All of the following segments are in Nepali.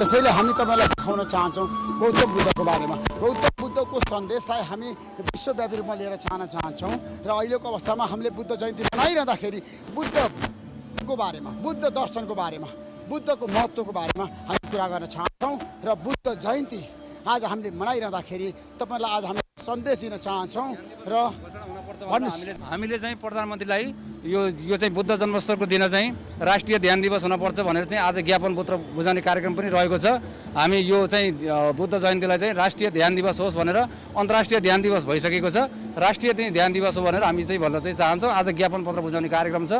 त्यसैले हामी तपाईँलाई देखाउन चाहन्छौँ गौतम बुद्धको बारेमा। गौतम बुद्धको सन्देशलाई हामी विश्वव्यापी रूपमा लिएर जान चाहन्छौँ र अहिलेको अवस्थामा हामीले बुद्ध जयन्ती मनाइरहँदाखेरि बुद्धको बारेमा, बुद्ध दर्शनको बारेमा, बुद्धको महत्त्वको बारेमा हामी कुरा गर्न चाहन्छौँ र बुद्ध जयन्ती आज हामीले मनाइरहँदाखेरि तपाईँलाई आज हामी सन्देश दिन चाहन्छौँ र हामीले चाहिँ प्रधानमन्त्रीलाई यो चाहिँ बुद्ध जन्मस्थलको दिन चाहिँ राष्ट्रिय ध्यान दिवस हुनपर्छ भनेर चाहिँ आज ज्ञापन पत्र बुझाउने कार्यक्रम पनि रहेको छ। हामी यो चाहिँ बुद्ध जयन्तीलाई चाहिँ राष्ट्रिय ध्यान दिवस होस् भनेर अन्तर्राष्ट्रिय ध्यान दिवस भइसकेको छ, राष्ट्रिय चाहिँ ध्यान दिवस हो भनेर हामी चाहिँ भन्न चाहिँ चाहन्छौँ। आज ज्ञापन पत्र बुझाउने कार्यक्रम छ।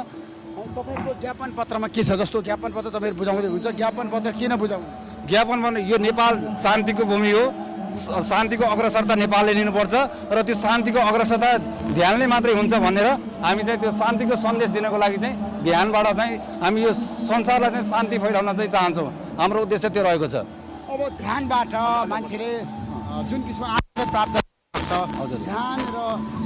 तपाईँको ज्ञापन पत्रमा के छ? जस्तो ज्ञापन पत्र तपाईँहरू बुझाउँदै हुन्छ, ज्ञापन पत्र किन बुझाउनु? ज्ञापन पत्र यो नेपाल शान्तिको भूमि हो, शान्तिको अग्रसरता नेपालले लिनुपर्छ र त्यो शान्तिको अग्रसरता ध्यानले मात्रै हुन्छ भनेर हामी चाहिँ त्यो शान्तिको सन्देश दिनको लागि चाहिँ ध्यानबाट चाहिँ हामी यो संसारलाई चाहिँ शान्ति फैलाउन चाहिँ चाहन्छौँ। हाम्रो उद्देश्य त्यो रहेको छ। अब ध्यानबाट मान्छेले जुन किसिमको आनन्द प्राप्त गर्छ, हजुर, ध्यान र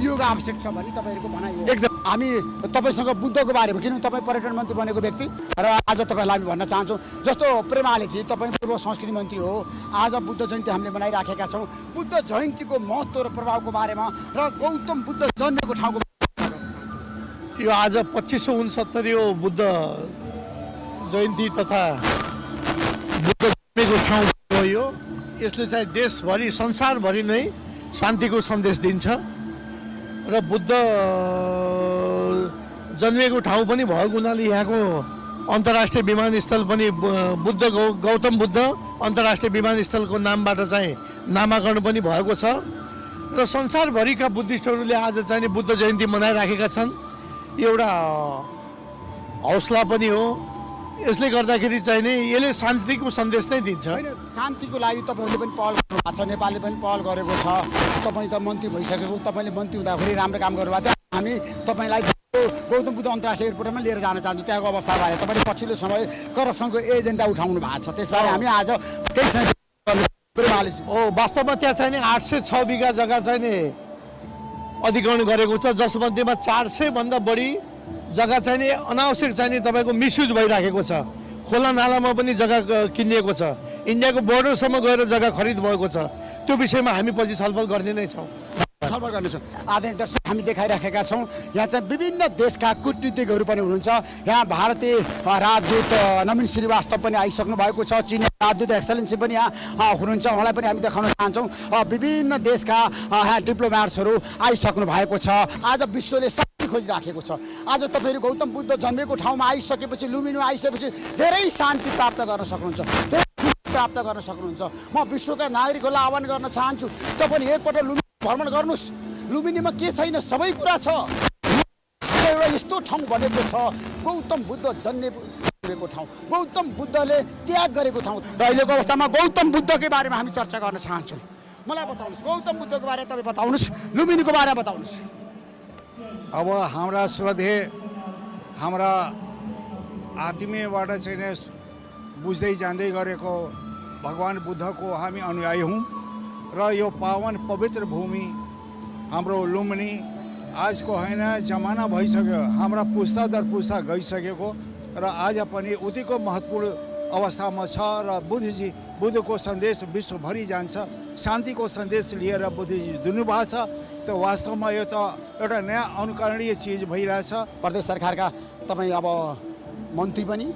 योग आवश्यक छ भन्ने तपाईँहरूको भनाइ हो। एकदम हामी तपाईँसँग बुद्धको बारेमा, किनभने तपाईँ पर्यटन मन्त्री बनेको व्यक्ति र आज तपाईँलाई हामी भन्न चाहन्छौँ, जस्तो प्रेमालेजी तपाईँ पूर्व संस्कृति मन्त्री हो, आज बुद्ध जयन्ती हामीले मनाइराखेका छौँ। बुद्ध जयन्तीको महत्त्व र प्रभावको बारेमा र गौतम बुद्ध जन्मेको ठाउँको यो आज 2569 बुद्ध जयन्ती तथा बुद्ध जन्मेको ठाउँ हो। यसले चाहिँ देशभरि संसारभरि नै शान्तिको सन्देश दिन्छ र बुद्ध जन्मेको ठाउँ पनि भएको हुनाले यहाँको अन्तर्राष्ट्रिय विमानस्थल पनि गौतम बुद्ध अन्तर्राष्ट्रिय विमानस्थलको नामबाट चाहिँ नामाकरण पनि भएको छ र संसारभरिका बुद्धिस्टहरूले आज चाहिँ बुद्ध जयन्ती मनाइराखेका छन्। एउटा हौसला पनि हो। यसले गर्दाखेरि चाहिँ नि यसले शान्तिको सन्देश नै दिन्छ। शान्तिको लागि तपाईँहरूले पनि पहल गर्नुभएको छ, नेपालले पनि पहल गरेको छ। तपाईँ त मन्त्री भइसकेको, तपाईँले मन्त्री हुँदाखेरि राम्रो काम गर्नुभएको थियो। हामी तपाईँलाई गौतम बुद्ध अन्तर्राष्ट्रिय एयरपोर्टमा लिएर जान चाहन्छौँ। त्यहाँको अवस्थाबारे तपाईँले पछिल्लो समय करप्सनको एजेन्डा उठाउनु भएको छ, त्यसबारे हामी आज वास्तवमा त्यहाँ चाहिँ नि 806 बिघा जग्गा चाहिँ नि अधिग्रहण गरेको छ, जसमध्येमा 400 भन्दा बढी जग्गा चाहिँ नि अनावश्यक चाहिँ नि तपाईँको मिसयुज भइराखेको छ। खोला नालामा पनि जग्गा किनिएको छ, इन्डियाको बोर्डरसम्म गएर जग्गा खरिद भएको छ। त्यो विषयमा हामी पछि छलफल गर्ने नै छौँ। छलफल गर्नेछौँ। आदरणीय दर्शक, हामी देखाइराखेका छौँ यहाँ चाहिँ विभिन्न देशका कूटनीतिकहरू पनि हुनुहुन्छ। यहाँ भारतीय राजदूत नवीन श्रीवास्तव पनि आइसक्नु भएको छ, चिनिया राजदूत एक्सलेन्सी पनि यहाँ हुनुहुन्छ, उहाँलाई पनि हामी देखाउन चाहन्छौँ। विभिन्न देशका यहाँ डिप्लोमेट्सहरू आइसक्नु भएको छ। आज विश्वले शान्ति खोजिराखेको छ। आज तपाईँहरू गौतम बुद्ध जन्मेको ठाउँमा आइसकेपछि, लुम्बिनी आइसकेपछि धेरै शान्ति प्राप्त गर्न सक्नुहुन्छ, प्राप्त गर्न सक्नुहुन्छ। म विश्वका नागरिकहरूलाई आह्वान गर्न चाहन्छु, तपाईँले एकपल्ट लुम्बिनी भ्रमण गर्नुहोस्। लुम्बिनीमा के छैन, सबै कुरा छ। एउटा यस्तो ठाउँ बनेको छ गौतम बुद्ध जन्मेको ठाउँ, गौतम बुद्धले त्याग गरेको ठाउँ। र अहिलेको अवस्थामा गौतम बुद्धकै बारेमा हामी चर्चा गर्न चाहन्छौँ। मलाई बताउनुहोस्, गौतम बुद्धको बारेमा तपाईँ बताउनुहोस्, लुम्बिनीको बारेमा बताउनुहोस्। अब हाम्रा श्रद्धेय, हाम्रा आत्मीयबाट चाहिँ बुझ्दै जाँदै गरेको भगवान् बुद्धको हामी अनुयायी हौँ र यो पावन पवित्र भूमि हाम्रो लुम्बिनी आजको होइन, जमाना भइसक्यो, हाम्रा पुस्ता दर पुस्ता गइसकेको र आज पनि उतिको महत्त्वपूर्ण अवस्थामा छ र बुद्धको सन्देश विश्वभरि जान्छ। शान्तिको सन्देश लिएर बुद्धजी दिनुभएको छ। त वास्तवमा यो त एउटा नयाँ अनुकरणीय चिज भइरहेछ। प्रदेश सरकारका तपाईँ अब मन्त्री पनि,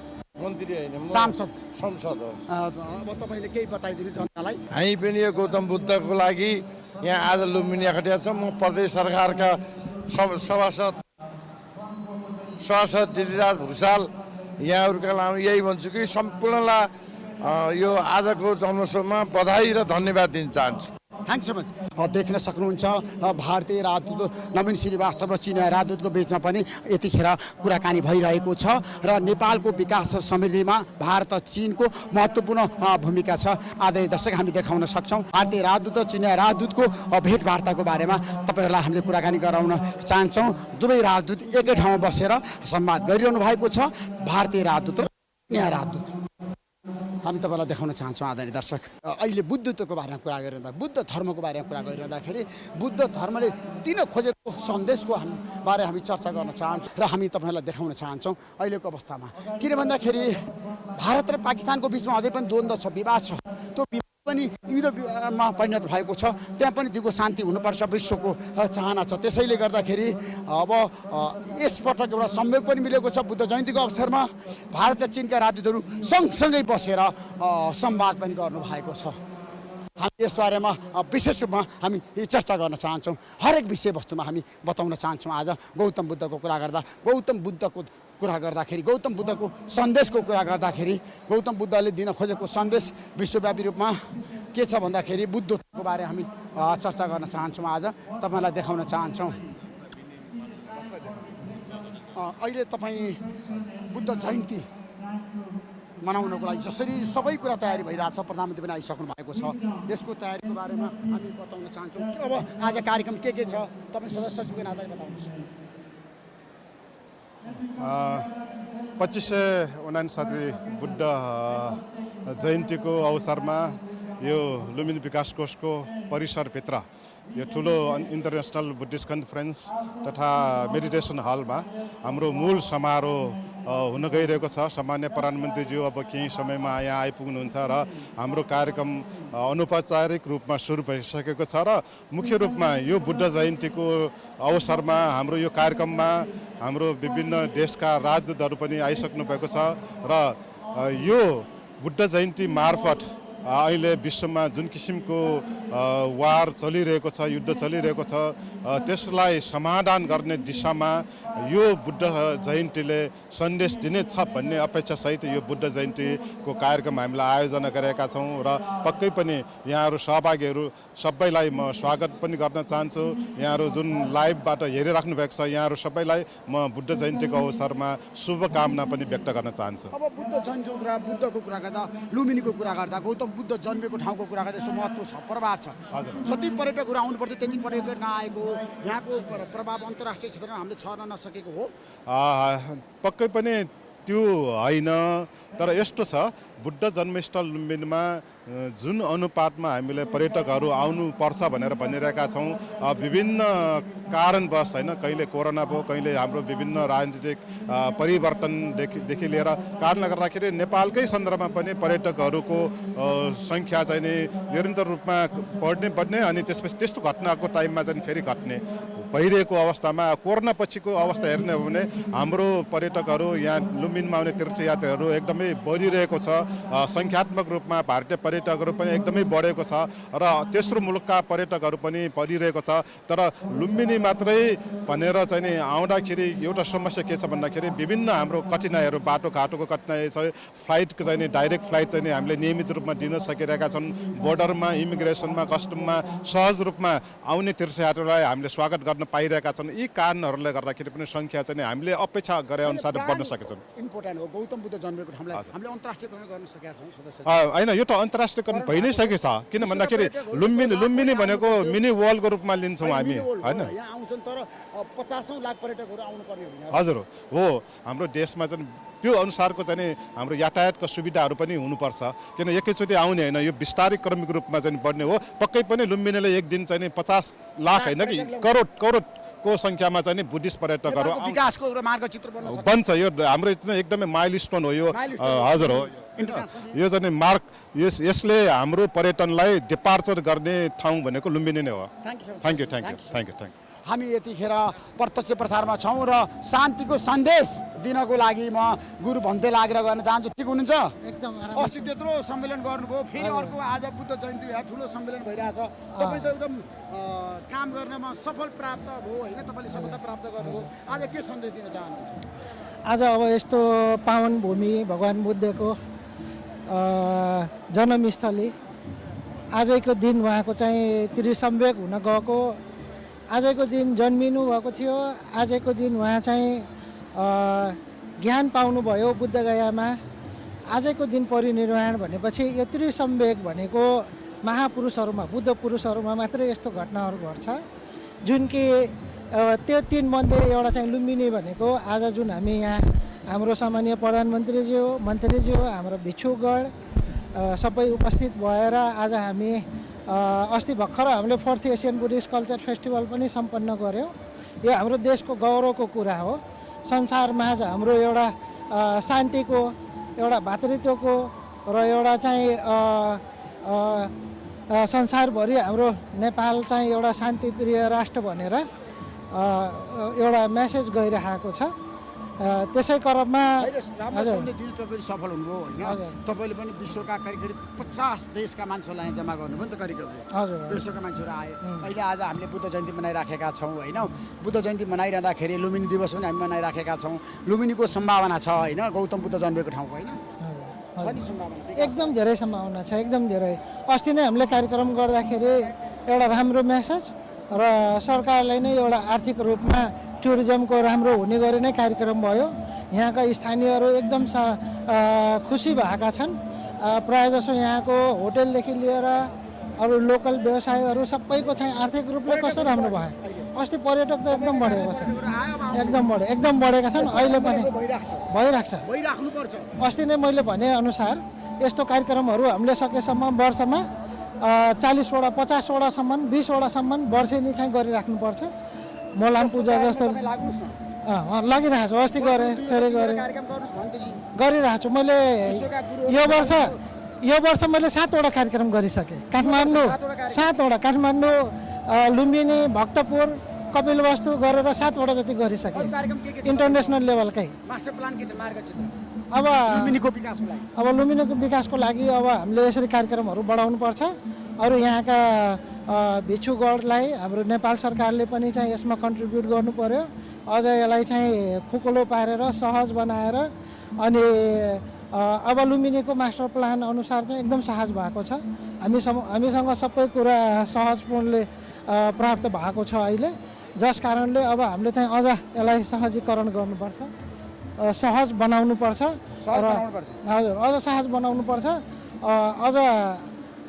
मन्त्री होइन, संसद हो। अब तपाईँले केही बताइदिनु जनतालाई। हामी पनि यो गौतम बुद्धको लागि यहाँ आज लुम्बिनी खटिया छौँ। म प्रदेश सरकारका सभासद दिलराज भुषाल यहाँहरूका लागि यही भन्छु कि सम्पूर्णलाई यो आजको जन्मोत्सवमा बधाई र धन्यवाद दिन चाहन्छु। Thank so much. देख्न सक्नुहुन्छ भारतीय राजदूत नवीन श्रीवास्तव र चिनिया राजदूतको बिचमा पनि यतिखेर कुराकानी भइरहेको छ र नेपालको विकास र समृद्धिमा भारत चीनको महत्त्वपूर्ण भूमिका छ। आदरणीय दर्शक, हामी देखाउन सक्छौँ भारतीय राजदूत र चिनिया राजदूतको भेटवार्ताको बारेमा तपाईँहरूलाई हामीले कुराकानी गराउन चाहन्छौँ। दुवै राजदूत एकै ठाउँमा बसेर संवाद गरिरहनु भएको छ, भारतीय राजदूत र चिनिया राजदूत। हामी तपाईँलाई देखाउन चाहन्छौँ आदरणीय दर्शक अहिले बुद्धत्वको बारेमा कुरा गरिरहँदा बुद्ध धर्मको बारेमा कुरा गरिरहँदाखेरि बुद्ध धर्मले दिन खोजेको सन्देशको बारे हामी चर्चा गर्न चाहन्छौँ र हामी तपाईँलाई देखाउन चाहन्छौँ अहिलेको अवस्थामा किन भन्दाखेरि भारत र पाकिस्तानको बिचमा अझै पनि द्वन्द्व छ विवाद छ त्यो पनि युद्धमा परिणत भएको छ त्यहाँ पनि दिगो शान्ति हुनुपर्छ विश्वको चाहना छ त्यसैले गर्दाखेरि अब यसपटक एउटा संयोग पनि मिलेको छ बुद्ध जयन्तीको अवसरमा भारत र चीनका राजदूतहरू सँगसँगै बसेर संवाद पनि गर्नुभएको छ हामी यसबारेमा विशेष रूपमा हामी चर्चा गर्न चाहन्छौँ हरेक विषयवस्तुमा हामी बताउन चाहन्छौँ आज गौतम बुद्धको कुरा गर्दा गौतम बुद्धको कुरा गर्दाखेरि गौतम बुद्धको सन्देशको कुरा गर्दाखेरि गौतम बुद्धले दिन खोजेको सन्देश विश्वव्यापी रूपमा के छ भन्दाखेरि बुद्धत्वको बारे हामी चर्चा गर्न चाहन्छौँ आज तपाईँलाई देखाउन चाहन्छौँ अहिले तपाईँ बुद्ध जयन्ती मनाउनको लागि जसरी सबै कुरा तयारी भइरहेछ प्रधानमन्त्री पनि आइसक्नु भएको छ यसको तयारीको बारेमा हामी बताउन चाहन्छौँ अब आज कार्यक्रम के छ तपाईँ सदस्य सचिवको नाताले बताउनुहोस् 2559 बुद्ध जयन्तीको अवसरमा यो लुम्बिनी विकास कोषको परिसरभित्र यो ठुलो इन्टरनेसनल बुद्धिस्ट कन्फरेन्स तथा मेडिटेसन हलमा हाम्रो मूल समारोह हुन गइरहेको छ। सामान्य प्रधानमन्त्रीज्यू अब केही समयमा यहाँ आइपुग्नुहुन्छ र हाम्रो कार्यक्रम अनौपचारिक रूपमा सुरु भइसकेको छ र मुख्य रूपमा यो बुद्ध जयन्तीको अवसरमा हाम्रो यो कार्यक्रममा हाम्रो विभिन्न देशका राजदूतहरू पनि आइसक्नु भएको छ र यो बुद्ध जयन्ती मार्फत अहिले विश्वमा जुन किसिमको वार चलिरहेको छ युद्ध चलिरहेको छ त्यसलाई समाधान गर्ने दिशामा यो बुद्ध जयन्तीले सन्देश दिनेछ भन्ने अपेक्षासहित यो बुद्ध जयन्तीको कार्यक्रम हामीले आयोजना गरेका छौँ र पक्कै पनि यहाँहरू सहभागीहरू सबैलाई म स्वागत पनि गर्न चाहन्छु। यहाँहरू जुन लाइभबाट हेरिराख्नु भएको छ यहाँहरू सबैलाई म बुद्ध जयन्तीको अवसरमा शुभकामना पनि व्यक्त गर्न चाहन्छु। अब बुद्ध जयन्तीको कुरा बुद्धको कुरा गर्दा लुम्बिनीको कुरा गर्दा गौतम बुद्ध जन्मेको ठाउँको कुरा गर्दा यसो महत्त्व छ प्रभाव छ। जति पर्यटकहरू आउनु पर्थ्यो त्यति पर्यटक नआएको यहाँको प्रभाव अन्तर्राष्ट्रिय क्षेत्रमा हामीले छर्न नसकेको हो। पक्कै पनि त्यो होइन तर यस्तो छ बुद्ध जन्मस्थल लुम्बिनीमा जुन अनुपातमा हामीले पर्यटकहरू आउनुपर्छ भनेर भनिरहेका छौँ विभिन्न कारणवश होइन कहिले कोरोना भयो कहिले हाम्रो विभिन्न राजनीतिक परिवर्तनदेखि लिएर कारणले गर्दाखेरि नेपालकै सन्दर्भमा पनि पर्यटकहरूको सङ्ख्या चाहिँ नि निरन्तर रूपमा बढ्ने अनि त्यसपछि त्यस्तो घटनाको टाइममा चाहिँ फेरि घट्ने भइरहेको अवस्थामा कोरोना पछिको अवस्था हेर्ने हो भने हाम्रो पर्यटकहरू यहाँ लुम्बिनीमा आउने तीर्थयात्रीहरू एकदमै बढिरहेको छ। सङ्ख्यात्मक रूपमा भारतीय पर्यटकहरू पनि एकदमै बढेको छ र तेस्रो मुलुकका पर्यटकहरू पनि बढिरहेको छ। तर लुम्बिनी मात्रै भनेर चाहिँ नि आउँदाखेरि एउटा समस्या के छ भन्दाखेरि विभिन्न हाम्रो कठिनाइहरू बाटोघाटोको कठिनाइ छ। फ्लाइटको चाहिँ नि डाइरेक्ट फ्लाइट चाहिँ नि हामीले नियमित रूपमा दिन सकिरहेका छन्। बोर्डरमा इमिग्रेसनमा कस्टममा सहज रूपमा आउने तीर्थयात्रीलाई हामीले स्वागत गर्न पाइरहेका छन्। यी कारणहरूले गर्दाखेरि पनि सङ्ख्या चाहिँ हामीले अपेक्षा गरे अनुसार बढ्न सकेछन्। इम्पोर्टेन्ट हो गौतम बुद्ध जन्मेको ठाउँलाई हामीले अन्तर्राष्ट्रियकरण गर्न सकेका छौँ सदस्य होइन यो त अन्तर्राष्ट्रियकरण भइ नै सकेको छ किन भन्दाखेरि लुम्बिनी भनेको मिनी वर्ल्डको रूपमा लिन्छौँ हामी होइन। यहाँ आउँछन् तर 50 लाख पर्यटकहरू आउनुपर्ने हो। हजुर हो हाम्रो देशमा चाहिँ त्यो अनुसारको चाहिँ हाम्रो यातायातको सुविधाहरू पनि हुनुपर्छ किन एकैचोटि आउने होइन यो विस्तारित क्रमिक रूपमा चाहिँ बढ्ने हो। पक्कै पनि लुम्बिनीले एक दिन चाहिँ 50 लाख होइन कि करोडको सङ्ख्यामा चाहिँ बुद्धिस्ट पर्यटकहरू विकासको एउटा मार्गचित्र बन्छ। यो हाम्रो एकदमै माइलस्टोन हो यो। हजुर हो यो चाहिँ मार्क यसले हाम्रो पर्यटनलाई डिपार्चर गर्ने ठाउँ भनेको लुम्बिनी नै हो। Thank you. हामी यतिखेर प्रत्यक्ष प्रसारमा छौँ र शान्तिको सन्देश दिनको लागि म गुरु भन्दै लागेर गर्न चाहन्छु। ठिक हुनुहुन्छ? एकदम अस्ति त्यत्रो सम्मेलन गर्नुभयो फेरि अर्को आज बुद्ध जयन्ती यहाँ ठुलो सम्मेलन भइरहेछ तपाईँ त एकदम काम गर्नमा सफल प्राप्त भयो होइन तपाईँले सफलता प्राप्त गर्नुभयो आज के सन्देश दिन चाहनुहुन्छ? आज अब यस्तो पावन भूमि भगवान् बुद्धको जन्मस्थली आजको दिन उहाँको चाहिँ त्रिसम्वेक हुन गएको आजको दिन जन्मिनु भएको थियो। आजको दिन उहाँ चाहिँ ज्ञान पाउनुभयो बुद्धगयामा। आजको दिन परिनिर्वाण भनेपछि यो त्रिसम्वेक भनेको महापुरुषहरूमा बुद्ध पुरुषहरूमा मात्रै यस्तो घटनाहरू घट्छ जुन कि त्यो तीनमध्ये एउटा चाहिँ लुम्बिनी भनेको आज जुन हामी यहाँ हाम्रो सामान्य प्रधानमन्त्रीज्यू मन्त्रीज्यू हाम्रो भिक्षुगण सबै उपस्थित भएर आज हामी अस्ति भर्खर हामीले 4th Asian Buddhist culture festival पनि सम्पन्न गऱ्यौँ। यो हाम्रो देशको गौरवको कुरा हो। संसारमा हाम्रो एउटा शान्तिको, एउटा भातृत्वको र एउटा चाहिँ संसारभरि हाम्रो नेपाल चाहिँ एउटा शान्तिप्रिय राष्ट्र भनेर एउटा मेसेज गइरहेको छ। त्यसै क्रममा तपाईँ सफल हुनुभयो होइन। तपाईँले पनि विश्वका करिब 50 देशका मान्छेहरूलाई यहाँ जम्मा गर्नुभयो नि त करिब। हजुर विश्वका मान्छेहरू आए। अहिले आज हामीले बुद्ध जयन्ती मनाइराखेका छौँ होइन। बुद्ध जयन्ती मनाइरहँदाखेरि लुम्बिनी दिवस पनि हामी मनाइराखेका छौँ। लुम्बिनीको सम्भावना छ होइन, गौतम बुद्ध जन्मेको ठाउँको होइन। एकदम धेरै सम्भावना छ, एकदम धेरै। अस्ति नै हामीले कार्यक्रम गर्दाखेरि एउटा राम्रो मेसेज र सरकारलाई नै एउटा आर्थिक रूपमा टुरिज्मको राम्रो हुने गरी नै कार्यक्रम भयो। यहाँका स्थानीयहरू एकदम खुसी भएका छन्। प्रायःजसो यहाँको होटलदेखि लिएर अरू लोकल व्यवसायहरू सबैको चाहिँ आर्थिक रूपले कस्तो राम्रो भयो। अस्ति पर्यटक त एकदम बढेको छ, एकदम बढेका छन्। अहिले पनि भइरहेको छ। अस्ति नै मैले भनेअनुसार यस्तो कार्यक्रमहरू हामीले सकेसम्म वर्षमा 40वटा 50वटासम्म 20वटासम्म वर्षेनी चाहिँ गरिराख्नुपर्छ। मोलाम पूजा जस्तो लागिरहेको छु। अस्ति गरेँ, फेरि गरेँ, गरिरहेको छु। मैले यो वर्ष मैले 7वटा कार्यक्रम गरिसकेँ। काठमाडौँ 7वटा, काठमाडौँ, लुम्बिनी, भक्तपुर, कपिलवस्तु गरेर 7वटा जति गरिसकेँ इन्टरनेसनल लेभलकै। अब लुम्बिनीको विकासको लागि अब हामीले यसरी कार्यक्रमहरू बढाउनुपर्छ। अरू यहाँका भिक्षुगणलाई हाम्रो नेपाल सरकारले पनि चाहिँ यसमा कन्ट्रिब्युट गर्नु पर्यो। अझ यसलाई चाहिँ खुकुलो पारेर सहज बनाएर अनि अब लुम्बिनीको मास्टर प्लान अनुसार चाहिँ एकदम सहज भएको छ। हामीसँग सबै कुरा सहजपूर्णले प्राप्त भएको छ अहिले। जस कारणले अब हामीले चाहिँ अझ यसलाई सहजीकरण गर्नुपर्छ, सहज बनाउनुपर्छ र हजुर अझ सहज बनाउनुपर्छ। अझ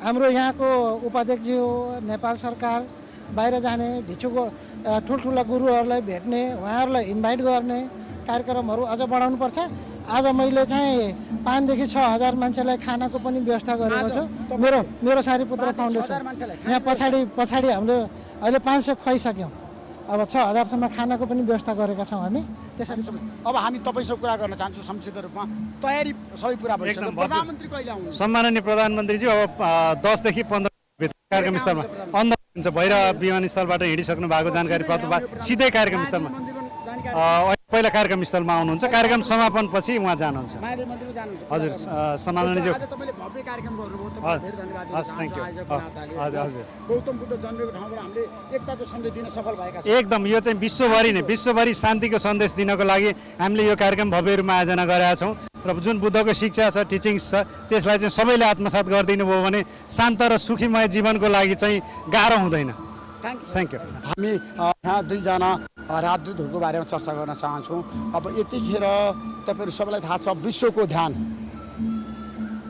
हाम्रो यहाँको उपाध्यक्षज्यू, नेपाल सरकार, बाहिर जाने भिक्षुको ठुल्ठुला गुरुहरूलाई भेट्ने, उहाँहरूलाई इन्भाइट गर्ने कार्यक्रमहरू अझ बढाउनुपर्छ। आज मैले चाहिँ 5 देखि 6 हजार मान्छेलाई खानाको पनि व्यवस्था गरेको छु। मेरो सारीपुत्र फाउन्डेसन यहाँ पछाडि हाम्रो अहिले 500 खुवाइसक्यौँ। अब 6 हजारसम्म खानाको पनि व्यवस्था गरेका छौँ हामी। त्यसरी अब हामी तपाईँसँग कुरा गर्न चाहन्छौँ संक्षिप्त रूपमा। तयारी सबै पुरा भइसक्यो। प्रधानमन्त्री कहिले आउनुहुन्छ? सम्माननीय प्रधानमन्त्रीजी अब 10 देखि 15 कार्यक्रम स्थलमा हुन्छ। भैरव विमानस्थलबाट हिँडिसक्नु भएको जानकारी प्राप्त भयो। सिधै कार्यक्रम स्थलमा पहिला कार्यक्रम स्थलमा आउनुहुन्छ। कार्यक्रम समापन पछि उहाँ जानुहुन्छ। हजुर सम्माननीय गौतम बुद्ध जन्मेको ठाउँबाट हामीले एकताको सन्देश दिन सफल भएका छौँ। एकदम यो चाहिँ विश्वभरि शान्तिको सन्देश दिनको लागि हामीले यो कार्यक्रम भव्य रूपमा आयोजना गरेका छौँ। र जुन बुद्धको शिक्षा छ, टिचिङ्स छ, त्यसलाई चाहिँ सबैले आत्मसात गरिदिनु भयो भने शान्त र सुखीमय जीवनको लागि चाहिँ गाह्रो हुँदैन। Thank you. हामी यहाँ 2 जना राजदूतहरूको बारेमा चर्चा गर्न चाहन्छौँ। अब यतिखेर तपाईँहरू सबैलाई थाहा छ विश्वको ध्यान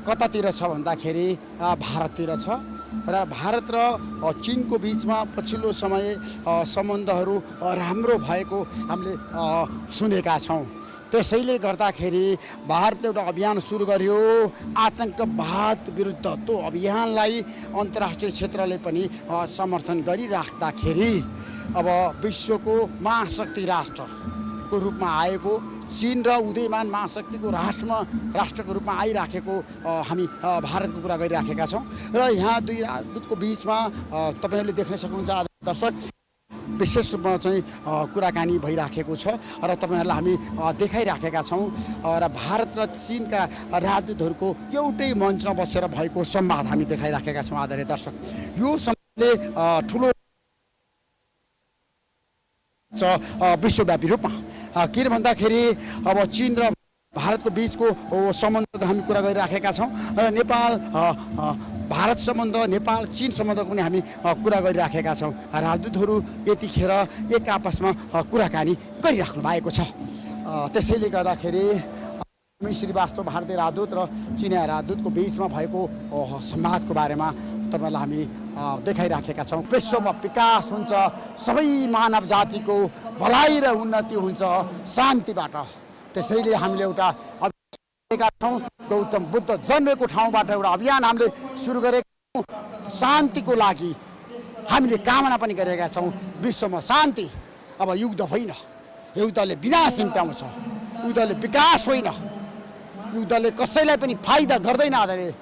कतातिर छ भन्दाखेरि भारततिर छ। र भारत र चीनको बिचमा पछिल्लो समय सम्बन्धहरू राम्रो भएको हामीले सुनेका छौँ। त्यसैले गर्दाखेरि भारतले एउटा अभियान सुरु गर्यो आतङ्कवाद विरुद्ध। त्यो अभियानलाई अन्तर्राष्ट्रिय क्षेत्रले पनि समर्थन गरिराख्दाखेरि अब विश्वको महाशक्ति राष्ट्रको रूपमा आएको चीन र उदयमान महाशक्तिको राष्ट्रको रूपमा आइराखेको हामी भारतको कुरा गरिराखेका छौँ। र यहाँ 2 राजदूतको बिचमा तपाईँहरूले देख्न सक्नुहुन्छ दर्शक विशेष रूपमा चाहिँ कुराकानी भइराखेको छ र तपाईँहरूलाई हामी देखाइराखेका छौँ। र भारत र चीनका राजदूतहरूको एउटै मञ्चमा बसेर भएको संवाद हामी देखाइराखेका छौँ। आदरणीय दर्शक, यो संवादले ठुलो विश्वव्यापी रूपमा किन भन्दाखेरि अब चीन र भारतको बिचको सम्बन्धको हामी कुरा गरिराखेका छौँ। र नेपाल भारत सम्बन्ध, नेपाल चीन सम्बन्धको पनि हामी कुरा गरिराखेका छौँ। राजदूतहरू यतिखेर एक आपसमा कुराकानी गरिराख्नु भएको छ। त्यसैले गर्दाखेरि श्रीवास्तव भारतीय राजदूत र चिनिया राजदूतको बिचमा भएको संवादको बारेमा तपाईँलाई हामी देखाइराखेका छौँ। विश्वमा विकास हुन्छ, सबै मानव जातिको भलाइ र उन्नति हुन्छ शान्तिबाट। त्यसैले हामीले एउटा गरेका छौँ। गौतम बुद्ध जन्मेको ठाउँबाट एउटा अभियान हामीले सुरु गरेका छौँ। शान्तिको लागि हामीले कामना पनि गरेका छौँ। विश्वमा शान्ति, अब युद्ध होइन, युद्धले विनाश निम्ति आउँछ, युद्धले विकास होइन, युद्धले कसैलाई पनि फाइदा गर्दैन आदरणीय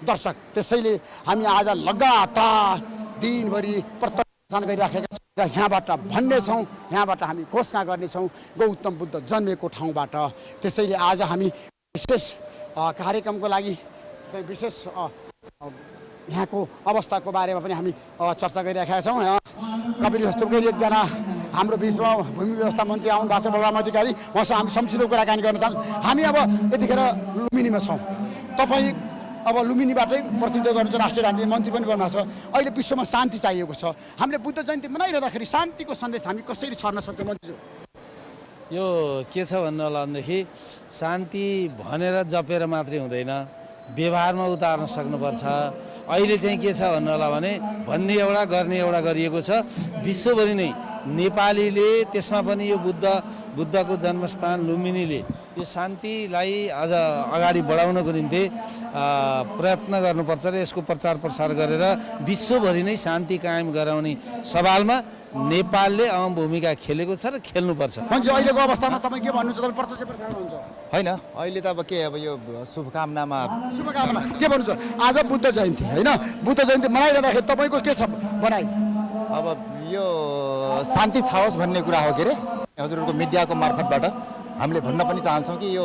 दर्शक। त्यसैले हामी आज लगातार दिनभरि प्रदर्शन गरिराखेका छौँ र यहाँबाट भन्ने छौँ, यहाँबाट हामी घोषणा गर्नेछौँ गौतम बुद्ध जन्मेको ठाउँबाट। त्यसैले आज हामी विशेष कार्यक्रमको लागि चाहिँ विशेष यहाँको अवस्थाको बारेमा पनि हामी चर्चा गरिराखेका छौँ। कपिल वस्तुकै एकजना हाम्रो बिचमा भूमि व्यवस्था मन्त्री आउनु भएको छ, बलराम अधिकारी, उहाँसँग हामी संक्षिप्त कुराकानी गर्न चाहन्छौँ। हामी अब यतिखेर लुम्बिनीमा छौँ, तपाईँ अब लुम्बिनीबाटै प्रतिनिधित्व गर्नुहुन्छ, राष्ट्रिय राजनीति मन्त्री पनि गर्नुभएको छ। अहिले विश्वमा शान्ति चाहिएको छ, हामीले बुद्ध जयन्ती मनाइरहँदाखेरि शान्तिको सन्देश हामी कसरी छर्न सक्छौँ मन्त्रीज्यू? यो के छ भन्नु होला भनेदेखि शान्ति भनेर जपेर मात्रै हुँदैन, व्यवहारमा उतार्न सक्नुपर्छ। अहिले चाहिँ के छ भन्नु होला भने भन्ने एउटा गर्ने एउटा गरिएको छ। विश्वभरि नै नेपालीले, त्यसमा पनि यो बुद्धको जन्मस्थान लुम्बिनीले यो शान्तिलाई अझ अगाडि बढाउनको निम्ति प्रयत्न गर्नुपर्छ र यसको प्रचार प्रसार गरेर विश्वभरि नै शान्ति कायम गराउने सवालमा नेपालले अहम भूमिका खेलेको छ र खेल्नुपर्छ। मान्छे अहिलेको अवस्थामा तपाईँ के भन्नुहुन्छ? तपाईँ प्रत्यक्ष प्रसारण हुन्छ होइन, अहिले त अब के, अब यो शुभकामना के भन्नुहुन्छ? आज बुद्ध जयन्ती होइन, बुद्ध जयन्ती मनाइरहँदाखेरि तपाईँको के छ भनाइ? अब यो शान्ति छाओस् भन्ने कुरा हो के अरे हजुरहरूको मिडियाको मार्फतबाट हामीले भन्न पनि चाहन्छौँ कि यो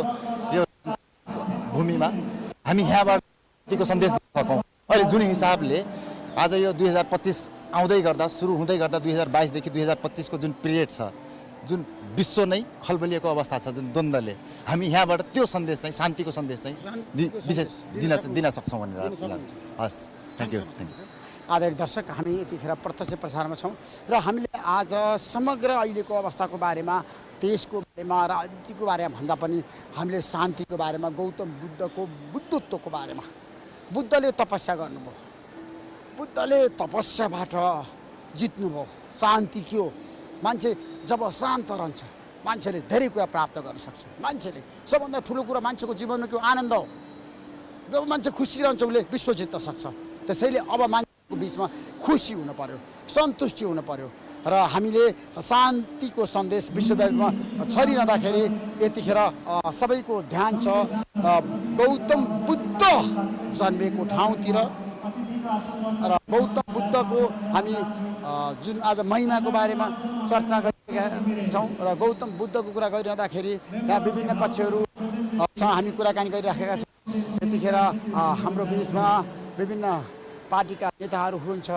भूमिमा हामी यहाँबाट शान्तिको सन्देश दिन सकौँ। अहिले जुन हिसाबले आज यो 2025 आउँदै गर्दा, सुरु हुँदै गर्दा 2022देखि 2025को जुन पिरियड छ, जुन विश्व नै खलबलिएको अवस्था छ, जुन द्वन्द्वले, हामी यहाँबाट त्यो सन्देश चाहिँ, शान्तिको सन्देश चाहिँ विशेष दिन सक्छौँ भनेर हस्। Thank you. आदरणीय दर्शक, हामी यतिखेर प्रत्यक्ष प्रसारमा छौँ र हामीले आज समग्र अहिलेको अवस्थाको बारेमा, देशको बारेमा, राजनीतिको बारेमा भन्दा पनि हामीले शान्तिको बारेमा, गौतम बुद्धको बुद्धत्वको बारेमा, बुद्धले तपस्या गर्नुभयो, बुद्धले तपस्याबाट जित्नुभयो। शान्ति के हो? मान्छे जब शान्त रहन्छ मान्छेले धेरै कुरा प्राप्त गर्न सक्छ। मान्छेले सबभन्दा ठुलो कुरा मान्छेको जीवनमा के हो? आनन्द हो। जब मान्छे खुसी रहन्छ उसले विश्व जित्न सक्छ। त्यसैले अब मान्छेको बिचमा खुसी हुनु पर्यो, सन्तुष्टि हुनु पर्यो र हामीले शान्तिको सन्देश विश्वव्यापीमा छरिरहँदाखेरि यतिखेर सबैको ध्यान छ गौतम बुद्ध जन्मेको ठाउँतिर र गौतम बुद्धको हामी जुन आज महिमाको बारेमा चर्चा गरिरहेका छौँ र गौतम बुद्धको कुरा गरिरहँदाखेरि यहाँ विभिन्न पक्षहरूसँग हामी कुराकानी गरिराखेका छौँ। यतिखेर हाम्रो बिचमा विभिन्न पार्टीका नेताहरू हुनुहुन्छ,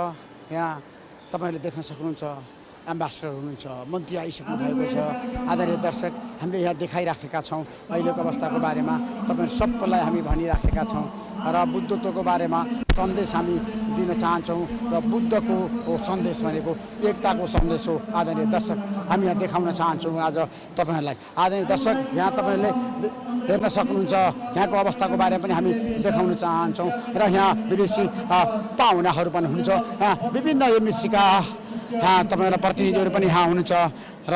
यहाँ तपाईँहरूले देख्न सक्नुहुन्छ, एम्बेसडर हुनुहुन्छ, मन्त्री आइसक्नु भएको छ। आदरणीय दर्शक, हामीले यहाँ देखाइराखेका छौँ अहिलेको अवस्थाको बारेमा, तपाईँ सबैलाई हामी भनिराखेका छौँ र बुद्धत्वको बारेमा सन्देश हामी दिन चाहन्छौँ र बुद्धको सन्देश भनेको एकताको सन्देश हो। आदरणीय दर्शक, हामी यहाँ देखाउन चाहन्छौँ आज तपाईँहरूलाई। आदरणीय दर्शक, यहाँ तपाईँहरूले हेर्न सक्नुहुन्छ, यहाँको अवस्थाको बारेमा पनि हामी देखाउन चाहन्छौँ र यहाँ विदेशी पाहुनाहरू पनि हुनुहुन्छ, यहाँ विभिन्न एमएससीका तपाईँहरूलाई प्रतिनिधिहरू पनि यहाँ हुनुहुन्छ र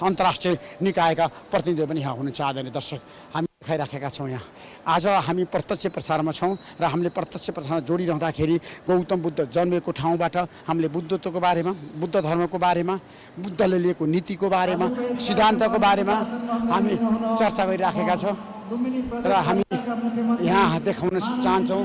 अन्तर्राष्ट्रिय निकायका प्रतिनिधिहरू पनि यहाँ हुनुहुन्छ। आदरणीय दर्शक, हामी देखाइराखेका छौँ यहाँ। आज हामी प्रत्यक्ष प्रसारमा छौँ र हामीले प्रत्यक्ष प्रसारमा जोडिरहँदाखेरि गौतम बुद्ध जन्मेको ठाउँबाट हामीले बुद्धत्वको बारेमा, बुद्ध धर्मको बारेमा, बुद्धले लिएको नीतिको बारेमा, सिद्धान्तको बारेमा हामी चर्चा गरिराखेका छौँ र हामी यहाँ देखाउन चाहन्छौँ।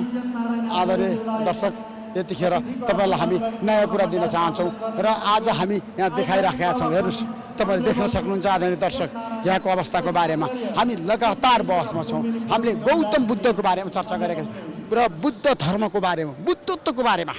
आदरणीय दर्शक, यतिखेर तपाईँलाई हामी नयाँ कुरा दिन चाहन्छौँ र आज हामी यहाँ देखाइराखेका छौँ। हेर्नुहोस्, तपाईँले देख्न सक्नुहुन्छ आदरणीय दर्शक, यहाँको अवस्थाको बारेमा हामी लगातार बहसमा छौँ। हामीले गौतम बुद्धको बारेमा चर्चा गरेका छौँ र बुद्ध धर्मको बारेमा, बुद्धत्वको बारेमा।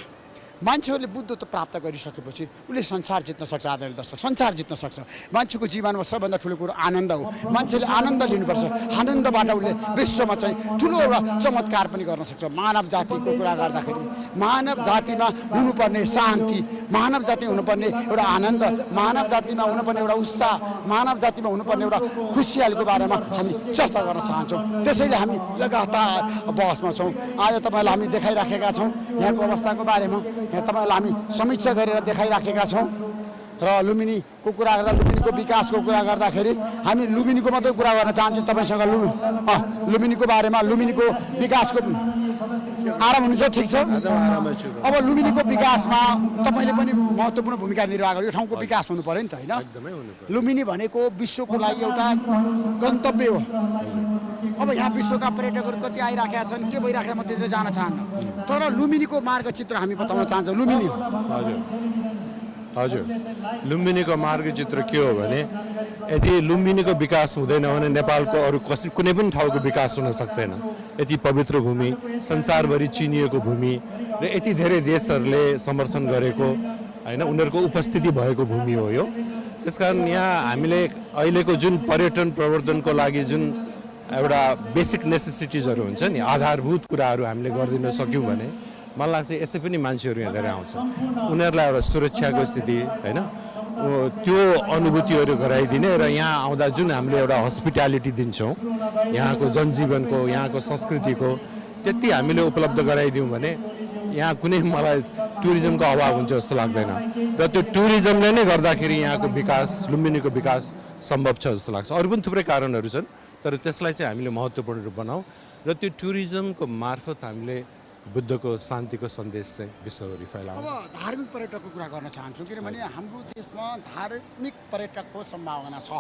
मान्छेहरूले बुद्धत्व प्राप्त गरिसकेपछि उसले संसार जित्न सक्छ। आदरणीय दर्शक, संसार जित्न सक्छ। मान्छेको जीवनमा सबभन्दा ठुलो कुरो आनन्द हो। मान्छेले आनन्द लिनुपर्छ। आनन्दबाट उसले विश्वमा चाहिँ ठुलो एउटा चमत्कार पनि गर्न सक्छ। मानव जातिको कुरा गर्दाखेरि मानव जातिमा हुनुपर्ने शान्ति, मानव जातिमा हुनुपर्ने एउटा आनन्द, मानव जातिमा हुनुपर्ने एउटा उत्साह, मानव जातिमा हुनुपर्ने एउटा खुसियालीको बारेमा हामी चर्चा गर्न चाहन्छौँ। त्यसैले हामी लगातार बहसमा छौँ। आज तपाईँलाई हामी देखाइराखेका छौँ यहाँको अवस्थाको बारेमा। यहाँ तपाईँहरूलाई हामी समीक्षा गरेर देखाइराखेका छौँ र लुम्बिनीको कुरा गर्दा लुम्बिनीको विकासको कुरा गर्दाखेरि हामी लुम्बिनीको मात्रै कुरा गर्न चाहन्छौँ तपाईँसँग लुम्बिनीको बारेमा लुम्बिनीको विकासको आराम हुनुहुन्छ ठिक छ अब लुम्बिनीको विकासमा तपाईँले पनि महत्त्वपूर्ण भूमिका निर्वाह गर्यो यो ठाउँको विकास हुनु पर्यो नि त होइन लुम्बिनी भनेको विश्वको लागि एउटा गन्तव्य हो अब यहाँ विश्वका पर्यटकहरू कति आइराखेका छन् के भइराखेका म त्यतिर जान चाहन्न तर लुम्बिनीको मार्गचित्र हामी बताउन चाहन्छौँ लुम्बिनी हजुर लुम्बिनीको मार्गचित्र के हो भने यदि लुम्बिनीको विकास हुँदैन भने नेपालको अरू कुनै पनि ठाउँको विकास हुन सक्दैन यति पवित्र भूमि संसारभरि चिनिएको भूमि र यति धेरै देशहरूले समर्थन गरेको होइन उनीहरूको उपस्थिति भएको भूमि हो यो त्यसकारण यहाँ हामीले अहिलेको जुन पर्यटन प्रवर्धनको लागि जुन एउटा बेसिक नेसेसिटिजहरू हुन्छ नि आधारभूत कुराहरू हामीले गरिदिन सक्यौँ भने मलाई लाग्छ यसै पनि मान्छेहरू यहाँ धेरै आउँछ उनीहरूलाई एउटा सुरक्षाको स्थिति होइन त्यो अनुभूतिहरू गराइदिने र यहाँ आउँदा जुन हामीले एउटा हस्पिटालिटी दिन्छौँ यहाँको जनजीवनको यहाँको संस्कृतिको त्यति हामीले उपलब्ध गराइदियौँ भने यहाँ कुनै मलाई टुरिज्मको अभाव हुन्छ जस्तो लाग्दैन र त्यो टुरिज्मले नै गर्दाखेरि यहाँको विकास लुम्बिनीको विकास सम्भव छ जस्तो लाग्छ अरू पनि थुप्रै कारणहरू छन् तर त्यसलाई चाहिँ हामीले महत्त्वपूर्ण रूप बनाऊ र त्यो टुरिज्मको मार्फत हामीले बुद्धको शान्तिको सन्देश चाहिँ विश्वभरि फैलाउँ अब धार्मिक पर्यटकको कुरा गर्न चाहन्छु किनभने हाम्रो देशमा धार्मिक पर्यटकको सम्भावना छ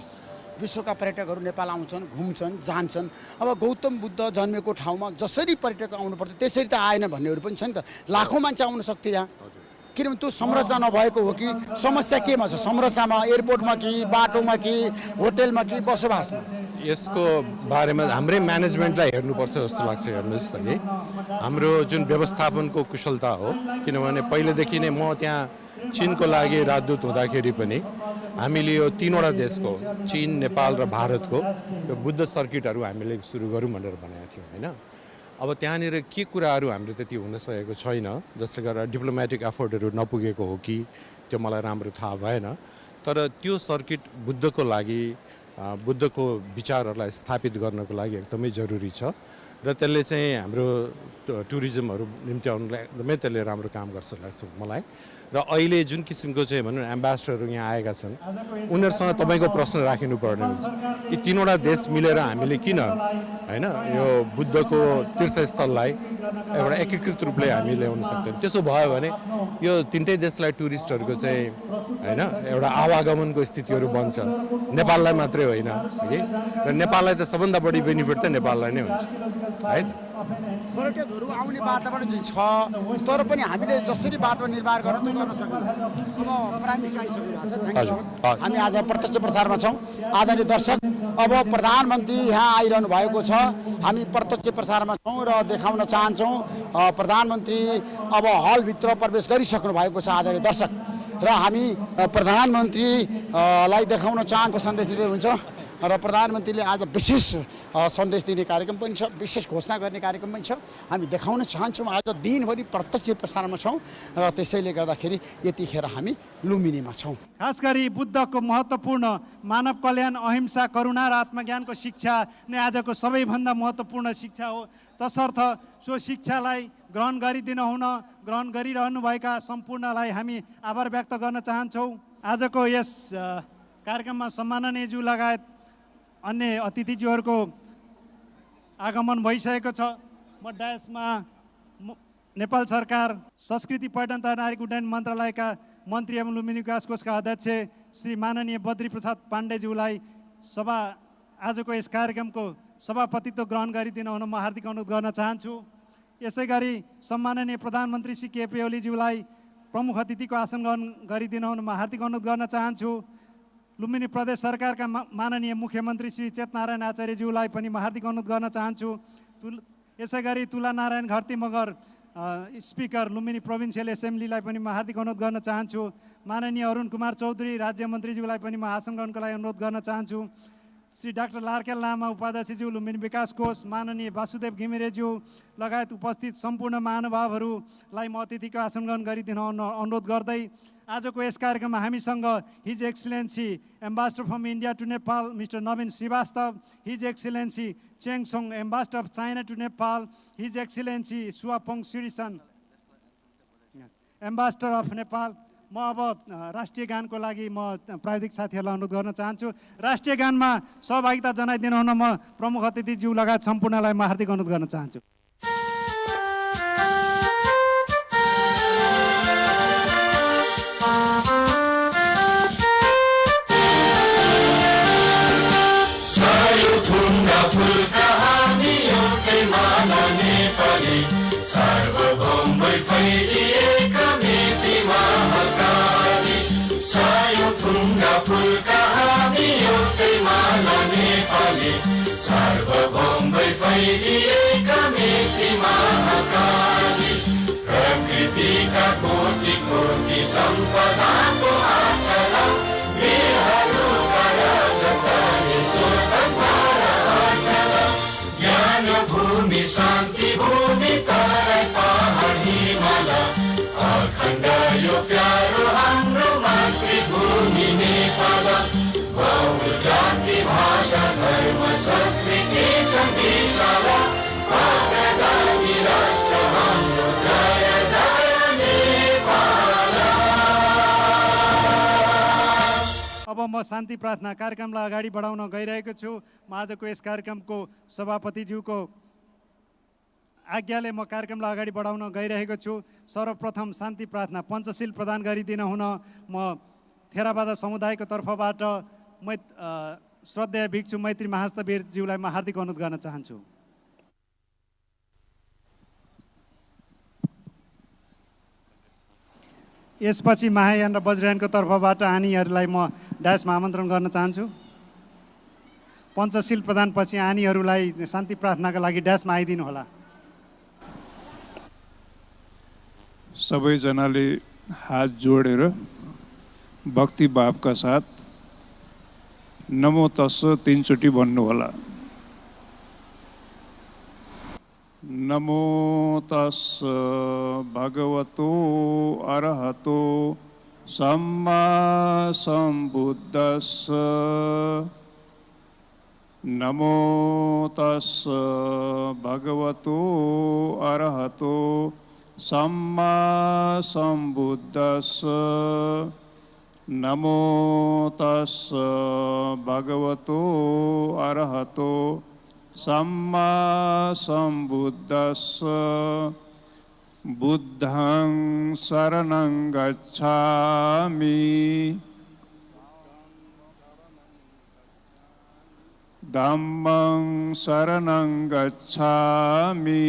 विश्वका पर्यटकहरू नेपाल आउँछन् घुम्छन् जान्छन् अब गौतम बुद्ध जन्मेको ठाउँमा जसरी पर्यटक आउनुपर्छ त्यसरी त आएन भन्नेहरू पनि छ नि त लाखौँ मान्छे आउन सक्थ्यो यहाँ किनभने त्यो संरचना नभएको हो कि समस्या केमा छ संरचनामा एयरपोर्टमा कि बाटोमा कि होटेलमा कि बसोबासमा यसको बारेमा हाम्रै म्यानेजमेन्टलाई हेर्नुपर्छ जस्तो लाग्छ हेर्नुहोस् है हाम्रो जुन व्यवस्थापनको कुशलता हो किनभने पहिलेदेखि नै म त्यहाँ चिनको लागि राजदूत हुँदाखेरि पनि हामीले यो तीनवटा देशको चिन नेपाल र भारतको यो बुद्ध सर्किटहरू हामीले सुरु गरौँ भनेर भनेको थियौँ होइन अब त्यहाँनिर के कुराहरू हामीले त्यति हुन सकेको छैन जसले गर्दा डिप्लोमेटिक एफोर्टहरू नपुगेको हो कि त्यो मलाई राम्रो थाहा भएन तर त्यो सर्किट बुद्धको लागि बुद्धको विचारहरूलाई स्थापित गर्नको लागि एकदमै जरुरी छ र त्यसले चाहिँ हाम्रो टुरिज्महरू निम्त्याउनुलाई एकदमै त्यसले राम्रो काम गर्छ लाग्छ मलाई र अहिले जुन किसिमको चाहिँ भनौँ एम्बेसडरहरू यहाँ आएका छन् उनीहरूसँग तपाईँको प्रश्न राखिनु पर्ने हुन्छ यी तीनवटा देश मिलेर हामीले किन होइन यो बुद्धको तीर्थस्थललाई एउटा एकीकृत रूपले हामी ल्याउन सक्दैनौँ त्यसो भयो भने यो तिनटै देशलाई टुरिस्टहरूको चाहिँ होइन एउटा आवागमनको स्थितिहरू बन्छ नेपाललाई मात्रै होइन है र नेपाललाई त सबभन्दा बढी बेनिफिट त नेपाललाई नै हुन्छ है पर्यटकहरू आउने वातावरण चाहिँ छ तर पनि हामीले जसरी वातावरण निर्माण गर्न सक्दैनौँ अब प्राइम मिनिस्टर आइसक्नु भएको छ थ्याङ्क यू सो मच हामी आज प्रत्यक्ष प्रसारमा छौँ आदरणीय दर्शक अब प्रधानमन्त्री यहाँ आइरहनु भएको छ हामी प्रत्यक्ष प्रसारमा छौँ र देखाउन चाहन्छौँ प्रधानमन्त्री अब हलभित्र प्रवेश गरिसक्नु भएको छ आदरणीय दर्शक र हामी प्रधानमन्त्रीलाई देखाउन चाहनको सन्देश दिँदै हुन्छ र प्रधानमन्त्रीले आज विशेष सन्देश दिने कार्यक्रम पनि छ विशेष घोषणा गर्ने कार्यक्रम पनि छ हामी देखाउन चाहन्छौँ आज दिनभरि प्रत्यक्ष प्रसारमा छौँ र त्यसैले गर्दाखेरि यतिखेर हामी लुम्बिनीमा छौँ खास गरी बुद्धको महत्त्वपूर्ण मानव कल्याण अहिंसा करुणा र आत्मज्ञानको शिक्षा नै आजको सबैभन्दा महत्त्वपूर्ण शिक्षा हो तसर्थ सो शिक्षालाई ग्रहण ग्रहण गरिरहनुभएका सम्पूर्णलाई हामी आभार व्यक्त गर्न चाहन्छौँ आजको यस कार्यक्रममा सम्माननीयज्यू लगायत अन्य अतिथिज्यूहरूको आगमन भइसकेको छ म डायसमा नेपाल सरकार संस्कृति पर्यटन तथा नागरिक उड्डयन मन्त्रालयका मन्त्री एवं लुम्बिनी विकास कोषका अध्यक्ष श्री माननीय बद्री प्रसाद पाण्डेज्यूलाई आजको यस कार्यक्रमको सभापतित्व ग्रहण गरिदिन हुन म हार्दिक अनुरोध गर्न चाहन्छु यसै गरी सम्माननीय प्रधानमन्त्री श्री केपी ओलीज्यूलाई प्रमुख अतिथिको आसन ग्रहण गरिदिन हुन म हार्दिक अनुरोध गर्न चाहन्छु लुम्बिनी प्रदेश सरकारका माननीय मुख्यमन्त्री श्री चेतनारायण आचार्यज्यूलाई पनि म हार्दिक अनुरोध गर्न चाहन्छु यसै गरी तुलानारायण घरती मगर स्पिकर लुम्बिनी प्रोभिन्सियल एसेम्ब्लीलाई पनि म हार्दिक अनुरोध गर्न चाहन्छु माननीय अरुण कुमार चौधरी राज्य मन्त्रीज्यूलाई पनि म आसन ग्रहणको लागि अनुरोध गर्न चाहन्छु श्री डाक्टर लार्केल लामा उपाध्यक्षज्यू लुम्बिनी विकास कोष माननीय वासुदेव घिमिरेज्यू लगायत उपस्थित सम्पूर्ण महानुभावहरूलाई म अतिथिको आसन ग्रहण गरिदिन अनुरोध गर्दै आजको यस कार्यक्रममा हामीसँग his excellency ambassador from India to Nepal mister Naveen Srivastava his excellency Chengsong ambassador of China to Nepal his excellency Suvapong Sirisan ambassador of Nepal म अब राष्ट्रिय गानको लागि म प्राविधिक साथीहरूलाई अनुरोध गर्न चाहन्छु। राष्ट्रिय गानमा सहभागिता जनाइदिनु हुन म प्रमुख अतिथिज्यू लगायत सम्पूर्णलाई म हार्दिक अनुरोध गर्न चाहन्छु। प्रकृतिका कोटि कोटि सम्पदाको आचरा वीरहरूका रगतले स्वतन्त्र आचरा ज्ञान भूमि शान्ति भूमि तराई पहाड हिमाल अखण्ड यो प्यारो हाम्रो मातृभूमि नेपाल बहु जाति भाषा धर्म संस्कृति छ विशाल अग्रगामी राष्ट्र हाम्रो जय जय नेपाल। अब म शान्ति प्रार्थना कार्यक्रमलाई अगाडि बढाउन गइरहेको छु। म आजको यस कार्यक्रमको सभापतिज्यूको आज्ञाले म कार्यक्रमलाई अगाडि बढाउन गइरहेको छु। सर्वप्रथम शान्ति प्रार्थना पञ्चशील प्रदान गरिदिन हुन म थेराबादा समुदायको तर्फबाट श्रद्धेय भिक्षु मैत्री महास्तवीरज्यूलाई म हार्दिक अनुरोध गर्न चाहन्छु। यसपछि महायान र वज्रयानको तर्फबाट आनीहरूलाई म डायसमा आमन्त्रण गर्न चाहन्छु। पञ्चशील प्रदानपछि आनीहरूलाई शान्ति प्रार्थनाका लागि डायसमा आइदिनु होला। सबैजनाले हात जोडेर भक्ति भावका साथ नमो तस्स 3 चोटि भन्नु होला। नमो तस्स भगवतो अरहतो सम्मा सम्बुद्धस्स। नमो तस्स भगवतो अरहतो सम्मा सम्बुद्धस्स। नमो तस्स भगवतो अरहतो सम्मा सम्बुद्धस्स। बुद्धं शरणं गच्छामि धम्मं शरणं गच्छामि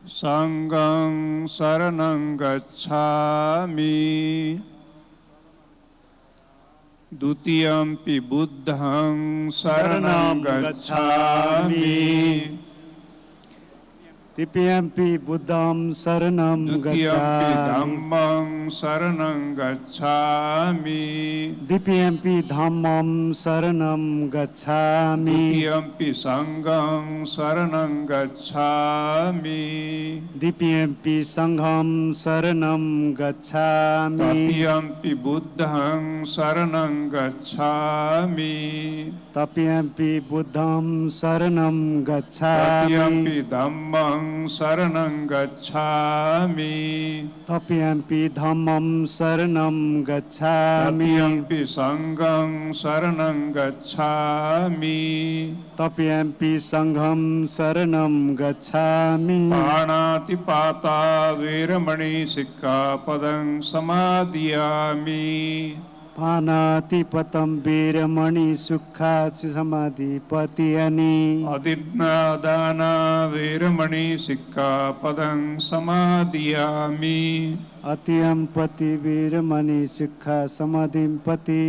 संघं शरणं गच्छामि। द्वितीयंपि बुद्धं शरणं गच्छामि तृतीयंपि बुद्धं शरणं द्वितीयंपि धम्मं शरणं गच्छामि द्वितीयंपि धम्मं शरणं गच्छामि तृतीयंपि संघं शरणं गच्छामि द्वितीयंपि संघं शरणं गच्छामि तृतीयंपि बुद्धं शरणं गच्छामि तृतीयंपि बुद्धं शरणं गच्छामि तृतीयंपि धम्मं शरणं गच्छामि तृतीयंपि धम्मं शरणं गच्छामि तृतीयंपि संघं शरणं गच्छामि तृतीयंपि संघं शरणं गच्छामि। पाणातिपाता वेरमणि सिक्खापदं समादियामि पानातिपतं वीरमणि सुखा समाधिपतियनि अदिज्ञादाना वेरमणि सिक्खापदं समादियामि अतियंपति वीरमणि सुखा समाधिपति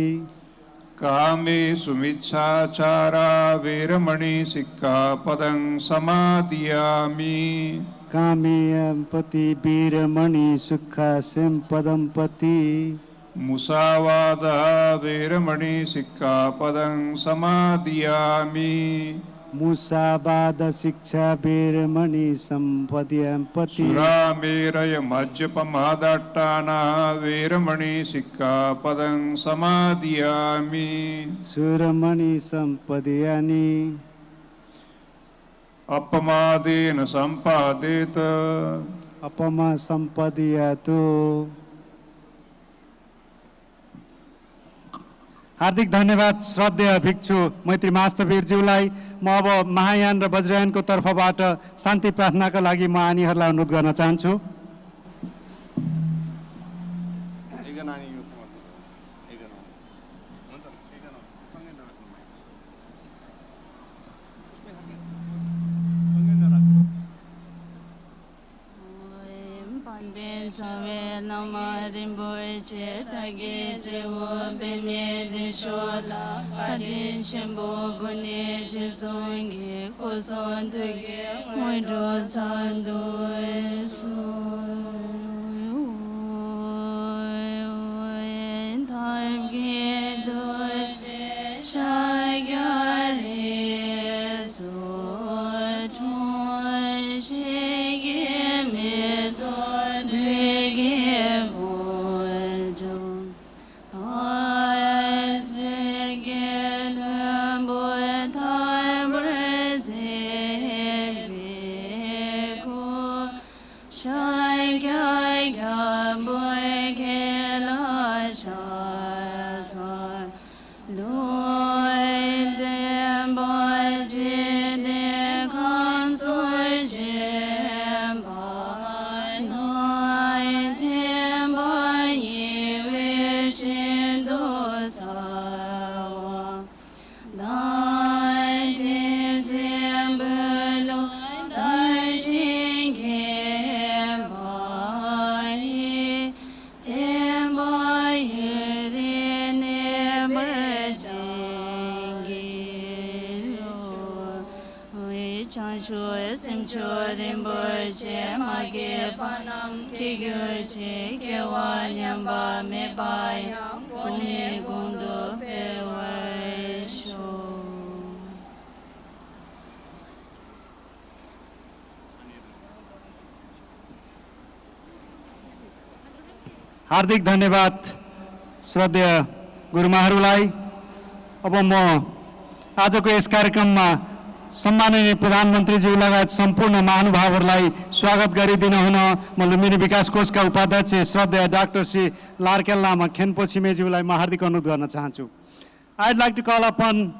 कामेषु मिच्छाचारा वेरमणि सिक्खापदं समादियामि कामेयंपति वीरमणि सुखा संपदं पति मुसावादा वेरमणि सिक्खापदं समादियामि मुसावाद शिक्षा वीरमणि संपद्यंपति सुरामेरय मज्जपमादट्टाना वेरमणि सिक्खापदं समादियामि सुरमणि संपद्यानि अपमादेन सम्पादेत अपम सम्पदीयतु। हार्दिक धन्यवाद श्रद्धेय भिक्षु मैत्री महास्तवीरज्यूलाई। म अब महायान र वज्रयानको तर्फबाट शान्ति प्रार्थनाका लागि म आनीहरूलाई अनुरोध गर्न चाहन्छु। हार्दिक धन्यवाद श्रद्धेय गुरुमाहरूलाई। अब म आजको यस कार्यक्रममा सम्माननीय प्रधानमन्त्रीज्यू लगायत सम्पूर्ण महानुभावहरूलाई स्वागत गरिदिन हुन म लुम्बिनी विकास कोषका उपाध्यक्ष श्रद्धेय डाक्टर श्री लार्केल लामा खेन्पो छिमेज्यूलाई म हार्दिक अनुरोध गर्न चाहन्छु। I'd like to call upon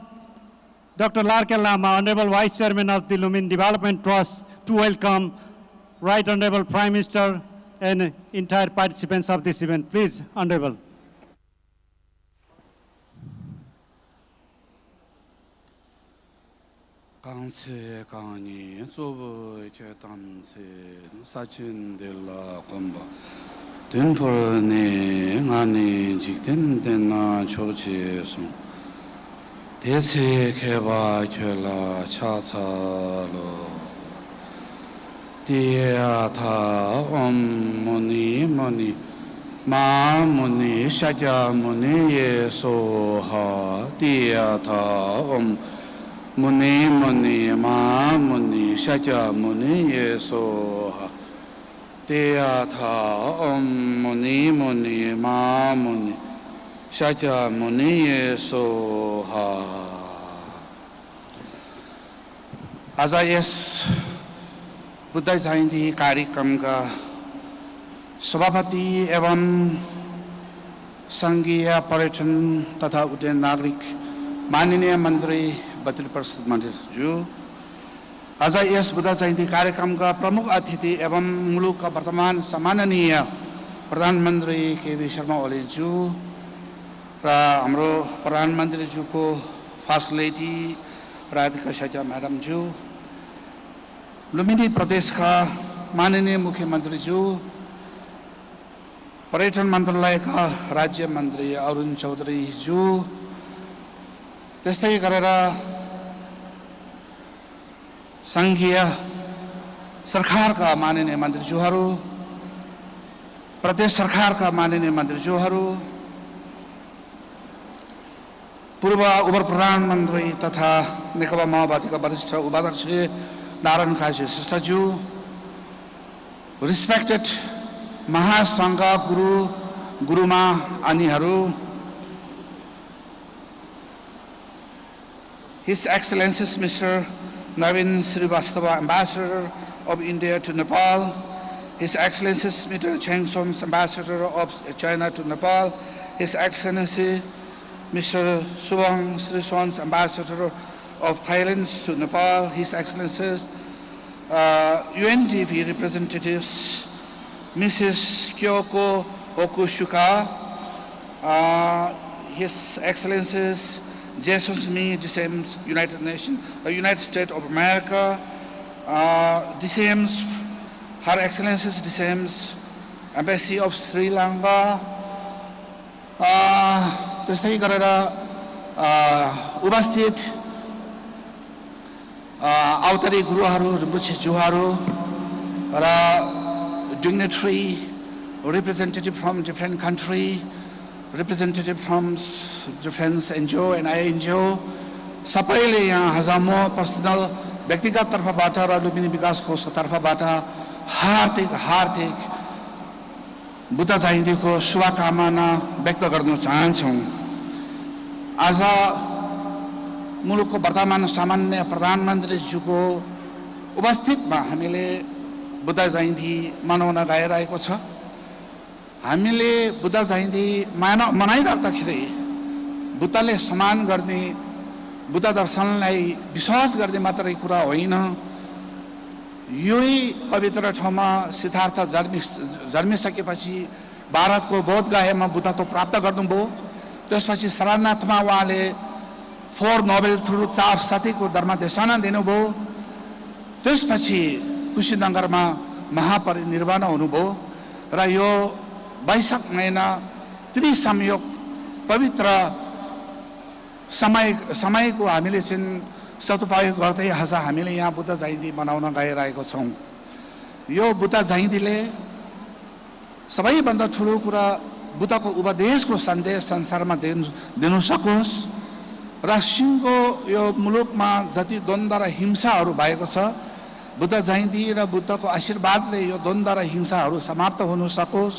Dr. Larkel Lama, Honorable Vice Chairman of the Lumini Development Trust, to welcome Right Honorable Prime Minister and entire participants of this event. Please, Honorable. 강세 강이 소부케 담세 사친들라 건바 된포네 안에 직된데나 조치송 대세 개바 결라 차차로 디야타 엄무니 머니 마무니 샤자무니 예소하 디야타 Muni muni ma muni shaja muni yesoha Teyatha om muni muni ma muni shaja muni yesoha। आज यस बुद्ध जयन्ती कार्यक्रमका सभापति एवं संघीय पर्यटन तथा उद्यान नागरिक माननीय मन्त्री बद्री प्रसाद मन्त्रीज्यू, आज यस बुद्ध जयन्ती कार्यक्रमका प्रमुख अतिथि एवं मुलुकका वर्तमान सम्माननीय प्रधानमन्त्री केपी शर्मा ओलीज्यू र हाम्रो प्रधानमन्त्रीज्यूको फर्स्ट लेडी राधिका शर्मा म्याडमज्यू, लुम्बिनी प्रदेशका माननीय मुख्यमन्त्रीज्यू, पर्यटन मन्त्रालयका राज्य मन्त्री अरुण चौधरीज्यू, त्यस्तै गरेर संघीय सरकारका माननीय मन्त्रीज्यूहरू, प्रदेश सरकारका माननीय मन्त्रीज्यूहरू, पूर्व उप प्रधानमन्त्री तथा नेकपा माओवादीका वरिष्ठ उपाध्यक्ष नारायण काजी श्रेष्ठज्यू, रिस्पेक्टेड महासङ्घ गुरुमा आनीहरू, His Excellencies Mr. Navin Srivastava, Ambassador of India to Nepal, His Excellency Mr. Cheng Som, Ambassador of China to Nepal, His Excellency Mr. Subang Sriswan, Ambassador of Thailand to Nepal, His Excellencies UNDP representatives, Mrs. Kyoko Okushuka, His Excellencies Jason Smith, DCM's United States of America, DCM's, Her Excellencies DCM's Embassy of Sri Lanka, त्यस्तै गरेर उपस्थित अवतरी गुरुहरू ऋषिजुहरू र dignitary representative from different country, representative from defense NGO and INGO, सबैले यहाँ हजामो पर्सनल व्यक्तिगत तर्फबाट र लुम्बिनी विकास कोषको तर्फबाट हार्दिक बुद्ध जयन्तीको शुभकामना व्यक्त गर्न चाहन्छौँ। आज मुलुकको वर्तमान सामान्य प्रधानमन्त्रीज्यूको उपस्थितिमा हामीले बुद्ध जयन्ती मनाउन गइरहेको छ। हामीले बुद्ध जयन्ती मनाइराख्दाखेरि बुद्धले सम्मान गर्ने, बुद्ध दर्शनलाई विश्वास गर्ने मात्रै कुरा होइन, यही पवित्र ठाउँमा सिद्धार्थ जन्मिसकेपछि भारतको बोधगयामा बुद्धत्व प्राप्त गर्नुभयो। त्यसपछि सारनाथमा उहाँले 4 नोबेल थ्रु 4 सतीको धर्मदेशना दिनुभयो। त्यसपछि कुशीनगरमा महापरिनिर्वाण हुनुभयो र यो वैशाख महिना त्रिसंयोग पवित्र समयको हामीले चाहिँ सदुपयोग गर्दै आज हामीले यहाँ बुद्ध जयन्ती मनाउन गइरहेको छौँ। यो बुद्ध जयन्तीले सबैभन्दा ठुलो कुरा बुद्धको उपदेशको सन्देश संसारमा दिनु सकोस् र सिंहको यो मुलुकमा जति द्वन्द्व र हिंसाहरू भएको छ, बुद्ध जयन्ती र बुद्धको आशीर्वादले यो द्वन्द्व र हिंसाहरू समाप्त हुन सकोस्,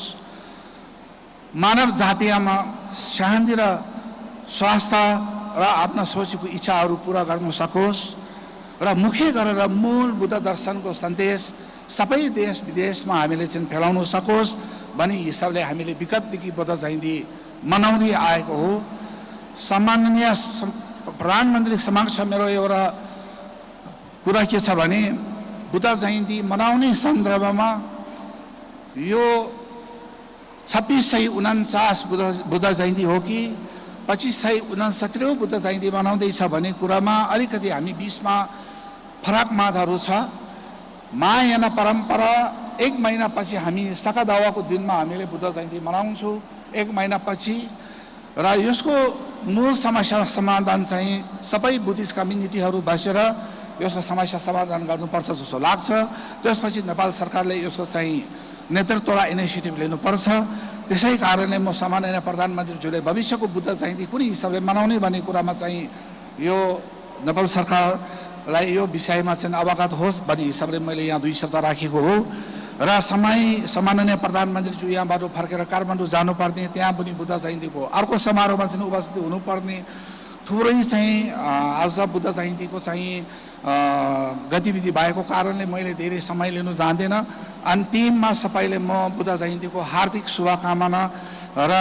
मानव जातिमा शान्ति र स्वास्थ्य र आफ्ना सोचेको इच्छाहरू पूरा गर्न सकोस् र मुख्य गरेर मूल बुद्ध दर्शनको सन्देश सबै देश विदेशमा हामीले चाहिँ फैलाउन सकोस् भनी हिसाबले हामीले विगतदेखि बुद्ध जयन्ती मनाउँदै आएको हो। सम्माननीय प्रधानमन्त्री समक्ष मेरो एउटा कुरा के छ भने बुद्ध जयन्ती मनाउने सन्दर्भमा यो 2649 बुद्ध जयन्ती हो कि 2569 बुद्ध जयन्ती मनाउँदैछ भन्ने कुरामा अलिकति हामी बीचमा फरक मातहरू छ। महायान परम्परा 1 महिनापछि हामी सकादावाको दिनमा हामीले बुद्ध जयन्ती मनाउँछौँ 1 महिनापछि, र यसको मूल समस्या समाधान चाहिँ सबै बुद्धिस्ट कम्युनिटीहरू बसेर यसको समस्या समाधान गर्नुपर्छ जस्तो लाग्छ। त्यसपछि नेपाल सरकारले यसको चाहिँ नेतृत्व र इनिसिएटिभ लिनुपर्छ। त्यसै कारणले म सामान्य प्रधानमन्त्रीज्यूले भविष्यको बुद्ध जयन्ती कुनै हिसाबले मनाउने भन्ने कुरामा चाहिँ यो नेपाल सरकारलाई यो विषयमा चाहिँ अवगत होस् भन्ने हिसाबले मैले यहाँ 2 शब्द राखेको हो। र सामान्य प्रधानमन्त्रीज्यू यहाँबाट फर्केर काठमाडौँ जानुपर्ने, त्यहाँ पनि बुद्ध जयन्तीको अर्को समारोहमा चाहिँ उपस्थित हुनुपर्ने, थुप्रै चाहिँ आज बुद्ध जयन्तीको चाहिँ गतिविधि भएको कारणले मैले धेरै समय लिनु जान्दिनँ। अन्तिममा सबैले म बुद्ध जयन्तीको हार्दिक शुभकामना र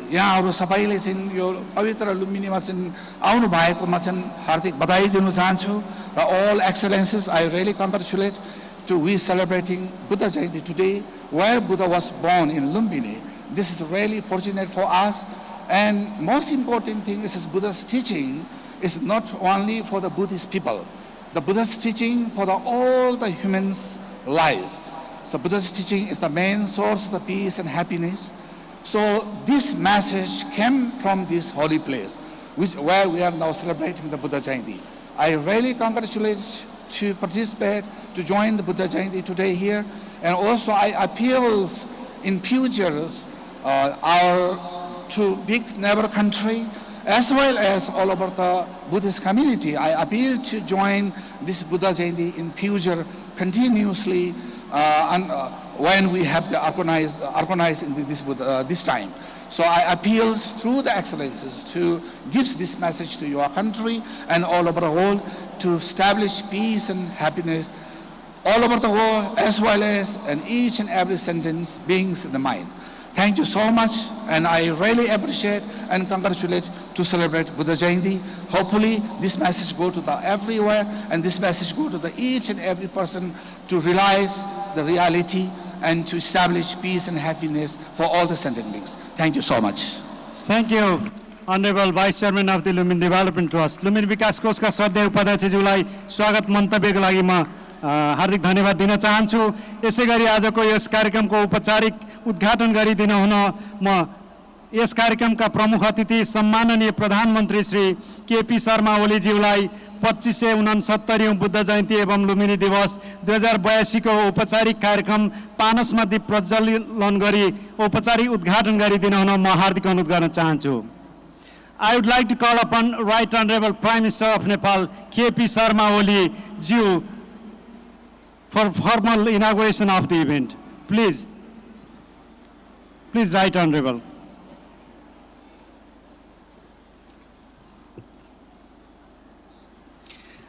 यहाँहरू सबैले चाहिँ यो पवित्र लुम्बिनीमा चाहिँ आउनु भएकोमा चाहिँ हार्दिक बधाई दिन चाहन्छु। र all excellencies, I really congratulate to we celebrating Buddha Jayanti today where Buddha was born in Lumbini. This is really fortunate for us, and most important thing is Buddha's teaching is not only for the Buddhist people. The Buddha's teaching for all the humans' life. So Buddha's teaching is the main source of the peace and happiness. So this message came from this holy place, where we are now celebrating the Buddha Jayanti. I really congratulate to participate, to join the Buddha Jayanti today here, and also I appeal in future our two big neighbor country, as well as all over the Buddhist community. I appeal to join this Buddha Jayanti in future continuously when we have the organized in this time. So I appeal through the excellences to give this message to your country and all over the world to establish peace and happiness all over the world, as well as in each and every sentence beings in the mind. Thank you so much, and I really appreciate and congratulate to celebrate Buddha Jayanti. Hopefully, this message go to the everywhere, and this message go to the each and every person to realize the reality and to establish peace and happiness for all the sentient beings. Thank you so much. Thank you, Honorable Vice Chairman of the Lumini Development Trust. Lumini विकास कोषका श्रद्धेय उपाध्यक्षज्यूलाई स्वागत मन्तव्यको लागि म हार्दिक धन्यवाद दिन चाहन्छु। यसै गरी आजको यस कार्यक्रमको औपचारिक उद्घाटन गरिदिन हुन म यस कार्यक्रमका प्रमुख अतिथि सम्माननीय प्रधानमन्त्री श्री केपी शर्मा ओलीज्यूलाई 2569औं बुद्ध जयन्ती एवं लुम्बिनी दिवस 2082 को औपचारिक कार्यक्रम पानसमा दीप प्रज्वलन गरी औपचारिक उद्घाटन गरिदिन हुन म हार्दिक अनुरोध गर्न चाहन्छु। I would like to call upon Right Honorable Prime Minister of Nepal, KP Sharma Oli Ji, for formal inauguration of the event. Please. Please, Right Honorable.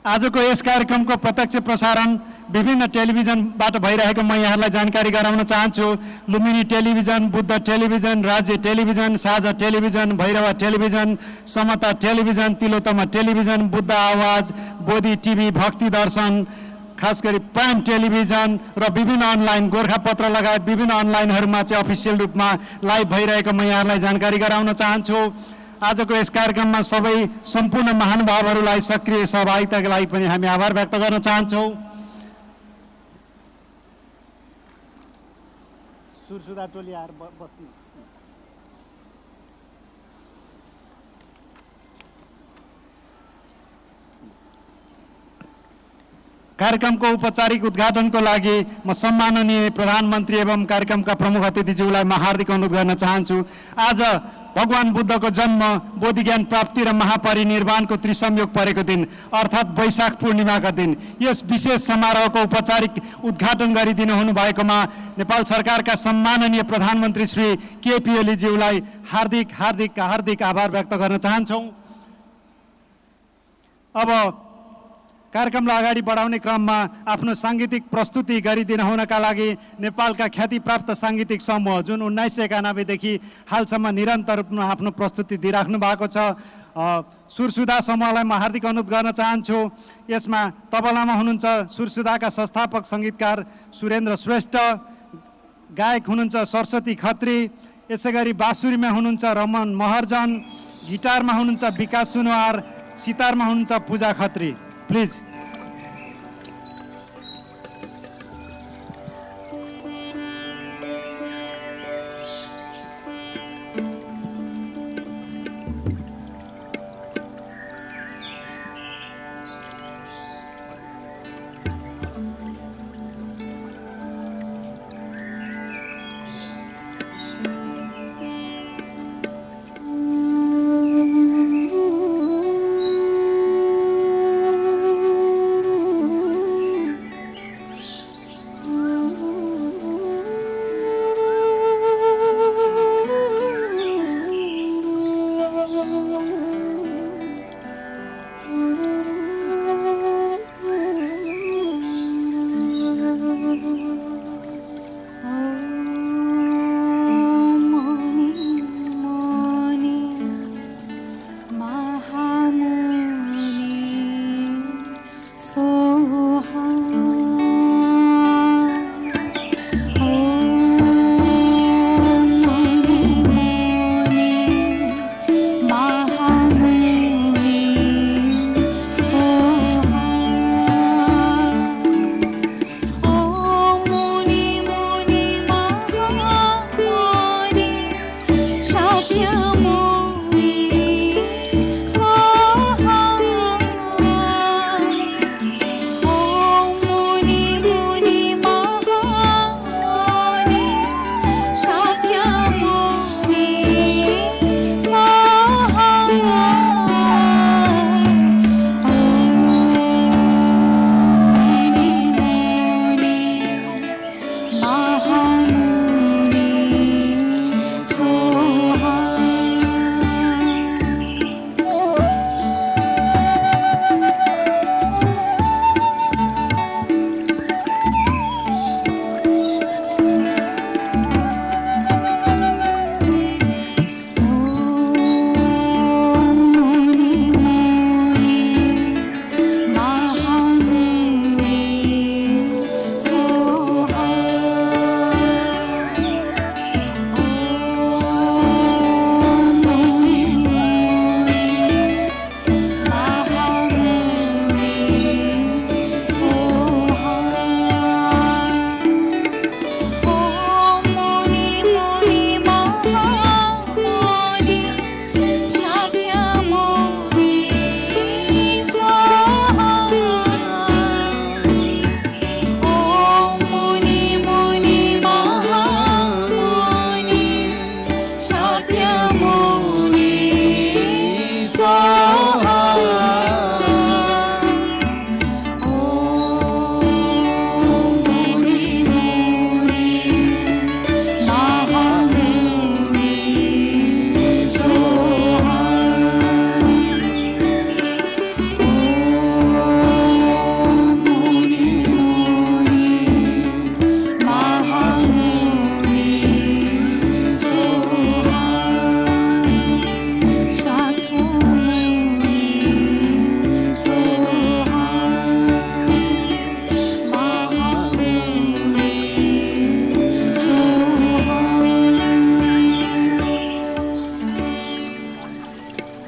आजको यस कार्यक्रमको प्रत्यक्ष प्रसारण विभिन्न टेलिभिजनबाट भइरहेको म यहाँलाई जानकारी गराउन चाहन्छु। लुम्बिनी टेलिभिजन, बुद्ध टेलिभिजन, राज्य टेलिभिजन, साझा टेलिभिजन, भैरवा टेलिभिजन, समता टेलिभिजन, तिलोत्तमा टेलिभिजन, बुद्ध आवाज, बोधि टिभी, भक्ति दर्शन, खास गरी प्राइम टेलिभिजन र विभिन्न अनलाइन गोर्खापत्र लगायत विभिन्न अनलाइनहरूमा चाहिँ अफिसियल रूपमा लाइभ भइरहेको म यहाँलाई जानकारी गराउन चाहन्छु। आजको यस कार्यक्रममा सबै सम्पूर्ण महानुभावहरूलाई सक्रिय सहभागिताका लागि पनि हामी आभार व्यक्त गर्न चाहन्छौँ। सुरसुदा टोली आएर बस्नु। कार्यक्रमको औपचारिक उद्घाटनको लागि म सम्माननीय प्रधानमन्त्री एवं कार्यक्रमका प्रमुख अतिथिज्यूलाई म हार्दिक अनुरोध गर्न चाहन्छु। आज भगवान बुद्धको जन्म, बोधि ज्ञान प्राप्ति र महापरिनिर्वाणको त्रिसंयोग परेको दिन अर्थात् वैशाख पूर्णिमाका दिन यस विशेष समारोहको औपचारिक उद्घाटन गरिदिनु हुनुभएकोमा नेपाल सरकारका सम्माननीय प्रधानमन्त्री श्री केपी ओलीज्यूलाई हार्दिक हार्दिक हार्दिक आभार व्यक्त गर्न चाहन्छौँ। अब कार्यक्रमलाई अगाडि बढाउने क्रममा आफ्नो साङ्गीतिक प्रस्तुति गरिदिन हुनका लागि नेपालका ख्यातिप्राप्त साङ्गीतिक समूह जुन 1991 देखि हालसम्म निरन्तर रूपमा आफ्नो प्रस्तुति दिइराख्नु भएको छ, सुरसुदा समूहलाई म हार्दिक अनुरोध गर्न चाहन्छु। यसमा तबलामा हुनुहुन्छ सुरसुदाका संस्थापक सङ्गीतकार सुरेन्द्र श्रेष्ठ, गायक हुनुहुन्छ सरस्वती खत्री, यसै गरी बाँसुरीमा हुनुहुन्छ रमन महर्जन, गिटारमा हुनुहुन्छ विकास सुनवार, सितारमा हुनुहुन्छ Puja Khatri. Please.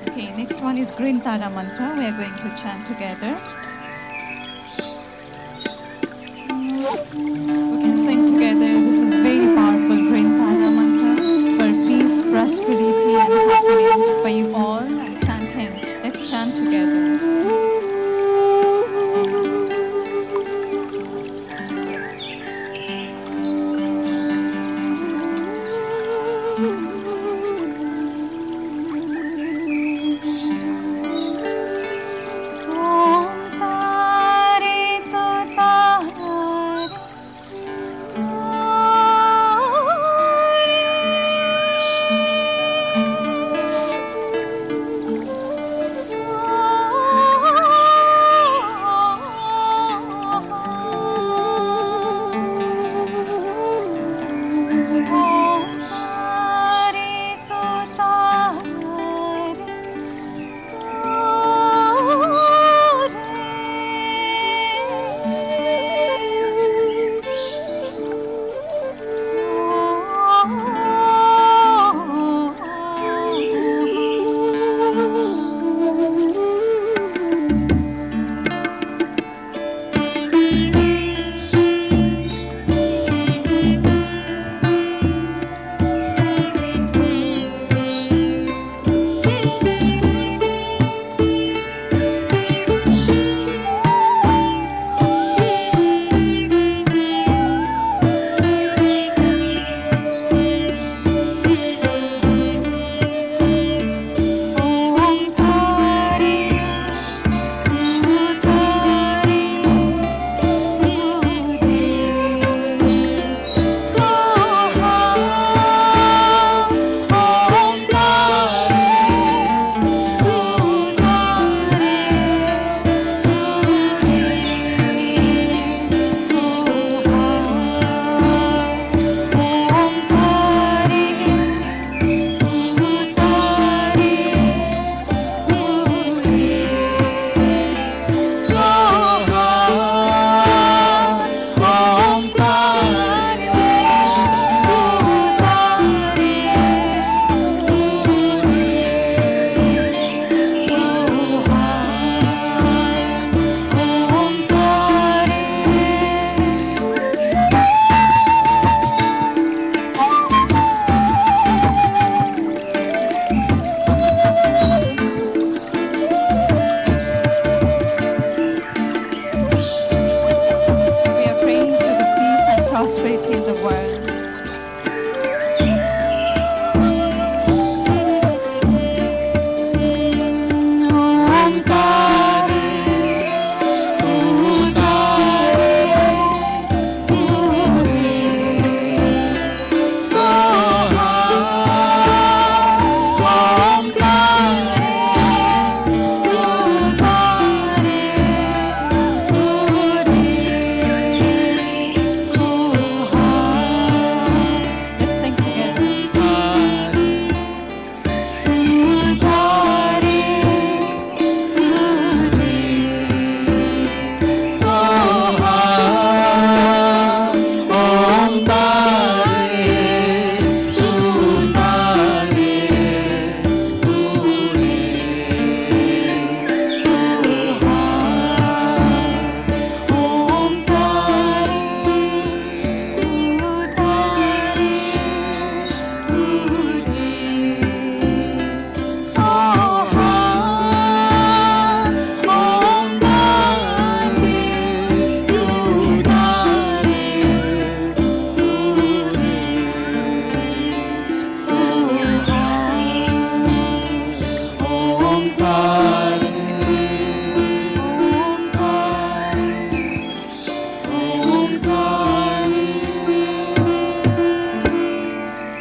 Okay, next one is Green Tara Mantra. We are going to chant together. We can sing together. This is very powerful Green Tara Mantra for peace, prosperity, and happiness for you all. I'm chanting. Let's chant together. So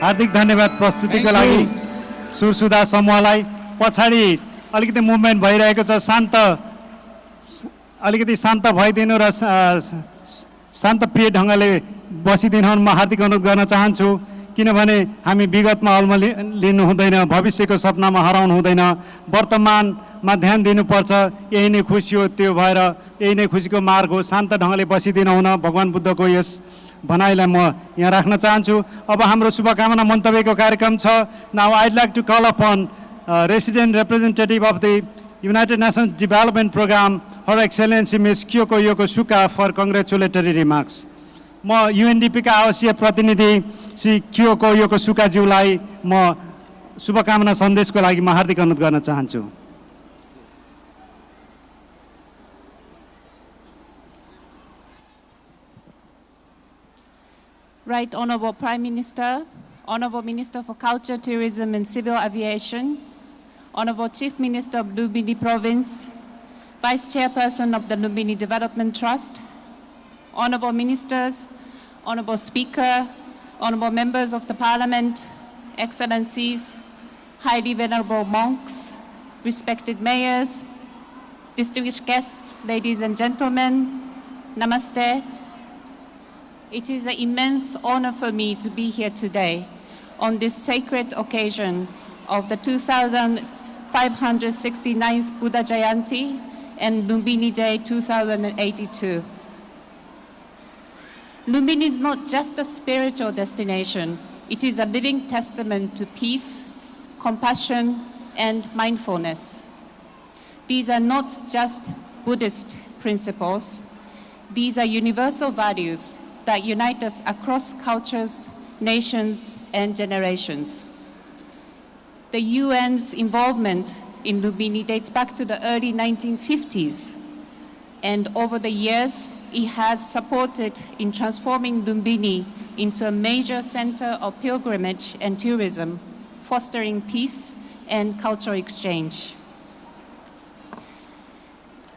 हार्दिक धन्यवाद प्रस्तुतिको लागि सुरसुदा समूहलाई। पछाडि अलिकति मुभमेन्ट भइरहेको छ, अलिकति शान्त भइदिनु र शान्तप्रिय ढङ्गले बसिदिनु म हार्दिक अनुरोध गर्न चाहन्छु। किनभने हामी विगतमा लिनु हुँदैन, भविष्यको सपनामा हराउनु हुँदैन, वर्तमानमा ध्यान दिनुपर्छ। यही नै खुसी हो, त्यो भएर यही नै खुसीको मार्ग हो। शान्त ढङ्गले बसिदिनु हुन भगवान् बुद्धको यस भनाइलाई म यहाँ राख्न चाहन्छु। अब हाम्रो शुभकामना मन्तव्यको कार्यक्रम छ। Now I'd like to call upon resident representative of the United Nations Development Programme her excellency miss Kyoko Yokosuka for कङ्ग्रेचुलेटरी remarks. म युएनडिपीका आवासीय प्रतिनिधि श्री क्योको योको सुकाज्यूलाई म शुभकामना सन्देशको लागि म हार्दिक अनुरोध गर्न चाहन्छु। Right Honorable Prime Minister, Honorable Minister for Culture, Tourism and Civil Aviation, Honorable Chief Minister of Lumbini Province, Vice Chairperson of the Lumbini Development Trust, Honorable Ministers, Honorable Speaker, Honorable Members of the Parliament, Excellencies, highly venerable monks, respected mayors, distinguished guests, ladies and gentlemen, Namaste. It is an immense honor for me to be here today on this sacred occasion of the 2569th Buddha Jayanti and Lumbini Day 2082. Lumbini is not just a spiritual destination, it is a living testament to peace, compassion, and mindfulness. These are not just Buddhist principles, these are universal values that unite us across cultures, nations, and generations. The UN's involvement in Lumbini dates back to the early 1950s, and over the years, it has supported in transforming Lumbini into a major center of pilgrimage and tourism, fostering peace and cultural exchange.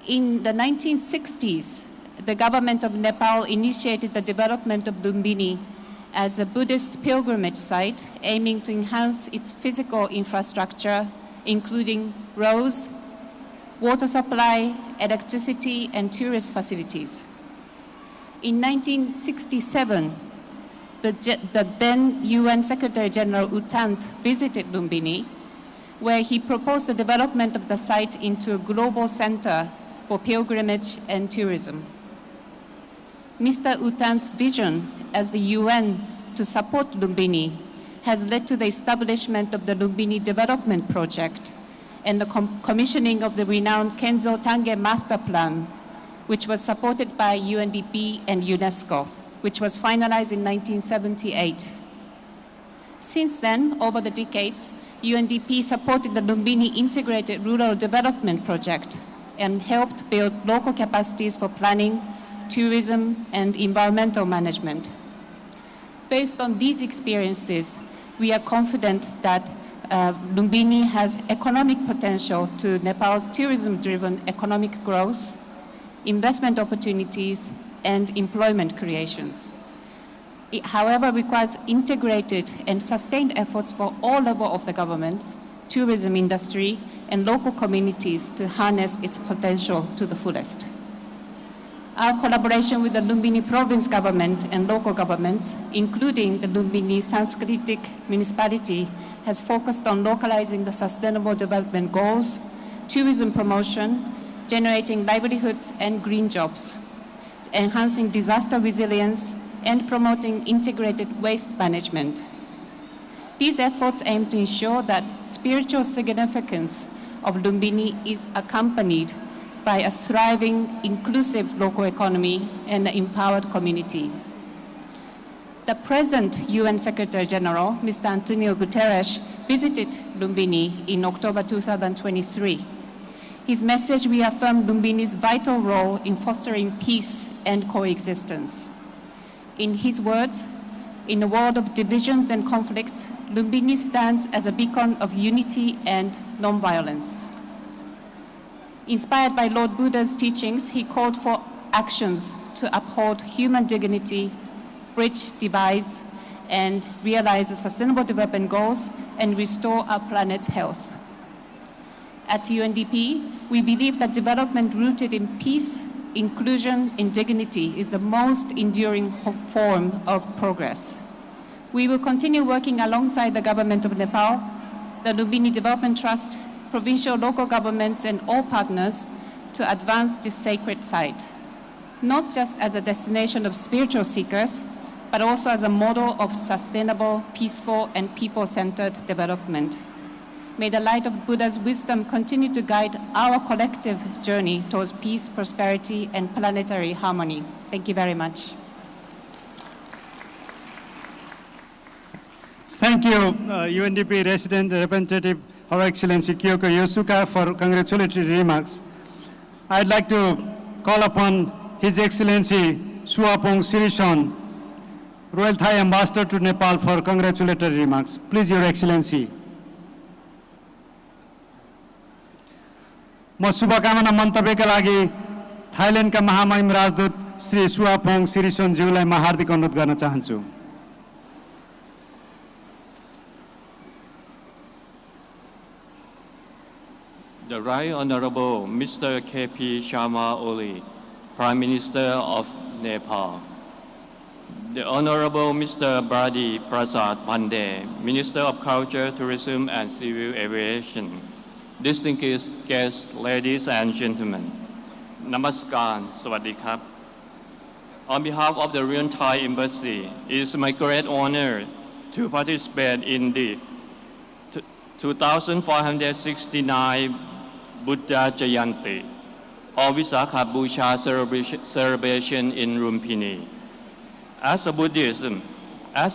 In the 1960s, the government of Nepal initiated the development of Lumbini as a Buddhist pilgrimage site aiming to enhance its physical infrastructure, including roads, water supply, electricity, and tourist facilities. In 1967, the then UN Secretary General U Thant visited Lumbini, where he proposed the development of the site into a global center for pilgrimage and tourism. Mr. U Thant's vision as the UN to support Lumbini has led to the establishment of the Lumbini Development Project and the commissioning of the renowned Kenzo Tange Master Plan, which was supported by UNDP and UNESCO, which was finalized in 1978. Since then, over the decades, UNDP supported the Lumbini Integrated Rural Development Project and helped build local capacities for planning, tourism, and environmental management. Based on these experiences, we are confident that Lumbini has economic potential to Nepal's tourism-driven economic growth, investment opportunities, and employment creations. It, however, requires integrated and sustained efforts for all levels of the government, tourism industry, and local communities to harness its potential to the fullest. Our collaboration with the Lumbini province government and local governments, including the Lumbini Sanskritic municipality, has focused on localizing the sustainable development goals, tourism promotion, generating livelihoods and green jobs, enhancing disaster resilience, and promoting integrated waste management. These efforts aim to ensure that spiritual significance of Lumbini is accompanied by a thriving, inclusive local economy and an empowered community. The present UN Secretary General, Mr. Antonio Guterres, visited Lumbini in October 2023. His message reaffirmed Lumbini's vital role in fostering peace and coexistence. In his words, in a world of divisions and conflicts, Lumbini stands as a beacon of unity and nonviolence. Inspired by Lord Buddha's teachings, he called for actions to uphold human dignity, bridge divides, and realize the sustainable development goals and restore our planet's health. At UNDP, we believe that development rooted in peace, inclusion, and dignity is the most enduring form of progress. We will continue working alongside the government of Nepal, the Lumbini Development Trust, provincial local governments, and all partners to advance this sacred site, not just as a destination of spiritual seekers, but also as a model of sustainable, peaceful, and people-centered development. May the light of Buddha's wisdom continue to guide our collective journey towards peace, prosperity, and planetary harmony. Thank you very much. Thank you, UNDP Resident Representative, Her Excellency Kyoko Yosuka, for congratulatory remarks. I'd like to call upon His Excellency Suapong Sirison, Royal Thai Ambassador to Nepal, for congratulatory remarks. Please, Your Excellency. म शुभकामना मन्तव्यका लागि थाइल्यान्डका महामहिम राजदूत श्री सुआपोङ सिरिसोनज्यूलाई म हार्दिक अनुरोध गर्न चाहन्छु। The Right Honorable Mr. K.P. Sharma Oli, Prime Minister of Nepal. The Honorable Mr. Bharati Prasad Pandey, Minister of Culture, Tourism and Civil Aviation. Distinguished guests, ladies and gentlemen, Namaskar, Sawadee Krap. On behalf of the Royal Thai Embassy, it is my great honor to participate in the 2469 Buddha Jayanti, or Visakha Busha celebration in Lumpini. As a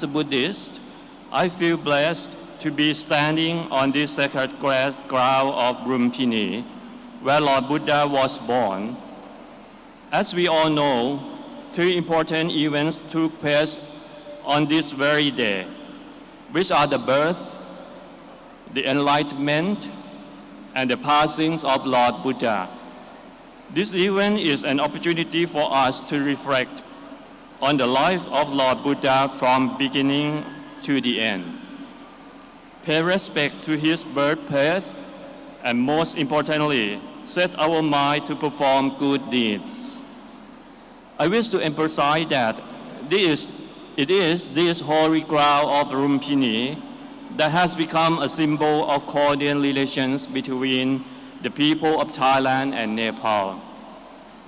Buddhist, I feel blessed to be standing on this sacred ground of Lumpini, where Lord Buddha was born. As we all know, two important events took place on this very day, which are the birth, the enlightenment, and the passing of Lord Buddha. This event is an opportunity for us to reflect on the life of Lord Buddha from beginning to the end. Pay respect to his birthplace, and most importantly, set our mind to perform good deeds. I wish to emphasize that it is this holy ground of Lumpini that has become a symbol of cordial relations between the people of Thailand and Nepal.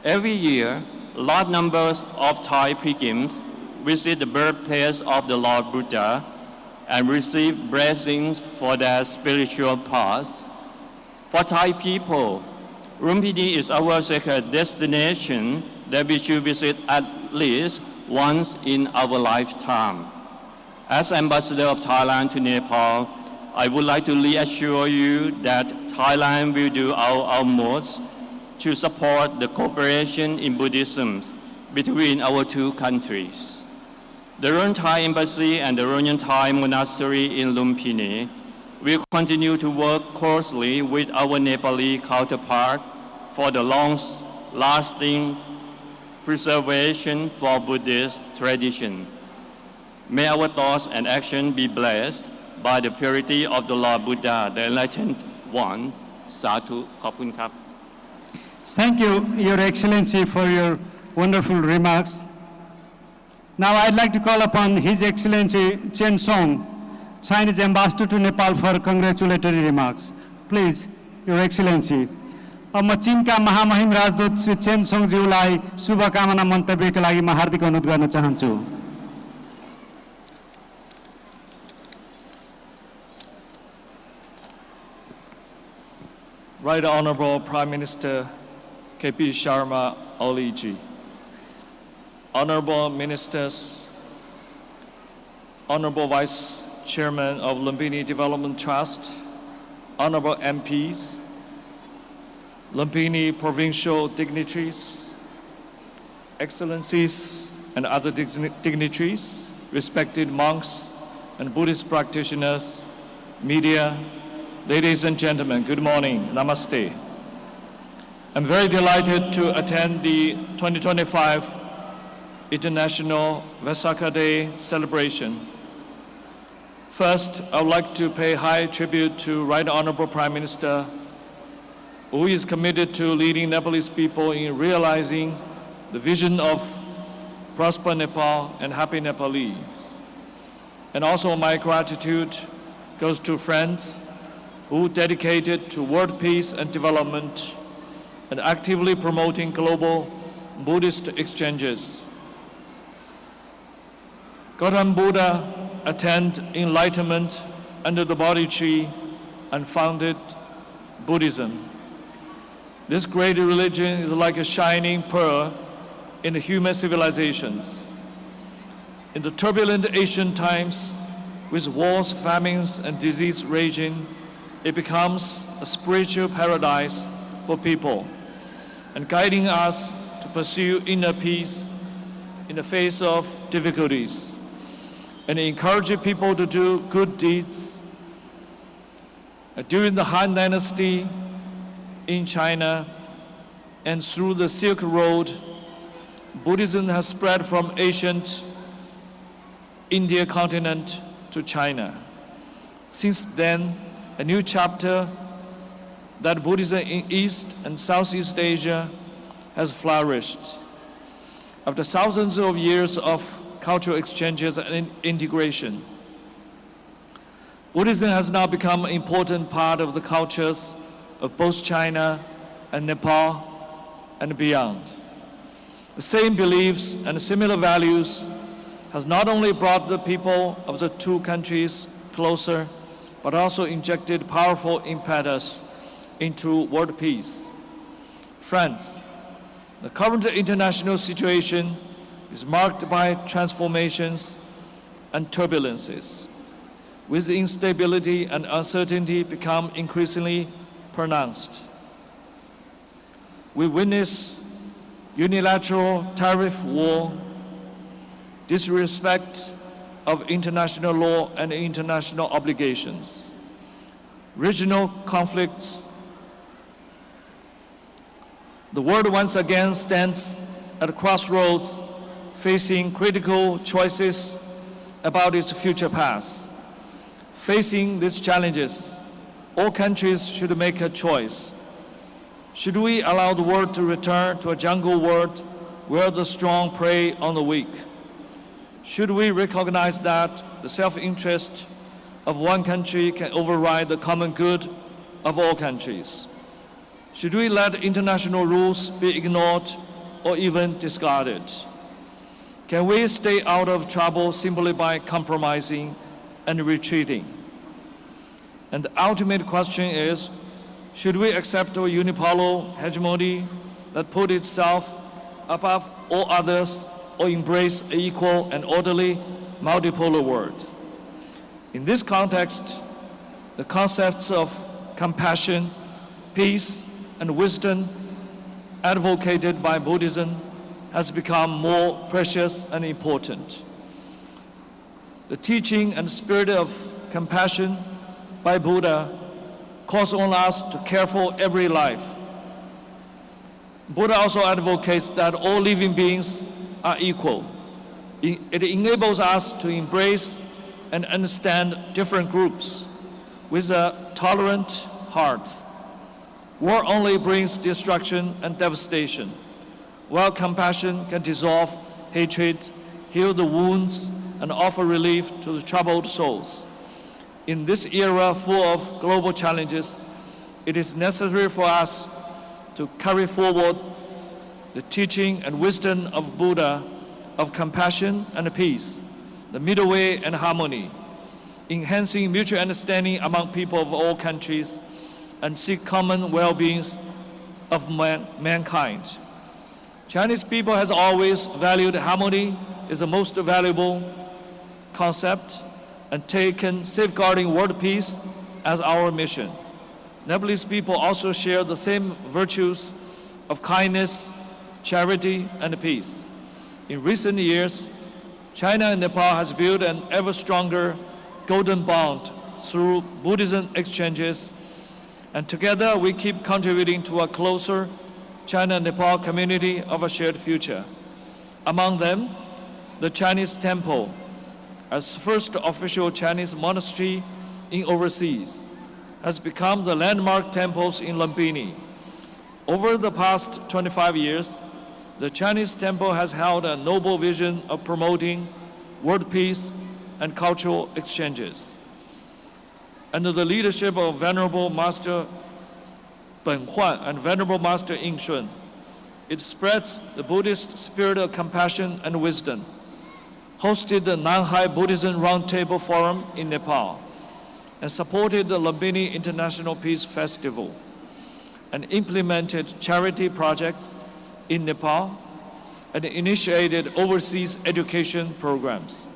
Every year, large numbers of Thai pilgrims visit the birthplace of the Lord Buddha and receive blessings for their spiritual path. For Thai people, Lumpini is our sacred destination that we should visit at least once in our lifetime. As Ambassador of Thailand to Nepal, I would like to reassure you that Thailand will do our utmost to support the cooperation in Buddhism between our two countries. The Royal Thai Embassy and the Royal Thai Monastery in Lumpini will continue to work closely with our Nepali counterpart for the long-lasting preservation for Buddhist tradition. May our thoughts and action be blessed by the purity of the Lord Buddha, the Enlightened One. Sadhu, Khopun Krap. Thank you, Your Excellency, for your wonderful remarks. Now I'd like to call upon His Excellency Chen Song, Chinese Ambassador to Nepal, for congratulatory remarks. Please, Your Excellency. अब म चीनका महामहिम राजदूत श्री चेन सोङज्यूलाई शुभकामना मन्तव्यका लागि म हार्दिक अनुरोध गर्न चाहन्छु। Right Honorable Prime Minister K.P. Sharma Oli ji, Honorable Ministers, Honorable Vice Chairman of Lumbini Development Trust, Honorable MPs, Lumbini provincial dignitaries, Excellencies and other dignitaries, respected monks and Buddhist practitioners, media, ladies and gentlemen, good morning, namaste. I'm very delighted to attend the 2025 International Vesaka Day celebration. First, I would like to pay high tribute to Right Honorable Prime Minister, who is committed to leading Nepalese people in realizing the vision of prosper Nepal and happy Nepalese. And also my gratitude goes to friends who dedicated to world peace and development and actively promoting global Buddhist exchanges. Gautam Buddha attained enlightenment under the Bodhi tree and founded Buddhism. This great religion is like a shining pearl in the human civilizations. In the turbulent ancient times, with wars, famines, and disease raging, it becomes a spiritual paradise for people and guiding us to pursue inner peace in the face of difficulties and encouraging people to do good deeds. During the Han Dynasty in China and through the Silk Road, Buddhism has spread from ancient India continent to China. Since then, a new chapter that Buddhism in East and Southeast Asia has flourished. After thousands of years of cultural exchanges and integration, Buddhism has now become an important part of the cultures of both China and Nepal and beyond. The same beliefs and similar values has not only brought the people of the two countries closer, but also injected powerful impetus into world peace. Friends, the current international situation is marked by transformations and turbulences, with instability and uncertainty become increasingly pronounced. We witness unilateral tariff war, disrespect of international law and international obligations, regional conflicts. The world once again stands at a crossroads, facing critical choices about its future path. Facing these challenges, all countries should make a choice. Should we allow the world to return to a jungle world where the strong prey on the weak? Should we recognize that the self-interest of one country can override the common good of all countries? Should we let international rules be ignored or even discarded? Can we stay out of trouble simply by compromising and retreating? And the ultimate question is, should we accept a unipolar hegemony that put itself above all others, or embrace an equal and orderly multipolar world? In this context, the concepts of compassion, peace, and wisdom advocated by Buddhism has become more precious and important. The teaching and spirit of compassion by Buddha calls on us to care for every life. Buddha also advocates that all living beings are equal. It enables us to embrace and understand different groups with a tolerant heart. War only brings destruction and devastation, while compassion can dissolve hatred, heal the wounds, and offer relief to the troubled souls. In this era full of global challenges, it is necessary for us to carry forward the teaching and wisdom of Buddha of compassion and peace, the middle way and harmony, enhancing mutual understanding among people of all countries, and seek common well-being of mankind. Chinese people has always valued harmony as the most valuable concept and taken safeguarding world peace as our mission. Nepalese people also share the same virtues of kindness, charity, and peace. In recent years, China and Nepal has built an ever stronger golden bond through Buddhism exchanges, and together we keep contributing to a closer China-Nepal community of a shared future. Among them, the Chinese temple, as first official Chinese monastery in overseas, has become the landmark temples in Lumbini. Over the past 25 years, the Chinese temple has held a noble vision of promoting world peace and cultural exchanges. Under the leadership of Venerable Master Ben Huan and Venerable Master Ying Shun, it spreads the Buddhist spirit of compassion and wisdom, hosted the Nanhai Buddhism Roundtable Forum in Nepal, and supported the Lumbini International Peace Festival, and implemented charity projects in Nepal, and initiated overseas education programs,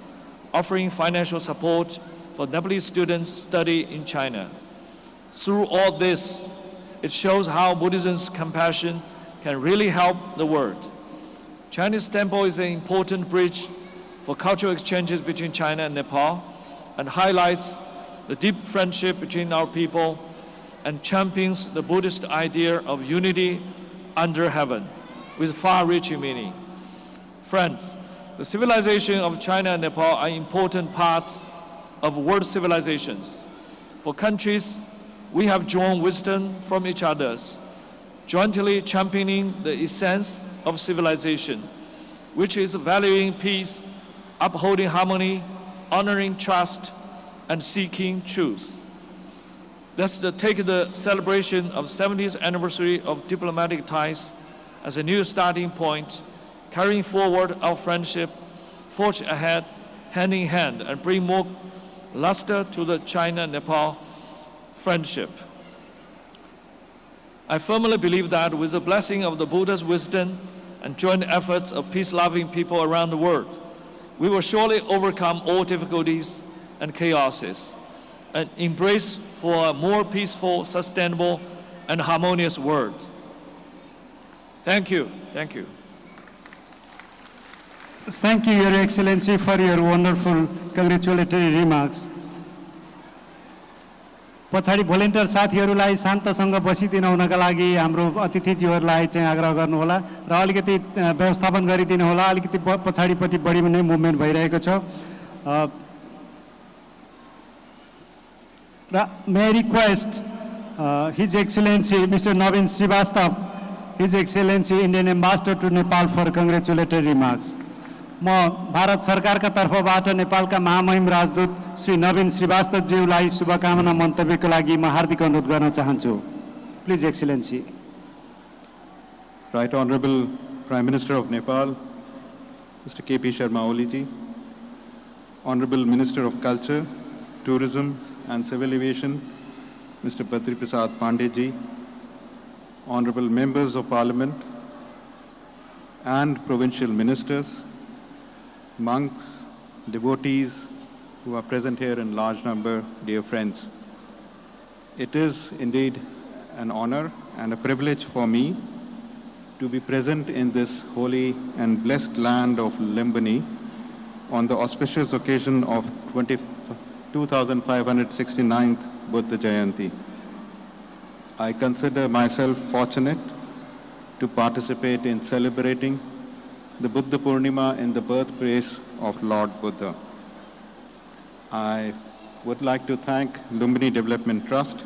offering financial support for Nepalese students study in China. Through all this, it shows how Buddhism's compassion can really help the world. Chinese temple is an important bridge for cultural exchanges between China and Nepal, and highlights the deep friendship between our people and champions the Buddhist idea of unity under heaven with far-reaching meaning. Friends, the civilization of China and Nepal are important parts of world civilizations. For countries, we have drawn wisdom from each other's, jointly championing the essence of civilization, which is valuing peace, upholding harmony, honoring trust, and seeking truth. Let's take the celebration of 70th anniversary of diplomatic ties as a new starting point, carrying forward our friendship, forge ahead, hand in hand, and bring more luster to the China-Nepal friendship. I firmly believe that with the blessing of the Buddha's wisdom and joint efforts of peace-loving people around the world, we will surely overcome all difficulties and chaoses and embrace for a more peaceful, sustainable, and harmonious world. Thank you. Thank you. Thank you, Your Excellency, for your wonderful congratulatory remarks. पछाडि भोलिन्टियर साथीहरूलाई शान्तसँग बसिदिन हुनका लागि हाम्रो अतिथिज्यूहरूलाई चाहिँ आग्रह गर्नुहोला र अलिकति व्यवस्थापन गरिदिनु होला अलिकति पछाडिपट्टि बढी नै मुभमेन्ट भइरहेको छ May I request His Excellency Mr. Navin Srivastava, His Excellency Indian Ambassador to Nepal for congratulatory remarks. म भारत सरकारका तर्फबाट नेपालका महामहिम राजदूत श्री नवीन श्रीवास्तवज्यूलाई शुभकामना मन्तव्यको लागि म हार्दिक अनुरोध गर्न चाहन्छु. Please, Excellency. Right Honorable Prime Minister of Nepal, Mr. K.P. Sharma Oliji, Honorable Minister of Culture, Tourism and Civil Aviation, Mr. Badri Prasad Pandey, Honorable Members of Parliament and Provincial Ministers, monks, devotees who are present here in large number, dear friends. It is indeed an honor and a privilege for me to be present in this holy and blessed land of Lumbini on the auspicious occasion of 2569th Buddha Jayanti. I consider myself fortunate to participate in celebrating the Buddha Purnima in the birthplace of Lord Buddha. I would like to thank Lumbini Development Trust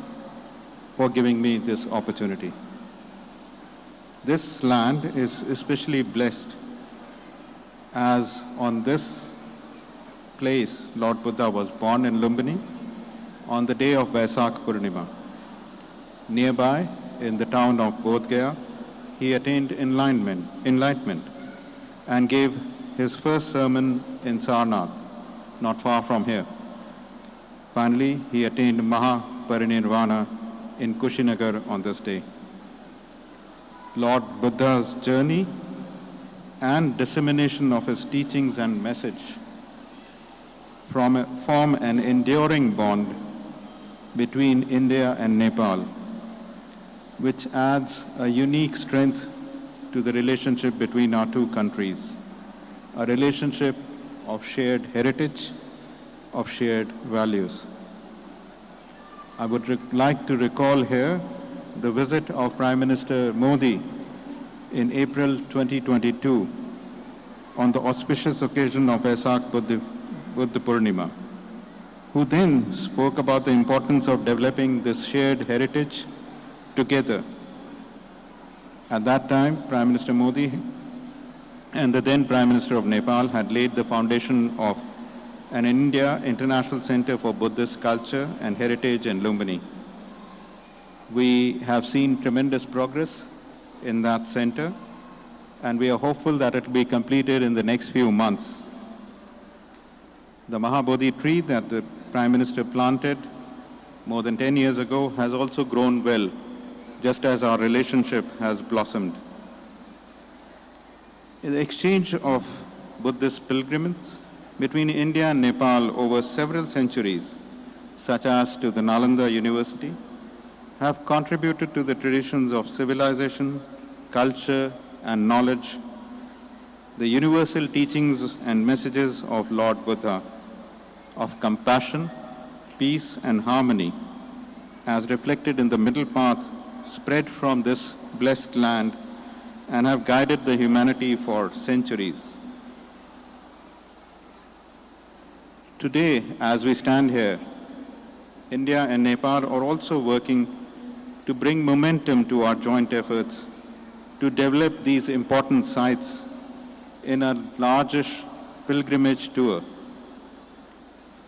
for giving me this opportunity. This land is especially blessed as on this place Lord Buddha was born in Lumbini on the day of Vaisakh Purnima. Nearby, in the town of Bodh Gaya, he attained enlightenment and gave his first sermon in Sarnath, not far from here. Finally, he attained Mahaparinirvana in Kushinagar on this day. Lord Buddha's journey and dissemination of his teachings and message form an enduring bond between India and Nepal, which adds a unique strength to the relationship between our two countries, a relationship of shared heritage, of shared values. I would like to recall here the visit of Prime Minister Modi in April 2022 on the auspicious occasion of Vesak Buddha Purnima, who then spoke about the importance of developing this shared heritage together. At that time, Prime Minister Modi and the then Prime Minister of Nepal had laid the foundation of an India International Center for Buddhist Culture and Heritage in Lumbini. We have seen tremendous progress in that center, and we are hopeful that it will be completed in the next few months. The Mahabodhi tree that the Prime Minister planted more than 10 years ago has also grown well, just as our relationship has blossomed. In the exchange of Buddhist pilgrims between India and Nepal over several centuries, such as to the Nalanda University, have contributed to the traditions of civilization, culture, and knowledge, the universal teachings and messages of Lord Buddha, of compassion, peace, and harmony, as reflected in the middle path spread from this blessed land and have guided the humanity for centuries. Today, as we stand here, India and Nepal are also working to bring momentum to our joint efforts to develop these important sites in a largish pilgrimage tour.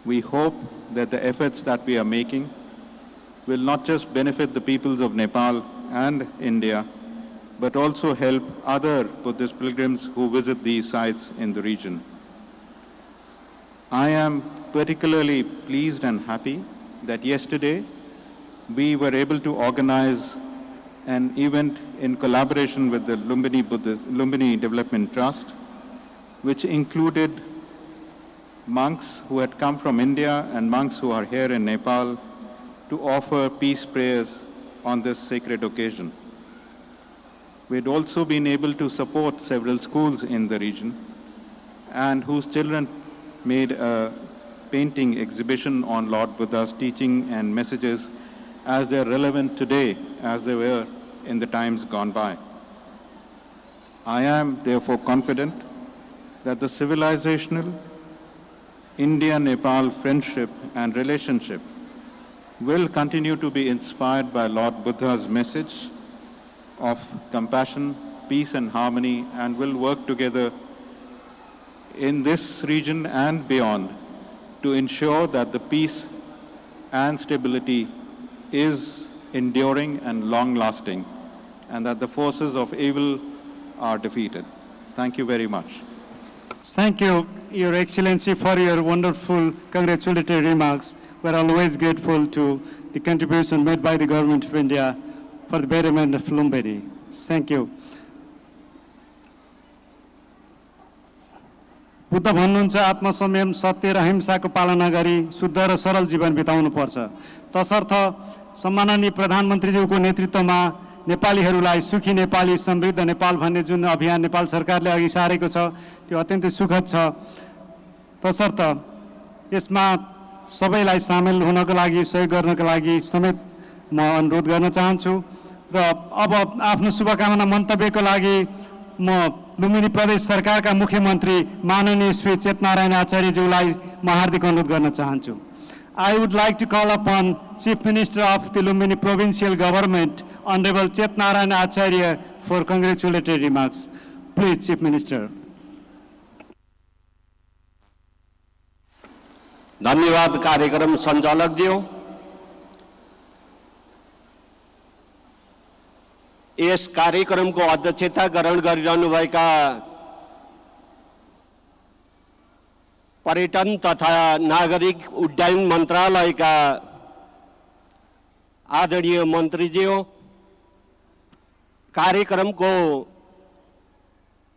We hope that the efforts that we are making will not just benefit the peoples of Nepal and India, but also help other Buddhist pilgrims who visit these sites in the region. I am particularly pleased and happy that yesterday we were able to organize an event in collaboration with the Lumbini Development Trust, which included monks who had come from India and monks who are here in Nepal to offer peace prayers on this sacred occasion. We had also been able to support several schools in the region and whose children made a painting exhibition on Lord Buddha's teaching and messages as they are relevant today as they were in the times gone by. I am therefore confident that the civilizational India-Nepal friendship and relationship will continue to be inspired by Lord Buddha's message of compassion, peace and harmony, and will work together in this region and beyond to ensure that the peace and stability is enduring and long-lasting, and that the forces of evil are defeated. Thank you very much. Thank you, Your Excellency, for your wonderful congratulatory remarks. We are always grateful to the contribution made by the Government of India for the betterment of Lumbini. Thank you. Buddha भन्नुहुन्छ आत्मसंयम सत्य र अहिंसाको पालना गरी शुद्ध र सरल जीवन बिताउनुपर्छ। तसर्थ सम्माननीय प्रधानमन्त्रीज्यूको नेतृत्वमा नेपालीहरूलाई सुखी नेपाली समृद्ध नेपाल भन्ने जुन अभियान नेपाल सरकारले अघि सारेको छ त्यो अत्यन्तै सुखद छ। तसर्थ यसमा सबैलाई सामेल हुनको लागि सहयोग गर्नको लागि समेत म अनुरोध गर्न चाहन्छु र अब आफ्नो शुभकामना मन्तव्यको लागि म लुम्बिनी प्रदेश सरकारका मुख्यमन्त्री माननीय श्री चेतनारायण आचार्यज्यूलाई म हार्दिक अनुरोध गर्न चाहन्छु। I would like to call upon Chief Minister of the Lumbini Provincial Government, Honorable Chetnarayan Acharya, for congratulatory remarks. Please, Chief Minister. धन्यवाद कार्यक्रम सञ्चालक ज्यू। यस कार्यक्रमको अध्यक्षता ग्रहण गरिरहनुभएका पर्यटन तथा नागरिक उड्डयन मन्त्रालयका आदरणीय मन्त्रीज्यू, कार्यक्रमको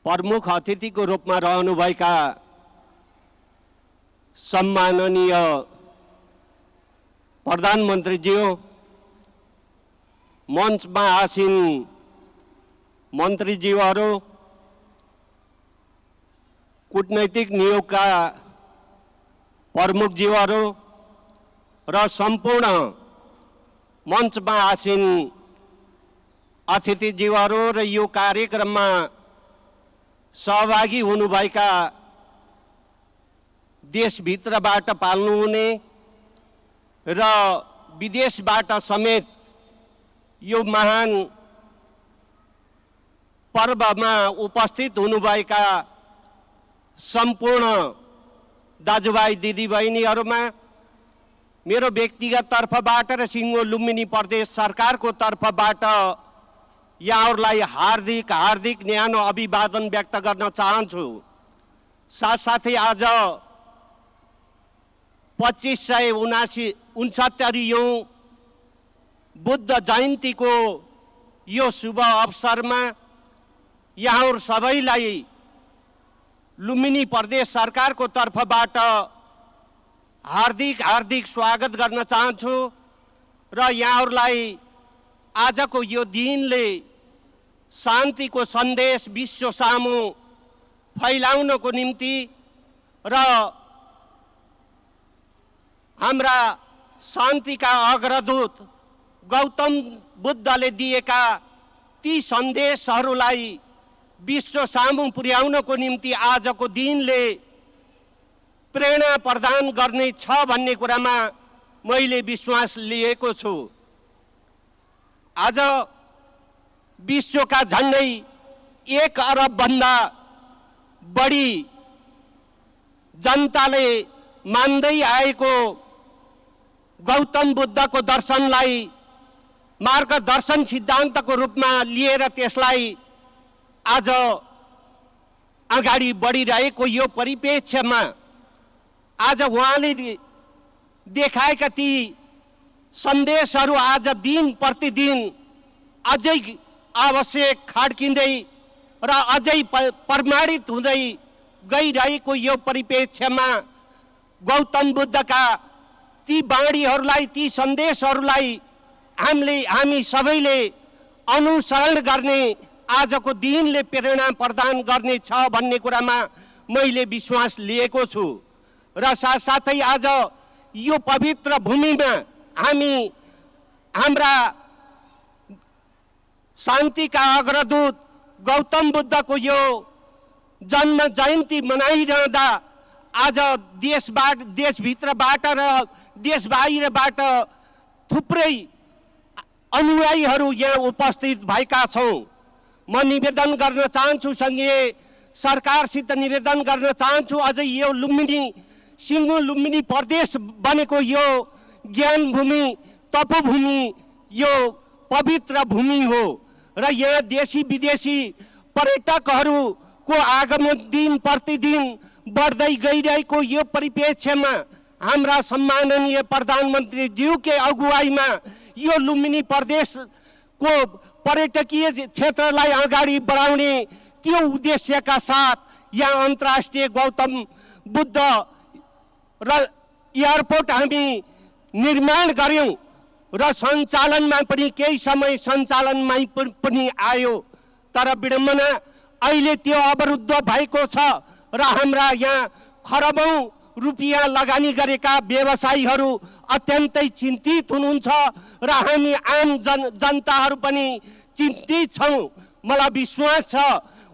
प्रमुख अतिथिको रूपमा रहनुभएका सम्माननीय प्रधानमन्त्रीज्यू, मञ्चमा आसीन मन्त्रीज्यूहरू, कूटनैतिक नियोगका प्रमुखज्यूहरू र सम्पूर्ण मञ्चमा आसीन अतिथिज्यूहरू र यो कार्यक्रममा सहभागी हुनुभएका देशभित्रबाट पाल्नुहुने र विदेशबाट समेत यो महान पर्वमा उपस्थित हुनुभएका सम्पूर्ण दाजुभाइ दिदीबहिनीहरूमा मेरो व्यक्तिगत तर्फबाट र सिङ्गो लुम्बिनी प्रदेश सरकारको तर्फबाट यहाँहरूलाई हार्दिक हार्दिक न्यानो अभिवादन व्यक्त गर्न चाहन्छु। साथसाथै आज 2569 बुद्ध जयन्तीको यो शुभ अवसरमा यहाँहरू सबैलाई लुम्बिनी प्रदेश सरकारको तर्फबाट हार्दिक हार्दिक स्वागत गर्न चाहन्छु र यहाँहरूलाई आजको यो दिनले शान्तिको सन्देश विश्व सामु फैलाउनको निम्ति र हाम्रा शान्तिका अग्रदूत गौतम बुद्धले दिएका ती सन्देशहरूलाई विश्व सामु पुर्याउनको निम्ति आजको दिनले प्रेरणा प्रदान गर्ने छ भन्ने कुरामा मैले विश्वास लिएको छु। आज विश्वका झन्डै 1 अरब भन्दा बढी जनताले मान्दै आएको गौतम बुद्धको दर्शनलाई मार्गदर्शन सिद्धान्तको रूपमा लिएर त्यसलाई आज अगाडि बढिरहेको यो परिप्रेक्ष्यमा आज उहाँले देखाएका ती सन्देशहरू आज दिन प्रतिदिन अझै आवश्यक खड्किँदै र अझै प्रमाणित हुँदै गइरहेको यो परिप्रेक्ष्यमा गौतम बुद्धका ती बाणीहरूलाई ती सन्देशहरूलाई हामी सबैले अनुसरण गर्ने आजको दिनले प्रेरणा प्रदान गर्ने छ भन्ने कुरामा मैले विश्वास लिएको छु र साथसाथै आज यो पवित्र भूमिमा हामी हाम्रा शान्तिका अग्रदूत गौतम बुद्धको यो जन्म जयन्ती मनाइरहँदा आज देशभित्रबाट र देश बाहिरबाट थुप्रै अनुयायीहरू यहाँ उपस्थित भएका छौँ। म निवेदन गर्न चाहन्छु, सङ्घीय सरकारसित निवेदन गर्न चाहन्छु, अझै यो लुम्बिनी सिङ्गो लुम्बिनी प्रदेश बनेको यो ज्ञान भूमि तपोभूमि यो पवित्र भूमि हो र यहाँ देशी विदेशी पर्यटकहरूको आगमन दिन प्रतिदिन बढ्दै गइरहेको यो परिप्रेक्ष्यमा हाम्रा सम्माननीय प्रधानमन्त्री ज्यूकै अगुवाईमा यो लुम्बिनी प्रदेशको पर्यटकीय क्षेत्रलाई अगाडि बढाउने त्यो उद्देश्यका साथ यहाँ अन्तर्राष्ट्रिय गौतम बुद्ध र एयरपोर्ट हामी निर्माण गर्यौं र सञ्चालनमा पनि केही समय सञ्चालनमा पनि आयो। तर विडम्बना अहिले त्यो अवरुद्ध भएको छ र हाम्रा यहाँ खरबौं रुपियाँ लगानी गरेका व्यवसायीहरू अत्यन्तै चिन्तित हुनुहुन्छ र हामी आम जनताहरू पनि चिन्तित छौँ। मलाई विश्वास छ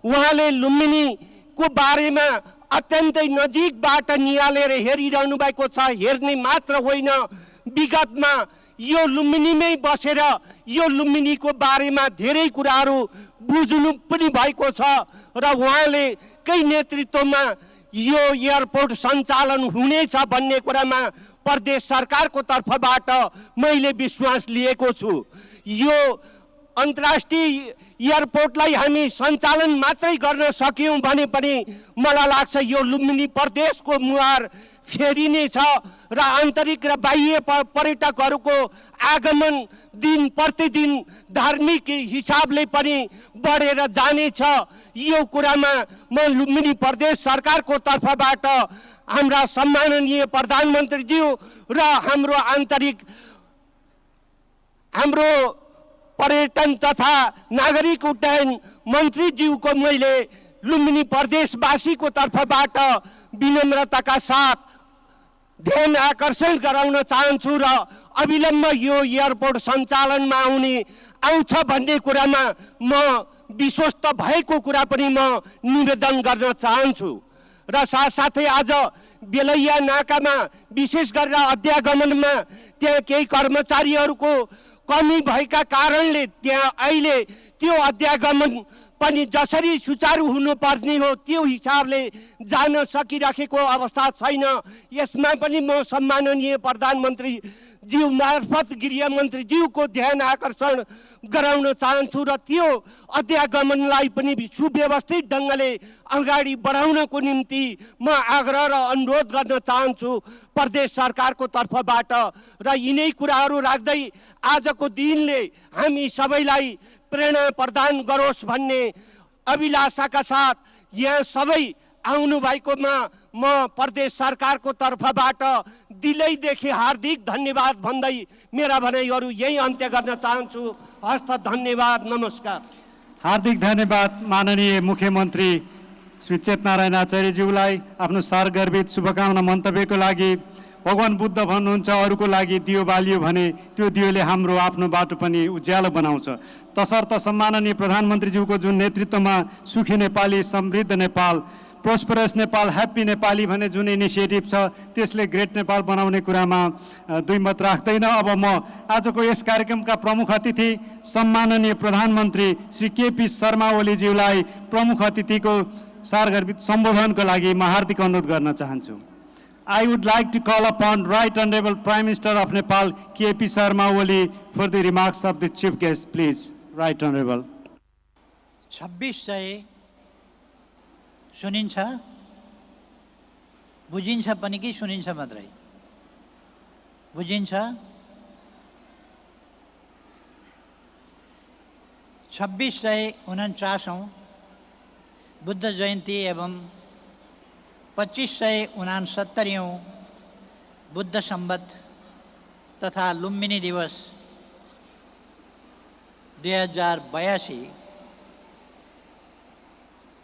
उहाँले लुम्बिनीको बारेमा अत्यन्तै नजिकबाट निहालेर हेरिरहनु भएको छ। हेर्ने मात्र होइन, विगतमा यो लुम्बिनीमै बसेर यो लुम्बिनीको बारेमा धेरै कुराहरू बुझ्नु पनि भएको छ र उहाँले कै नेतृत्वमा यो एयरपोर्ट सञ्चालन हुनेछ भन्ने कुरामा प्रदेश सरकारको तर्फबाट मैले विश्वास लिएको छु। यो अन्तर्राष्ट्रिय एयरपोर्टलाई हामी सञ्चालन मात्रै गर्न सक्यौँ भने पनि मलाई लाग्छ यो लुम्बिनी प्रदेशको मुहार फेरिनेछ र आन्तरिक र बाह्य पर्यटकहरूको आगमन दिन प्रतिदिन धार्मिक हिसाबले पनि बढेर जानेछ। यो कुरामा म लुम्बिनी प्रदेश सरकारको तर्फबाट हाम्रा सम्माननीय प्रधानमन्त्रीज्यू र हाम्रो पर्यटन तथा नागरिक उड्डयन मन्त्रीज्यूको मैले लुम्बिनी प्रदेशवासीको तर्फबाट विनम्रताका साथ ध्यान आकर्षण गराउन चाहन्छु र अविलम्ब यो एयरपोर्ट सञ्चालनमा आउने आउँछ भन्ने कुरामा म विश्वस्त भएको कुरा पनि म निवेदन गर्न चाहन्छु। र साथसाथै आज बेलैया नाकामा विशेष गरेर अध्यागमनमा त्यहाँ केही कर्मचारीहरूको कमी भएका कारणले त्यहाँ अहिले त्यो अध्यागमन पनि जसरी सुचारू हुनुपर्ने हो त्यो हिसाबले जान सकिराखेको अवस्था छैन। यसमा पनि म सम्माननीय प्रधानमन्त्री ज्यू मार्फत गृहमन्त्रीज्यूको ध्यान आकर्षण गराउन चाहन्छु र त्यो अध्यागमनलाई पनि सुव्यवस्थित ढङ्गले अगाडि बढाउनको निम्ति म आग्रह र अनुरोध गर्न चाहन्छु प्रदेश सरकारको तर्फबाट। र यिनै कुराहरू राख्दै आजको दिनले हामी सबैलाई प्रेरणा प्रदान गरोस् भन्ने अभिलाषाका साथ यहाँ सबै आउनु भएकोमा म प्रदेश सरकारको तर्फबाट दिलैदेखि हार्दिक धन्यवाद भन्दै मेरा भनाइहरू यही अन्त्य गर्न चाहन्छु। हस्त धन्यवाद, नमस्कार। हार्दिक धन्यवाद माननीय मुख्यमन्त्री श्री चेतनारायण आचार्यज्यूलाई आफ्नो सारगर्भित शुभकामना मन्तव्यको लागि। भगवान बुद्ध भन्नुहुन्छ अरूको लागि दियो बालियो भने त्यो दियोले हाम्रो आफ्नो बाटो पनि उज्यालो बनाउँछ। तसर्थ सम्माननीय प्रधानमन्त्रीज्यूको जुन नेतृत्वमा सुखी नेपाली, समृद्ध नेपाल, प्रोस्परस नेपाल, ह्याप्पी नेपाली भन्ने जुन इनिसिएटिभ छ त्यसले ग्रेट नेपाल बनाउने कुरामा दुई मत राख्दैन। अब म आजको यस कार्यक्रमका प्रमुख अतिथि सम्माननीय प्रधानमन्त्री श्री केपी शर्मा ओलीज्यूलाई प्रमुख अतिथिको सारगर्भित सम्बोधनको लागि म हार्दिक अनुरोध गर्न चाहन्छु। I would like to call upon Right Honorable Prime Minister of Nepal, K.P. Sharma Oli, for the remarks of the chief guest, please. Right Honorable. 2600 सुनिन्छ, बुझिन्छ पनि कि सुनिन्छ मात्रै? बुझिन्छ? 2649औं बुद्ध जयन्ती एवं 2569औं बुद्ध संवत तथा लुम्बिनी दिवस 2082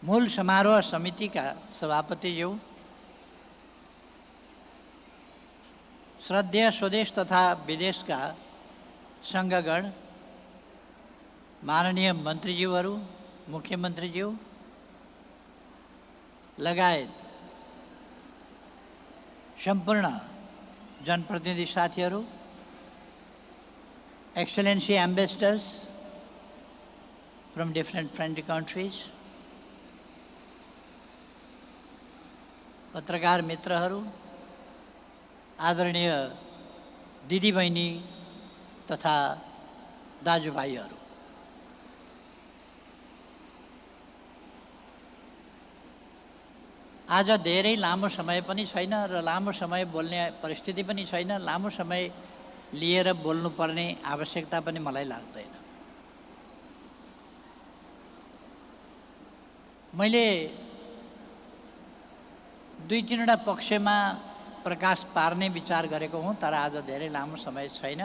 मूल समारोह समिति का सभापतिज्यू, श्रद्धेय स्वदेश तथा विदेश का संघगण, माननीय मन्त्रीज्यूहरू, मुख्यमन्त्रीज्यू लगायत सम्पूर्ण जनप्रतिनिधि साथीहरू, Excellency ambassadors from different friendly countries, पत्रकार मित्रहरू, आदरणीय दिदी बहिनी तथा दाजुभाइहरू, आज धेरै लामो समय पनि छैन र लामो समय बोल्ने परिस्थिति पनि छैन, लामो समय लिएर बोल्नुपर्ने आवश्यकता पनि मलाई लाग्दैन। मैले दुई तीनवटा पक्षमा प्रकाश पार्ने विचार गरेको हुँ, तर आज धेरै लामो समय छैन,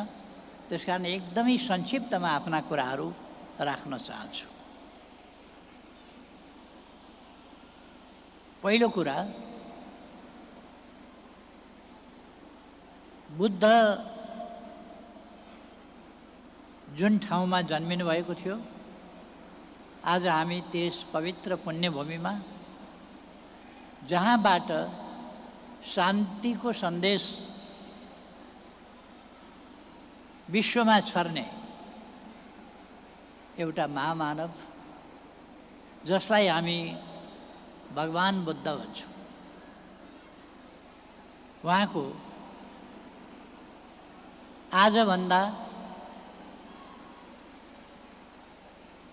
त्यसकारण एकदमै संक्षिप्तमा आफ्ना कुराहरू राख्न चाहन्छु। पहिलो कुरा, बुद्ध जुन ठाउँमा जन्मिनु भएको थियो, आज हामी त्यस पवित्र पुण्यभूमिमा जहाँबाट शान्तिको सन्देश विश्वमा छर्ने एउटा महामानव जसलाई हामी भगवान बुद्ध भन्छौँ, उहाँको आजभन्दा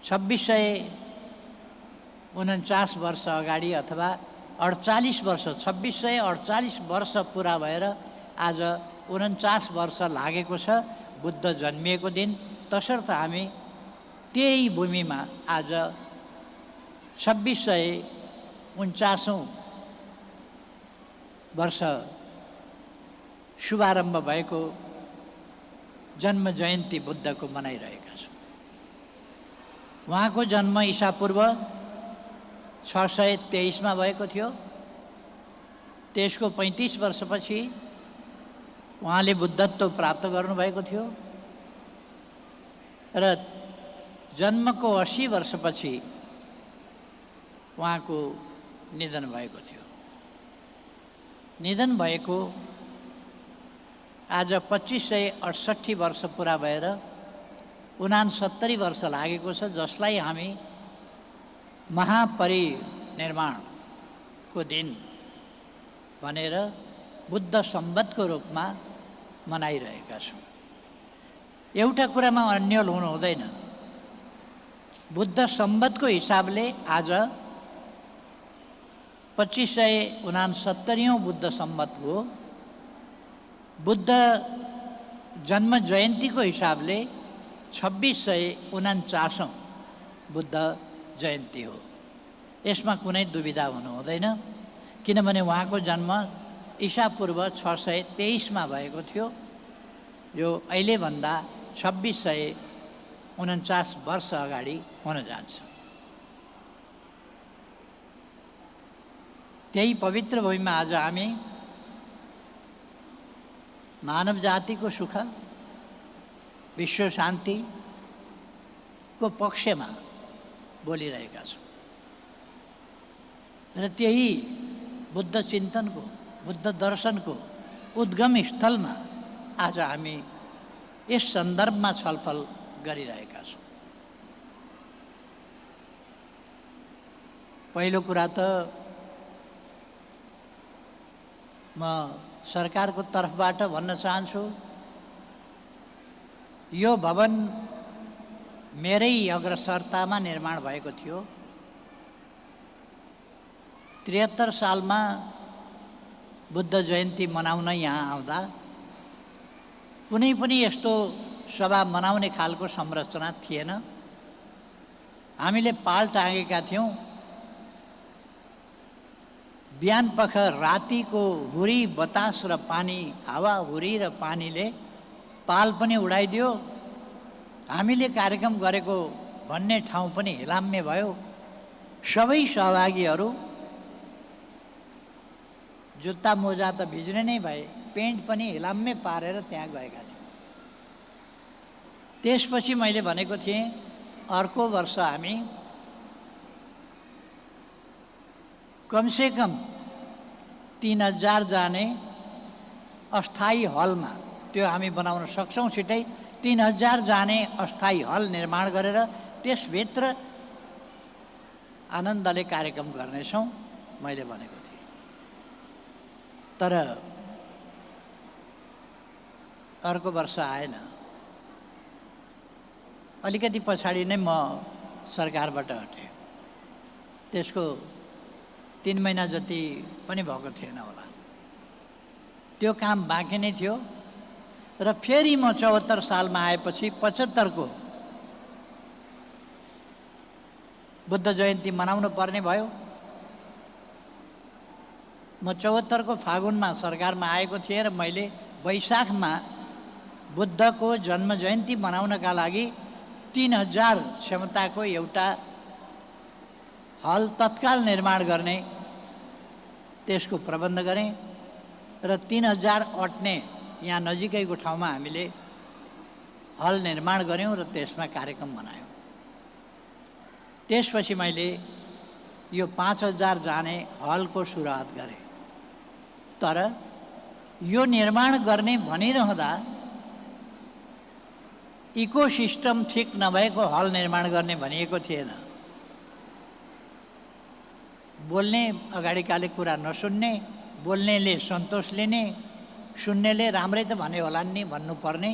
2649 वर्ष अगाडि अथवा 48 वर्ष, 2648 वर्ष पुरा भएर आज 49 वर्ष लागेको छ बुद्ध जन्मिएको दिन। तसर्थ हामी त्यही भूमिमा आज 2649औं वर्ष शुभारम्भ भएको जन्म जयन्ती बुद्धको मनाइरहेका छौँ। उहाँको जन्म ईसापूर्व 623 मा भएको थियो। त्यसको 35 वर्षपछि उहाँले बुद्धत्व प्राप्त गर्नुभएको थियो र जन्मको 80 वर्षपछि उहाँको निधन भएको थियो। निधन भएको आज 2568 वर्ष पुरा भएर 69 वर्ष लागेको छ, जसलाई हामी महापरिनिर्वाणको दिन भनेर बुद्ध सम्वतको रूपमा मनाइरहेका छौँ। एउटा कुरामा अन्यल हुनु हुँदैन। बुद्ध सम्वतको हिसाबले आज 2569औं बुद्ध सम्वत हो। बुद्ध जन्म जयन्तीको हिसाबले 2649औं बुद्ध जयन्ती हो। यसमा कुनै दुविधा हुनु हुँदैन, किनभने उहाँको जन्म ईसापूर्व 623 मा भएको थियो। यो अहिलेभन्दा 2649 वर्ष अगाडि हुन जान्छ। त्यही पवित्र भूमिमा आज हामी मानव जातिको सुख, विश्व शान्तिको पक्षमा बोलिरहेका छौँ र त्यही बुद्ध चिन्तनको, बुद्ध दर्शनको उद्गम स्थलमा आज हामी यस सन्दर्भमा छलफल गरिरहेका छौँ। पहिलो कुरा त म सरकारको तर्फबाट भन्न चाहन्छु, यो भवन मेरै अग्रसरतामा निर्माण भएको थियो। 73 सालमा बुद्ध जयन्ती मनाउन यहाँ आउँदा कुनै पनि यस्तो सभा मनाउने खालको संरचना थिएन। हामीले पाल टाँगेका थियौँ। बिहानपख रातिको हुरी बतास र पानी, हावा हुरी र पानीले पाल पनि उडाइदियो। हामीले कार्यक्रम गरेको भन्ने ठाउँ पनि हिलाम्मे भयो। सबै सहभागीहरू जुत्ता मोजा त भिज्ने नै भए, पेन्ट पनि हिलाम्मे पारेर त्यहाँ गएका थिए। त्यसपछि मैले भनेको थिएँ अर्को वर्ष हामी कमसेकम 3000 जाने अस्थायी हलमा त्यो हामी बनाउन सक्छौँ। छिटै 3000 जाने अस्थायी हल निर्माण गरेर त्यसभित्र आनन्दले कार्यक्रम गर्नेछौँ मैले भनेको थिएँ। तर अर्को वर्ष आएन। अलिकति पछाडि नै म सरकारबाट हटेँ। त्यसको 3 महिना जति पनि भएको थिएन होला। त्यो काम बाँकी नै थियो र फेरि म 74 सालमा आएपछि 75 को बुद्ध जयन्ती मनाउनु पर्ने भयो। म 74 को फागुनमा सरकारमा आएको थिएँ र मैले वैशाखमा बुद्धको जन्म जयन्ती मनाउनका लागि 3000 क्षमताको एउटा हल तत्काल निर्माण गर्ने त्यसको प्रबन्ध गरेँ र 3000 अट्ने यहाँ नजिकैको ठाउँमा हामीले हल निर्माण गऱ्यौँ र त्यसमा कार्यक्रम मनायौँ। त्यसपछि मैले यो 5000 जाने हलको सुरुवात गरेँ। तर यो निर्माण गर्ने भनिरहँदा इकोसिस्टम ठिक नभएको हल निर्माण गर्ने भनिएको थिएन। बोल्ने अगाडिकाले कुरा नसुन्ने, बोल्नेले सन्तोष लिने, सुन्नेले राम्रै त भन्यो होला नि भन्नुपर्ने,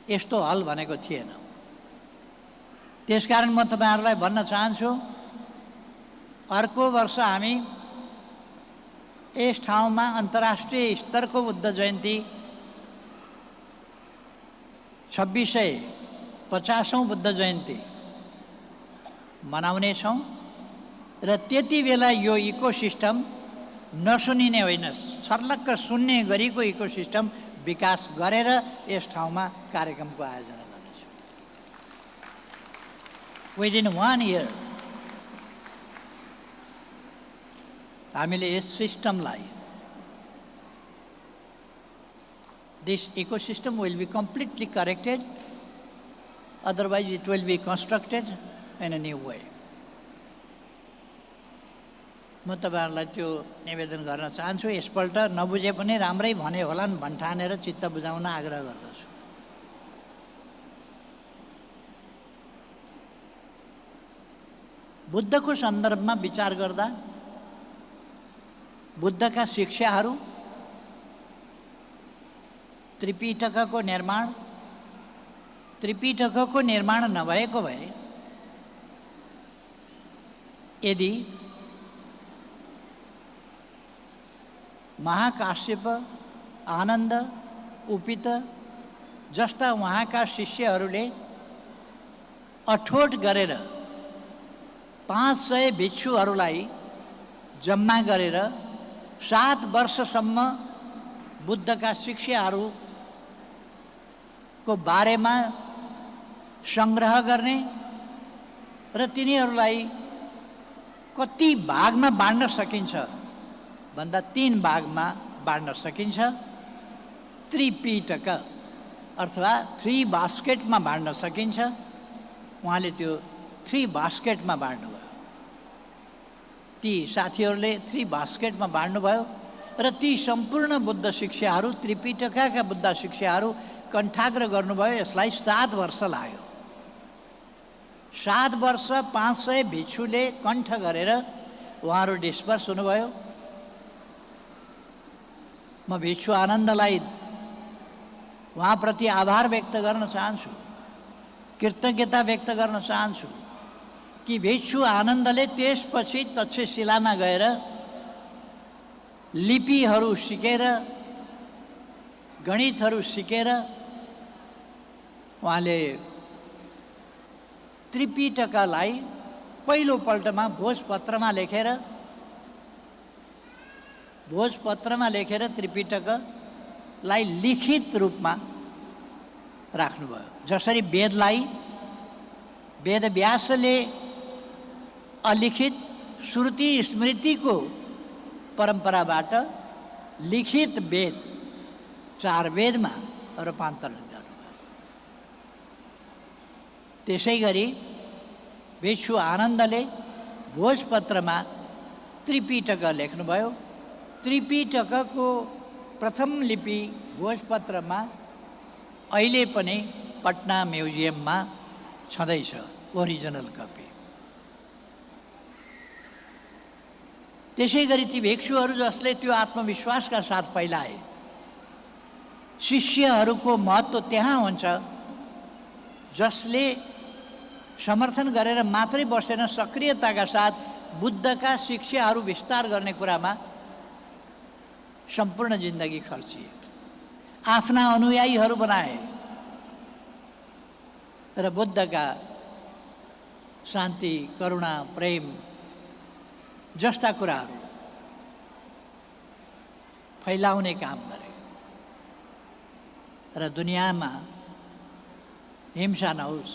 यस्तो हल भनेको थिएन। त्यसकारण म तपाईँहरूलाई भन्न चाहन्छु अर्को वर्ष हामी यस ठाउँमा अन्तर्राष्ट्रिय स्तरको बुद्ध जयन्ती 2650औं बुद्ध जयन्ती मनाउनेछौँ र त्यति बेला यो इकोसिस्टम नसुनिने होइन, छर्लक्क सुन्ने गरीको इकोसिस्टम विकास गरेर यस ठाउँमा कार्यक्रमको आयोजना गर्नेछौँ। विदिन 1 year हामीले यस सिस्टमलाई, this ecosystem will be completely corrected Otherwise, it will be constructed in a new way. म तपाईँहरूलाई त्यो निवेदन गर्न चाहन्छु। यसपल्ट नबुझे पनि राम्रै भने होलान् भन्ठानेर चित्त बुझाउन आग्रह गर्दछु। बुद्धको सन्दर्भमा विचार गर्दा बुद्धका शिक्षाहरू, त्रिपिटकको निर्माण नभएको भए यदि महाकाश्यप, आनन्द, उपित जस्ता उहाँका शिष्यहरूले अठोट गरेर 500 भिक्षुहरूलाई जम्मा गरेर 7 वर्षसम्म बुद्धका शिक्षाहरूको बारेमा सङ्ग्रह गर्ने र तिनीहरूलाई कति भागमा बाँड्न सकिन्छ भन्दा 3 भागमा बाँड्न सकिन्छ। त्रिपिटक अथवा 3 बास्केटमा बाँड्न सकिन्छ। उहाँले त्यो 3 बास्केटमा बाँड्नुभयो। ती साथीहरूले 3 बास्केटमा बाँड्नुभयो र ती सम्पूर्ण बुद्ध शिक्षाहरू, त्रिपिटकका बुद्ध शिक्षाहरू कण्ठाग्र गर्नुभयो। यसलाई 7 वर्ष लाग्यो। 7 वर्ष 500 भिक्षुले कण्ठ गरेर उहाँहरू डिस्पर्स हुनुभयो। म भिक्षु आनन्दलाई उहाँप्रति आभार व्यक्त गर्न चाहन्छु, कृतज्ञता व्यक्त गर्न चाहन्छु कि भिक्षु आनन्दले त्यसपछि तक्षशिलामा गएर लिपिहरू सिकेर, गणितहरू सिकेर उहाँले त्रिपिटकलाई पहिलोपल्टमा भोजपत्रमा लेखेर त्रिपिटकलाई लिखित रूपमा राख्नुभयो। जसरी वेदव्यासले अलिखित श्रुति स्मृतिको परम्पराबाट लिखित वेद 4 वेदमा रूपान्तरण गर्नुभयो। त्यसै गरी भिक्षु आनन्दले भोजपत्रमा त्रिपिटक लेख्नुभयो। त्रिपिटकको प्रथम लिपि भोजपत्रमा अहिले पनि पटना म्युजियममा छँदैछ, ओरिजिनल कपी। त्यसै गरी ती भिक्षुहरू जसले त्यो आत्मविश्वासका साथ फैलाए, शिष्यहरूको महत्त्व त्यहाँ हुन्छ जसले समर्थन गरेर मात्रै बसेन, सक्रियताका साथ बुद्धका शिक्षाहरू विस्तार गर्ने कुरामा सम्पूर्ण जिन्दगी खर्चिए, आफ्ना अनुयायीहरू बनाए र बुद्धका शान्ति, करुणा, प्रेम जस्ता कुराहरू फैलाउने काम गरे र दुनियाँमा हिंसा नहोस्,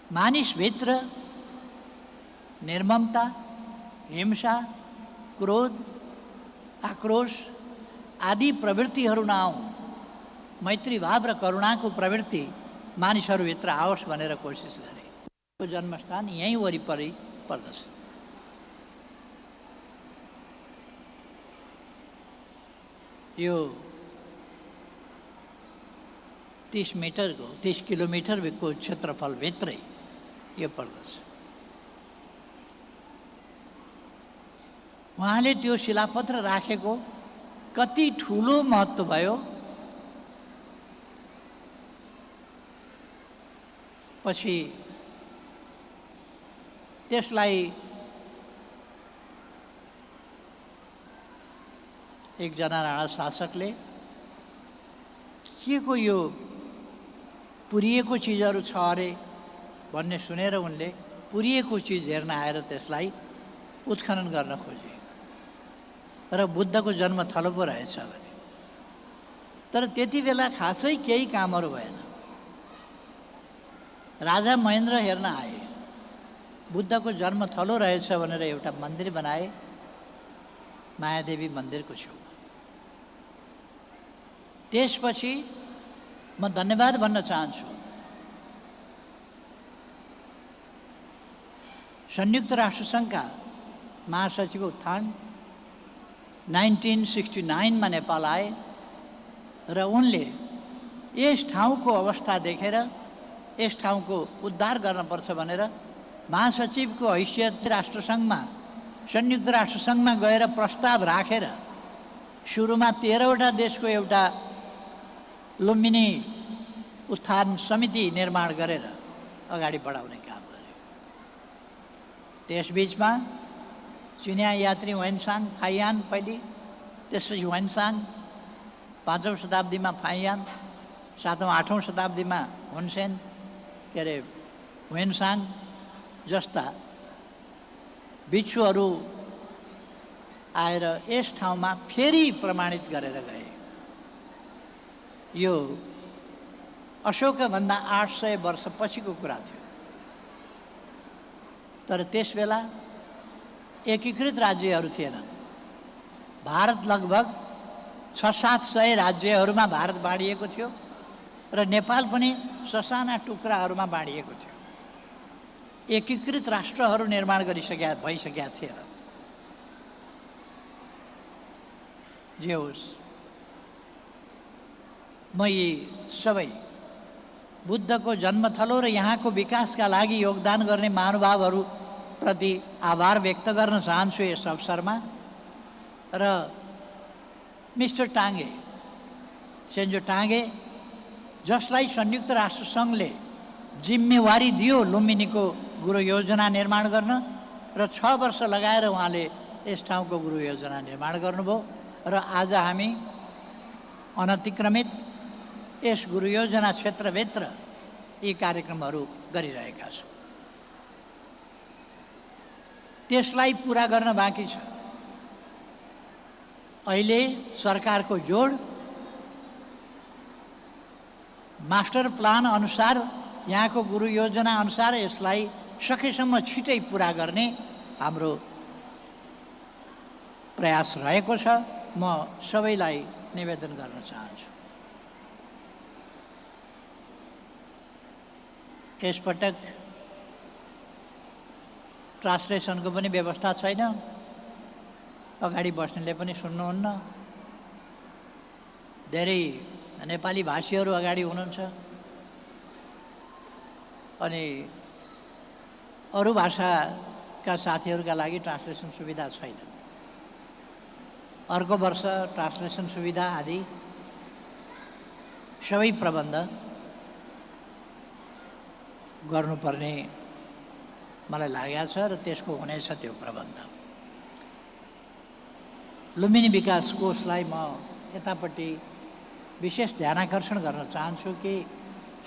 मानिसभित्र निर्ममता, हिंसा, क्रोध, आक्रोश आदि प्रवृत्तिहरू नआउन्, मैत्री भाव र करुणाको प्रवृत्ति मानिसहरूभित्र आओस् भनेर कोसिस गरे। जन्मस्थान यहीँ वरिपरि पर्दछ। यो 30 किलोमिटरको क्षेत्रफलभित्रै यो पर्दछ। उहाँले त्यो शिलापत्र राखेको कति ठुलो महत्त्व भयो। पछि त्यसलाई एकजना राणा शासकले के को यो पुरिएको चिजहरू छ अरे भन्ने सुनेर उनले पुरिएको चिज हेर्न आएर त्यसलाई उत्खनन गर्न खोजे र बुद्धको जन्म थलो पो रहेछ भने। तर त्यति बेला खासै केही कामहरू भएन। राजा महेन्द्र हेर्न आए, बुद्धको जन्म थलो रहेछ भनेर एउटा मन्दिर बनाए मायादेवी मन्दिरको छेउमा। त्यसपछि म धन्यवाद भन्न चाहन्छु संयुक्त राष्ट्रसङ्घका महासचिव उत्थान 1969मा नेपाल आए र उनले यस ठाउँको अवस्था देखेर यस ठाउँको उद्धार गर्नुपर्छ भनेर महासचिवको हैसियत राष्ट्रसङ्घमा संयुक्त राष्ट्रसङ्घमा गएर प्रस्ताव राखेर सुरुमा 13वटा देशको एउटा लुम्बिनी उत्थान समिति निर्माण गरेर अगाडि बढाउने काम गरे। त्यसबीचमा चिनिया यात्री वेनसाङ फाइयान पहिले, त्यसपछि वेनसाङ, 5औं शताब्दीमा फाइयान, 7औं 8औं शताब्दीमा हुनसेन के अरे वेनसाङ जस्ता भिक्षुहरू आएर यस ठाउँमा फेरि प्रमाणित गरेर गए। यो अशोकभन्दा 800 वर्ष पछिको कुरा थियो। तर त्यस बेला एकीकृत राज्यहरू थिएनन्। भारत लगभग 600-700 राज्यहरूमा भारत बाँडिएको थियो र नेपाल पनि ससाना टुक्राहरूमा बाँडिएको थियो। एकीकृत राष्ट्रहरू निर्माण भइसकेका थिएन। जे होस्, म यी सबै बुद्धको जन्मथलो र यहाँको विकासका लागि योगदान गर्ने महानुभावहरूप्रति आभार व्यक्त गर्न चाहन्छु यस अवसरमा। र मिस्टर टाङ्गे, सेन्जो टाङ्गे, जसलाई संयुक्त राष्ट्रसङ्घले जिम्मेवारी दियो लुम्बिनीको गुरु योजना निर्माण गर्न र 6 वर्ष लगाएर उहाँले यस ठाउँको गुरु योजना निर्माण गर्नुभयो र आज हामी अनतिक्रमित यस गुरु योजना क्षेत्रभित्र यी कार्यक्रमहरू गरिरहेका छौँ। त्यसलाई पुरा गर्न बाँकी छ। अहिले सरकारको जोड मास्टर प्लान अनुसार, यहाँको गुरु योजना अनुसार यसलाई सकेसम्म छिटै पुरा गर्ने हाम्रो प्रयास रहेको छ। म सबैलाई निवेदन गर्न चाहन्छु। यसपटक ट्रान्सलेसनको पनि व्यवस्था छैन। अगाडि बस्नेले पनि सुन्नुहुन्न। धेरै नेपाली भाषीहरू अगाडि हुनुहुन्छ अनि अरू भाषाका साथीहरूका लागि ट्रान्सलेसन सुविधा छैन। अर्को वर्ष ट्रान्सलेसन सुविधा आदि सबै प्रबन्ध गर्नुपर्ने मलाई लागेको छ र त्यसको हुनेछ त्यो प्रबन्ध। लुम्बिनी विकास कोषलाई म यतापट्टि विशेष ध्यानाकर्षण गर्न चाहन्छु कि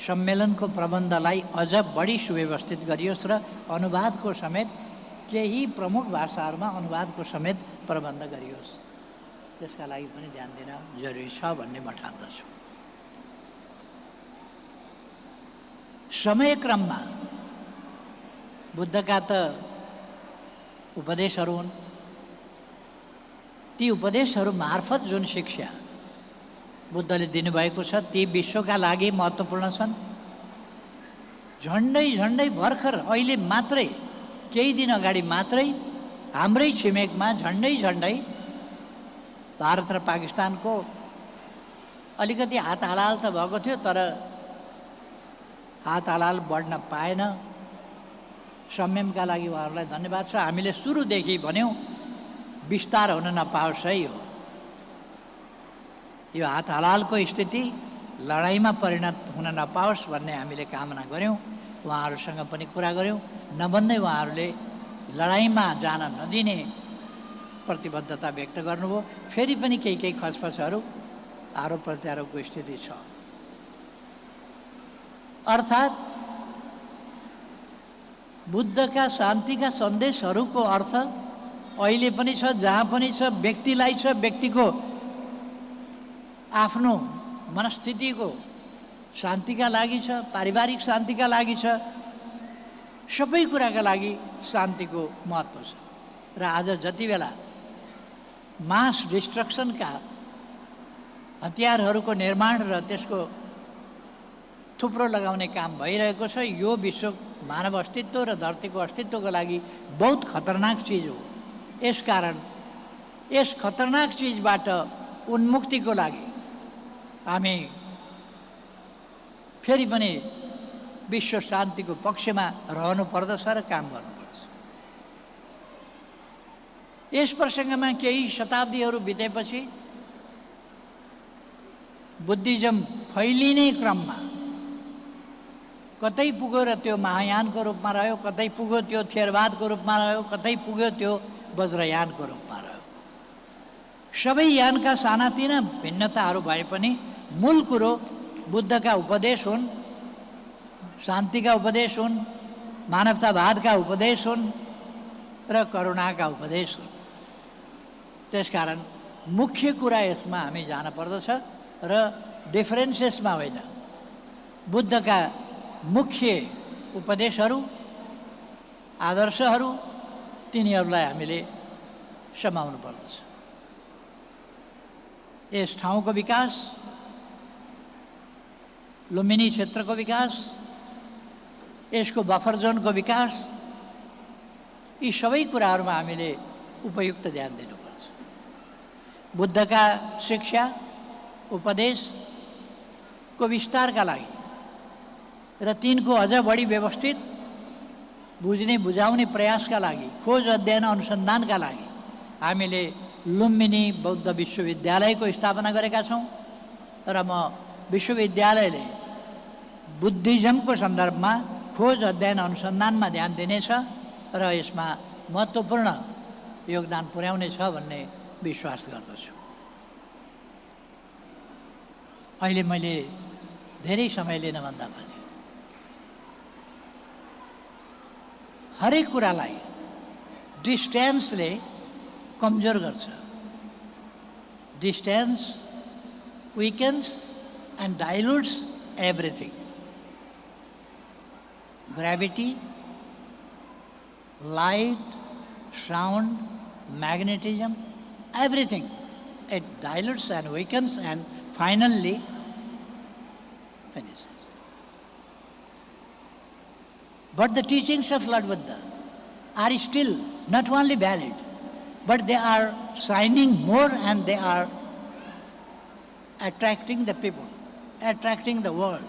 सम्मेलनको प्रबन्धलाई अझ बढी सुव्यवस्थित गरियोस् र अनुवादको समेत केही प्रमुख भाषाहरूमा अनुवादको समेत प्रबन्ध गरियोस्। त्यसका लागि पनि ध्यान दिन जरुरी छ भन्ने म ठान्दछु। समयक्रममा बुद्धका त उपदेशहरू हुन्। ती उपदेशहरू मार्फत जुन शिक्षा बुद्धले दिनुभएको छ ती विश्वका लागि महत्त्वपूर्ण छन्। झन्डै भर्खर अहिले मात्रै, केही दिन अगाडि मात्रै हाम्रै छिमेकमा झन्डै भारत र पाकिस्तानको अलिकति हात हलाल त भएको थियो, तर हात हलाल बढ्न पाएन। संयमका लागि उहाँहरूलाई धन्यवाद छ। हामीले सुरुदेखि भन्यौँ विस्तार हुन नपाओस् है। यो हात हलालको स्थिति लडाइँमा परिणत हुन नपाओस् भन्ने हामीले कामना गऱ्यौँ। उहाँहरूसँग पनि कुरा गऱ्यौँ। नभन्दै उहाँहरूले लडाइँमा जान नदिने प्रतिबद्धता व्यक्त गर्नुभयो। फेरि पनि केही खचपचहरू, आरोप प्रत्यारोपको स्थिति छ। अर्थात् बुद्धका शान्तिका सन्देशहरूको अर्थ अहिले पनि छ, जहाँ पनि छ, व्यक्तिलाई छ, व्यक्तिको आफ्नो मनस्थितिको शान्तिका लागि छ, पारिवारिक शान्तिका लागि छ, सबै कुराका लागि शान्तिको महत्त्व छ। र आज जति बेला मास डिस्ट्रक्सनका हतियारहरूको निर्माण र त्यसको थुप्रो लगाउने काम भइरहेको छ, यो विश्व मानव अस्तित्व र धरतीको अस्तित्वको लागि बहुत खतरनाक चिज हो। यसकारण यस खतरनाक चिजबाट उन्मुक्तिको लागि हामी फेरि पनि विश्व शान्तिको पक्षमा रहनु पर्दछ र काम गर्नुपर्छ। यस प्रसङ्गमा केही शताब्दीहरू बितेपछि बुद्धिज्म फैलिने क्रममा कतै पुग्यो र त्यो महायानको रूपमा रह्यो, कतै पुग्यो त्यो थेरवादको रूपमा रह्यो, कतै पुग्यो त्यो वज्रयानको रूपमा रह्यो। सबै यानका सानातिना भिन्नताहरू भए पनि मूल कुरो बुद्धका उपदेश हुन्, शान्तिका उपदेश हुन्, मानवतावादका उपदेश हुन् र करुणाका उपदेश हुन्। त्यसकारण मुख्य कुरा यसमा हामी जान पर्दछ र डिफरेन्सेसमा होइन, बुद्धका मुख्य उपदेशहरू, आदर्शहरू, तिनीहरूलाई हामीले समाउनु पर्दछ। यस ठाउँको विकास, लुम्बिनी क्षेत्रको विकास, यसको बफर जोनको विकास, यी सबै कुराहरूमा हामीले उपयुक्त ध्यान दिनुपर्छ। बुद्धका शिक्षा उपदेशको विस्तारका लागि र तिनको अझ बढी व्यवस्थित बुझ्ने बुझाउने प्रयासका लागि, खोज अध्ययन अनुसन्धानका लागि हामीले लुम्बिनी बौद्ध विश्वविद्यालयको स्थापना गरेका छौँ र म विश्वविद्यालयले बुद्धिज्मको सन्दर्भमा खोज अध्ययन अनुसन्धानमा ध्यान दिनेछ र यसमा महत्त्वपूर्ण योगदान पुर्याउनेछ भन्ने विश्वास गर्दछु। अहिले मैले धेरै समय लिन भन्दा पनि हरेक कुरालाई डिस्टेन्सले कमजोर गर्छ। Distance weakens and dilutes everything. Gravity, light, sound, magnetism, everything. It dilutes and weakens and finally finishes. But the teachings of Lord Buddha are still not only valid, but they are shining more and they are attracting the people, attracting the world.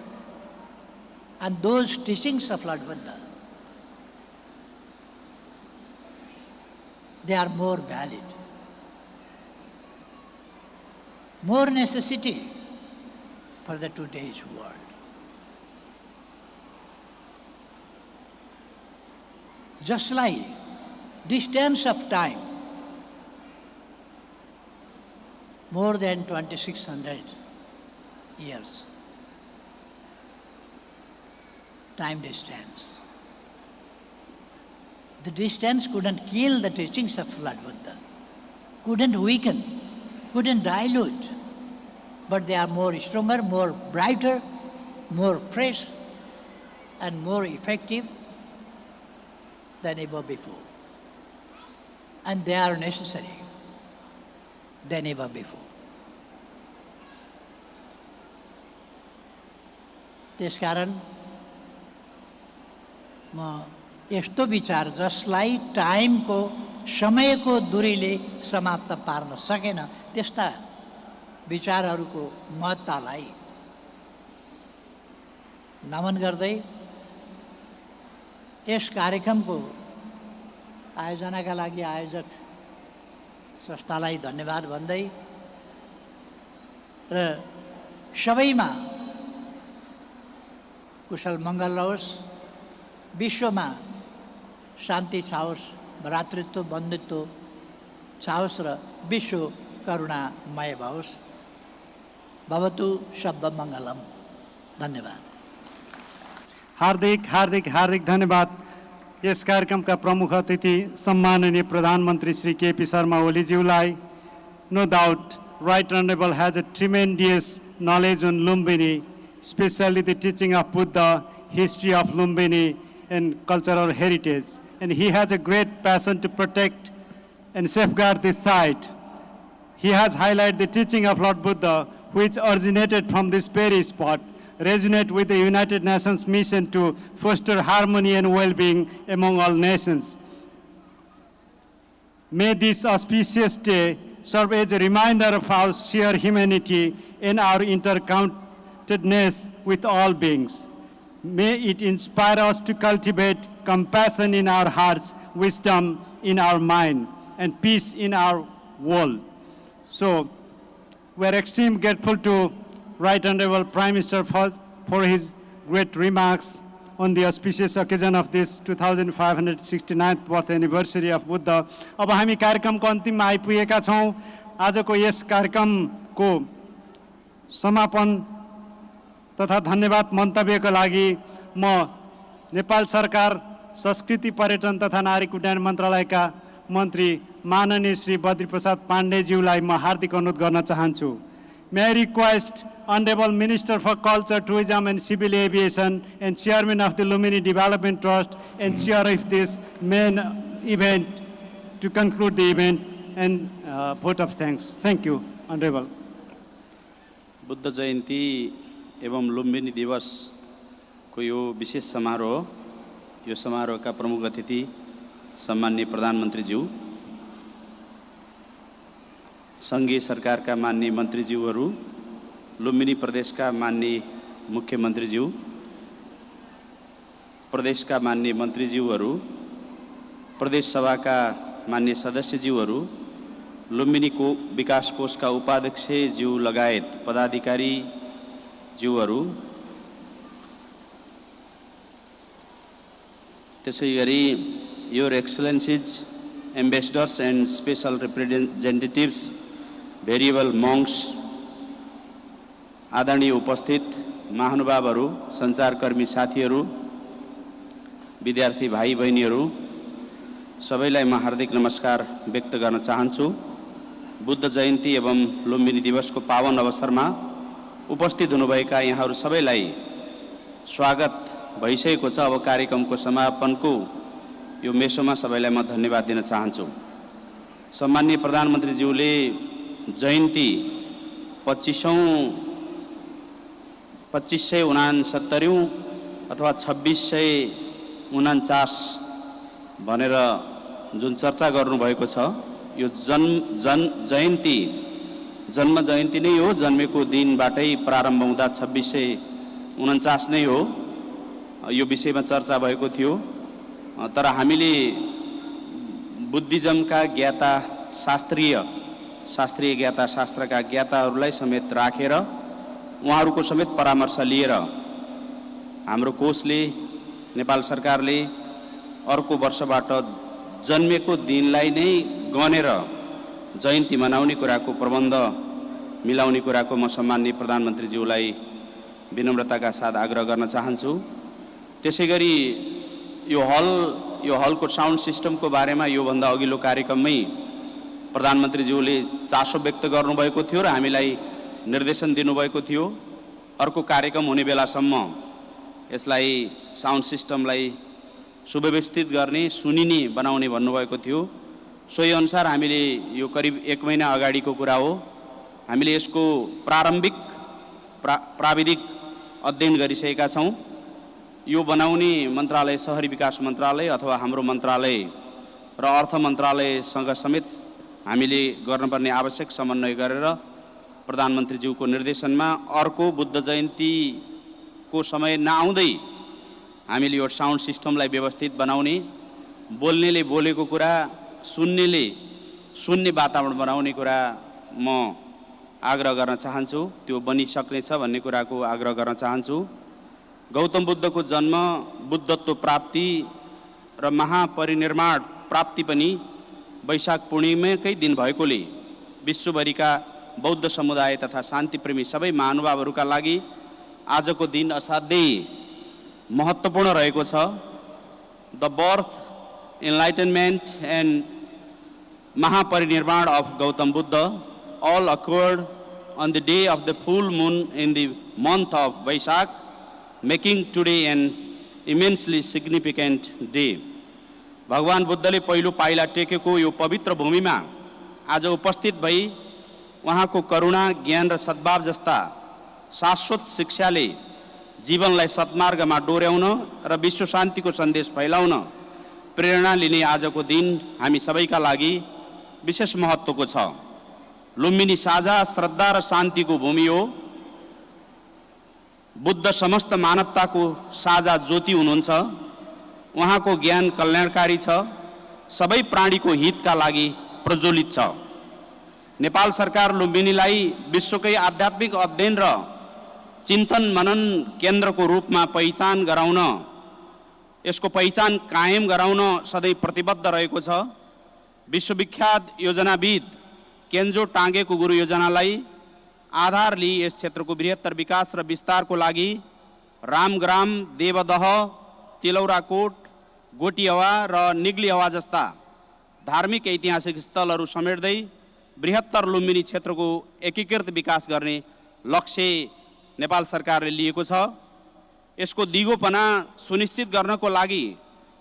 And those teachings of Lord Buddha, they are more valid, more necessity for the today's world. Just like distance of time, more than 2600 years, time distance. The distance couldn't kill the teachings of Lord Buddha, couldn't weaken, couldn't dilute, but they are more stronger, more brighter, more fresh, and more effective than ever before. And they are necessary than ever before. त्यसकारण म यस्तो विचार जसलाई टाइमको समयको दूरीले समाप्त पार्न सकेन त्यस्ता विचारहरूको महत्तालाई नमन गर्दै यस कार्यक्रमको आयोजनाका लागि आयोजक संस्थालाई धन्यवाद भन्दै र सबैमा कुशल मङ्गल रहोस्, विश्वमा शान्ति छाओस्, भ्रातृत्व बन्धुत्व छाओस् र विश्व करुणामय भओस्। भवतु शब्द मङ्गलम। धन्यवाद। हार्दिक हार्दिक हार्दिक धन्यवाद। यस कार्यक्रमका प्रमुख अतिथि सम्माननीय प्रधानमन्त्री Shri KP Sharma ओलीज्यूलाई। No doubt, Right Honorable has a tremendous knowledge on Lumbini, especially the teaching of Buddha, history of Lumbini, and cultural heritage. And he has a great passion to protect and safeguard this site. He has highlighted the teaching of Lord Buddha, which originated from this very spot, resonate with the United Nations mission to foster harmony and well-being among all nations. May this auspicious day serve as a reminder of our shared humanity and our interconnectedness with all beings. May it inspire us to cultivate compassion in our hearts, wisdom in our mind, and peace in our world. So, we are extremely grateful to Right Honorable Prime Minister for his great remarks on the auspicious occasion of this 2569th birth anniversary of Buddha. अब हामी कार्यक्रमको अन्तिममा आइपुगेका छौँ। आजको यस कार्यक्रमको समापन तथा धन्यवाद मन्तव्यको लागि म नेपाल सरकार संस्कृति पर्यटन तथा नागरिक उड्डयन मन्त्रालयका मन्त्री माननीय श्री बद्री प्रसाद पाण्डेज्यूलाई म हार्दिक अनुरोध गर्न चाहन्छु। May I request Honorable Minister for Culture, Tourism and Civil Aviation and Chairman of the Lumbini Development Trust and Chair of this main event to conclude the event and vote of thanks. Thank you, Honorable. Buddha Jayanti एवं लुम्बिनी दिवस को यो विशेष समारोह, यो समारोहका प्रमुख अतिथि सम्माननीय प्रधानमन्त्रीज्यू, संघीय सरकारका माननीय मन्त्रीज्यूहरू, लुम्बिनी प्रदेशका माननीय मुख्यमन्त्रीज्यू, प्रदेशका माननीय मन्त्रीज्यूहरू, प्रदेश सभाका माननीय सदस्यज्यूहरू, लुम्बिनीको विकास कोषका उपाध्यक्षज्यू लगायत पदाधिकारी ज्यूहरू, त्यसैगरी your excellencies ambassadors and special representatives, venerable monks, आदरणीय उपस्थित महानुभावहरू, सञ्चारकर्मी साथीहरू, विद्यार्थी भाइ बहिनीहरू, सबैलाई म हार्दिक नमस्कार व्यक्त गर्न चाहन्छु। बुद्ध जयन्ती एवं लुम्बिनी दिवसको पावन अवसरमा उपस्थित हुनुभएका यहाँहरू सबैलाई स्वागत भइसकेको छ। अब कार्यक्रमको समापनको यो मेसोमा सबैलाई म धन्यवाद दिन चाहन्छु। सम्माननीय प्रधानमन्त्रीज्यूले जयन्ती 2569 अथवा 2649 भनेर जुन चर्चा गर्नुभएको छ, यो जन्म जयन्ती नै हो। जन्मेको दिनबाटै प्रारम्भ हुँदा 2649 नै हो। यो विषयमा चर्चा भएको थियो। तर हामीले बुद्धिज्मका ज्ञाता, शास्त्रीय ज्ञाता, शास्त्रका ज्ञाताहरूलाई समेत राखेर उहाँहरूको समेत परामर्श लिएर हाम्रो कोषले, नेपाल सरकारले अर्को वर्षबाट जन्मेको दिनलाई नै गनेर जयन्ती मनाउने कुराको प्रबन्ध मिलाउने कुराको म सम्माननीय प्रधानमन्त्रीज्यूलाई विनम्रताका साथ आग्रह गर्न चाहन्छु। त्यसैगरी यो हलको साउन्ड सिस्टमको बारेमा योभन्दा अघिल्लो कार्यक्रममै प्रधानमन्त्रीज्यूले चासो व्यक्त गर्नुभएको थियो र हामीलाई निर्देशन दिनुभएको थियो। अर्को कार्यक्रम हुने बेलासम्म यसलाई साउन्ड सिस्टमलाई सुव्यवस्थित गर्ने, सुनिने बनाउने भन्नुभएको थियो। सोही अनुसार हामीले यो करिब 1 महिना अगाडिको कुरा हो, हामीले यसको प्रारम्भिक प्राविधिक अध्ययन गरिसकेका छौँ। यो बनाउने मन्त्रालय शहरी विकास मन्त्रालय अथवा हाम्रो मन्त्रालय र अर्थ मन्त्रालयसँग समेत हामीले गर्नुपर्ने आवश्यक समन्वय गरेर प्रधानमन्त्रीज्यूको निर्देशनमा अर्को बुद्ध जयन्तीको समय नआउँदै हामीले यो साउन्ड सिस्टमलाई व्यवस्थित बनाउने, बोल्नेले बोलेको कुरा, सुन्नेले सुन्ने वातावरण बनाउने कुरा म आग्रह गर्न चाहन्छु। त्यो बनिसक्नेछ भन्ने कुराको आग्रह गर्न चाहन्छु। गौतम बुद्धको जन्म, बुद्धत्व प्राप्ति र महापरिनिर्वाण प्राप्ति पनि वैशाख पूर्णिमाकै दिन भएकोले विश्वभरिका बौद्ध समुदाय तथा शान्तिप्रेमी सबै महानुभावहरूका लागि आजको दिन असाध्यै महत्त्वपूर्ण रहेको छ। The birth, enlightenment and Mahaparinirvana of Gautam Buddha all occurred on the day of the full moon in the month of Vaishak, making today an immensely significant day. भगवान बुद्धले पहिलो पाइला टेकेको यो पवित्र भूमिमा आज उपस्थित भई उहाँको करुणा, ज्ञान र सद्भाव जस्ता शाश्वत शिक्षाले जीवनलाई सत्मार्गमा डोर्याउन र विश्व शान्तिको सन्देश फैलाउन प्रेरणा लिने आजको दिन हामी सबैका लागि विशेष महत्त्वको छ। लुम्बिनी साझा श्रद्धा र शान्तिको भूमि हो। बुद्ध समस्त मानवताको साझा ज्योति हुनुहुन्छ। उहाँको ज्ञान कल्याणकारी छ, सबै प्राणीको हितका लागि प्रज्वलित छ। नेपाल सरकार लुम्बिनीलाई विश्वकै आध्यात्मिक अध्ययन र चिन्तन मनन केन्द्रको रूपमा पहिचान गराउन, यसको पहिचान कायम गराउन सधैँ प्रतिबद्ध रहेको छ। विश्वविख्यात योजनाविद केन्जो टाङ्गेको गुरु योजनालाई आधार लिई यस क्षेत्रको बृहत्तर विकास र विस्तारको लागि रामग्राम, देवदह, तिलौराकोट, गोटिहवा र निग्लिहवा जस्ता धार्मिक ऐतिहासिक स्थलहरू समेट्दै बृहत्तर लुम्बिनी क्षेत्रको एकीकृत विकास गर्ने लक्ष्य नेपाल सरकारले लिएको छ। यसको दिगोपना सुनिश्चित गर्नको लागि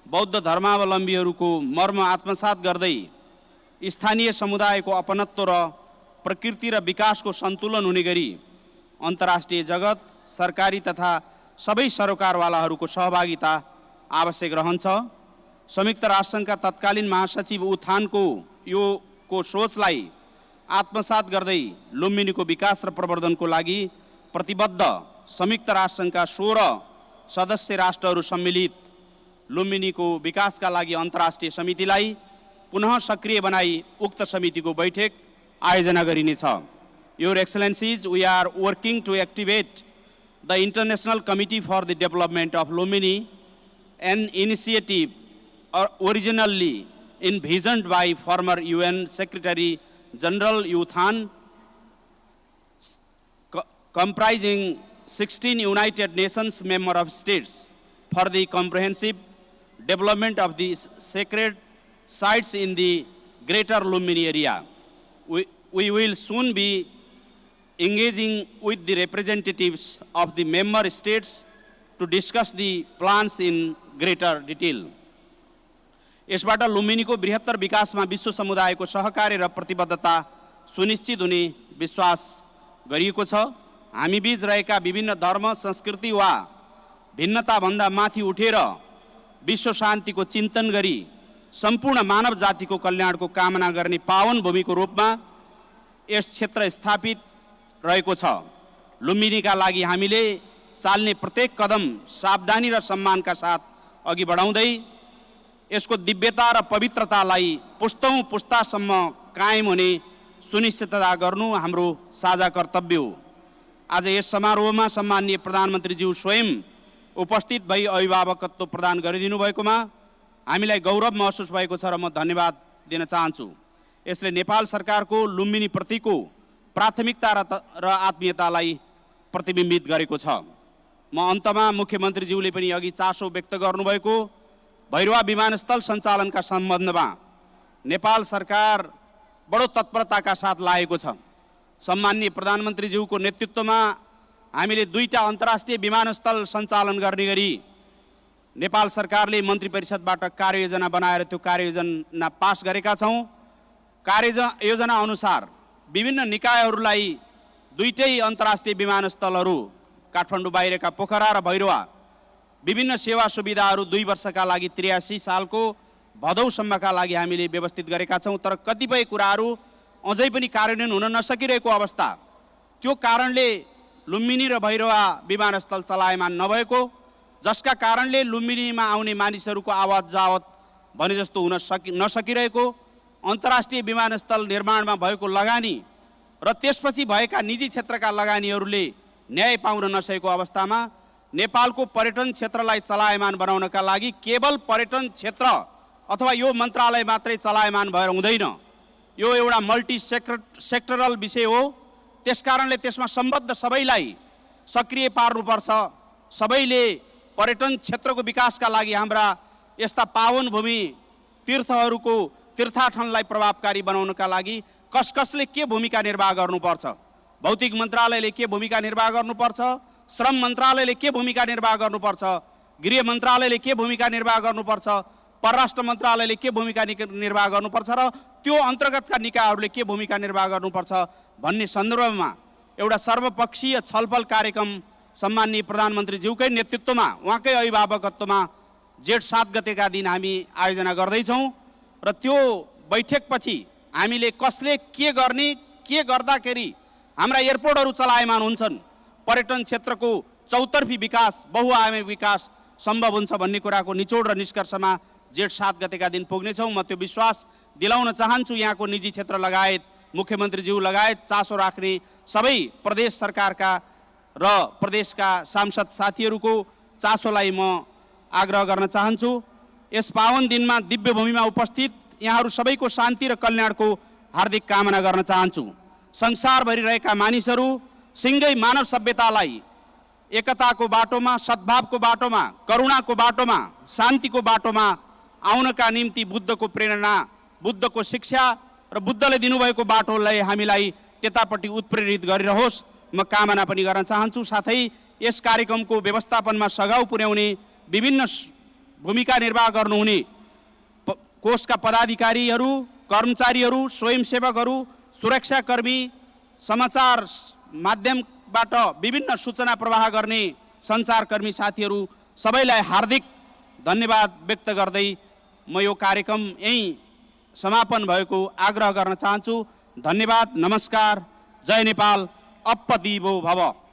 बौद्ध धर्मावलम्बीहरूको मर्म आत्मसात गर्दै स्थानीय समुदायको अपनत्व र प्रकृति र विकासको सन्तुलन हुने गरी अन्तर्राष्ट्रिय जगत, सरकारी तथा सबै सरोकारवालाहरूको सहभागिता आवश्यक रहन्छ। संयुक्त राष्ट्रसङ्घका तत्कालीन महासचिव उत्थानको यो सोचलाई आत्मसात गर्दै लुम्बिनीको विकास र प्रवर्धनको लागि प्रतिबद्ध संयुक्त राष्ट्रसङ्घका 16 सदस्य राष्ट्रहरू सम्मिलित लुम्बिनीको विकासका लागि अन्तर्राष्ट्रिय समितिलाई पुनः सक्रिय बनाई उक्त समितिको बैठक आयोजना गरिनेछ। Your excellencies, we are working to activate the international committee for the development of Lumbini, an initiative originally envisioned by former UN Secretary General U Thant, comprising 16 United Nations member of states for the comprehensive development of the sacred sites in the greater Lumbini area. We will soon be engaging with the representatives of the member states to discuss the plans in greater detail. यसबाट लुम्बिनीको बृहत्तर विकासमा विश्व समुदायको सहकार्य र प्रतिबद्धता सुनिश्चित हुने विश्वास गरिएको छ। हामी बीच रहेका विभिन्न धर्म, संस्कृति वा भिन्नताभन्दा माथि उठेर विश्व शान्तिको चिन्तन गरी सम्पूर्ण मानव जातिको कल्याणको कामना गर्ने पावन भूमिको रूपमा यस क्षेत्र स्थापित रहेको छ। लुम्बिनीका लागि हामीले चाल्ने प्रत्येक कदम सावधानी र सम्मानका साथ अघि बढाउँदै यसको दिव्यता र पवित्रतालाई पुस्तौं पुस्तासम्म कायम हुने सुनिश्चितता गर्नु हाम्रो साझा कर्तव्य हो। आज यस समारोहमा सम्माननीय प्रधानमन्त्रीज्यू स्वयं उपस्थित भई अभिभावकत्व प्रदान गरिदिनु भएकोमा हामीलाई गौरव महसुस भएको छ र म धन्यवाद दिन चाहन्छु। यसले नेपाल सरकारको लुम्बिनी प्रतिको प्राथमिकता र आत्मीयतालाई प्रतिबिम्बित गरेको छ। म अन्तमा मुख्यमन्त्रीज्यूले पनि अघि चासो व्यक्त गर्नुभएको भैरवा विमानस्थल सञ्चालनका सम्बन्धमा नेपाल सरकार बडो तत्परताका साथ लागेको छ। सम्माननीय प्रधानमन्त्रीज्यूको नेतृत्वमा हामीले 2टा अन्तर्राष्ट्रिय विमानस्थल सञ्चालन गर्ने गरी नेपाल सरकारले मन्त्री परिषदबाट कार्ययोजना बनाएर त्यो कार्ययोजना पास गरेका छौँ। कार्ययोजना अनुसार विभिन्न निकायहरूलाई 2टै अन्तर्राष्ट्रिय विमानस्थलहरू काठमाडौँ बाहिरका पोखरा र भैरवा विभिन्न सेवा सुविधाहरू 2 वर्षका लागि 83 सालको भदौसम्मका लागि हामीले व्यवस्थित गरेका छौँ। तर कतिपय कुराहरू अझै पनि कार्यान्वयन हुन नसकिरहेको अवस्था, त्यो कारणले लुम्बिनी र भैरवा विमानस्थल चलायमान नभएको, जसका कारणले लुम्बिनीमा आउने मानिसहरूको आवत जावत भने जस्तो हुन नसकिरहेको, अन्तर्राष्ट्रिय विमानस्थल निर्माणमा भएको लगानी र त्यसपछि भएका निजी क्षेत्रका लगानीहरूले न्याय पाउन नसकेको अवस्थामा नेपालको पर्यटन क्षेत्रलाई चलायमान बनाउनका लागि केवल पर्यटन क्षेत्र अथवा यो मन्त्रालय मात्रै चलायमान भएर हुँदैन। यो एउटा मल्टी सेक्टरल विषय हो। त्यसकारणले त्यसमा सम्बद्ध सबैलाई सक्रिय पार्नुपर्छ। सबैले पर्यटन क्षेत्रको विकासका लागि हाम्रा यस्ता पावन भूमि तीर्थहरूको तीर्थाटनलाई प्रभावकारी बनाउनका लागि कसले के भूमिका निर्वाह गर्नुपर्छ, भौतिक मन्त्रालयले के भूमिका निर्वाह गर्नुपर्छ, श्रम मन्त्रालयले के भूमिका निर्वाह गर्नुपर्छ, गृह मन्त्रालयले के भूमिका निर्वाह गर्नुपर्छ, परराष्ट्र मन्त्रालयले के भूमिका निर्वाह गर्नुपर्छ र त्यो अन्तर्गतका निकायहरूले के भूमिका निर्वाह गर्नुपर्छ भन्ने सन्दर्भमा एउटा सर्वपक्षीय छलफल कार्यक्रम सम्माननीय प्रधानमन्त्रीज्यूकै नेतृत्वमा उहाँकै अभिभावकत्वमा जेठ 7 गतेका दिन हामी आयोजना गर्दैछौँ र त्यो बैठकपछि हामीले कसले के गर्ने, के गर्दाखेरि हाम्रा एयरपोर्टहरू चलायमान हुन्छन्, पर्यटन क्षेत्रको चौतर्फी विकास, बहुआयामी विकास सम्भव हुन्छ भन्ने कुराको निचोड र निष्कर्षमा जेठ 7 गतेका दिन पुग्नेछौँ। म त्यो विश्वास दिलाउन चाहन्छु यहाँको निजी क्षेत्र लगायत मुख्यमन्त्रीज्यू लगायत चासो राख्ने सबै प्रदेश सरकारका र प्रदेशका सांसद साथीहरूको चासोलाई म आग्रह गर्न चाहन्छु। यस पावन दिनमा दिव्य भूमिमा उपस्थित यहाँहरू सबैको शान्ति र कल्याणको हार्दिक कामना गर्न चाहन्छु। संसारभरि रहेका मानिसहरू सिँगै मानव सभ्यतालाई एकताको बाटोमा, सद्भावको बाटोमा, करुणाको बाटोमा, शान्तिको बाटोमा आउनका निम्ति बुद्धको प्रेरणा, बुद्धको शिक्षा र बुद्धले दिनुभएको बाटोलाई हामीलाई त्यतापट्टि उत्प्रेरित गरिरहोस् म कामना पनि गर्न चाहन्छु। साथै यस कार्यक्रमको व्यवस्थापनमा सघाउ पुर्याउने, विभिन्न भूमिका निर्वाह गर्नुहुने कोषका पदाधिकारीहरू, कर्मचारीहरू, स्वयंसेवकहरू, सुरक्षाकर्मी, समाचार माध्यमबाट विभिन्न सूचना प्रवाह गर्ने सञ्चारकर्मी साथीहरू सबैलाई हार्दिक धन्यवाद व्यक्त गर्दै म यो कार्यक्रम यहीँ समापन भएको आग्रह गर्न चाहन्छु। धन्यवाद, नमस्कार, जय नेपाल, अप्पदीवो भव।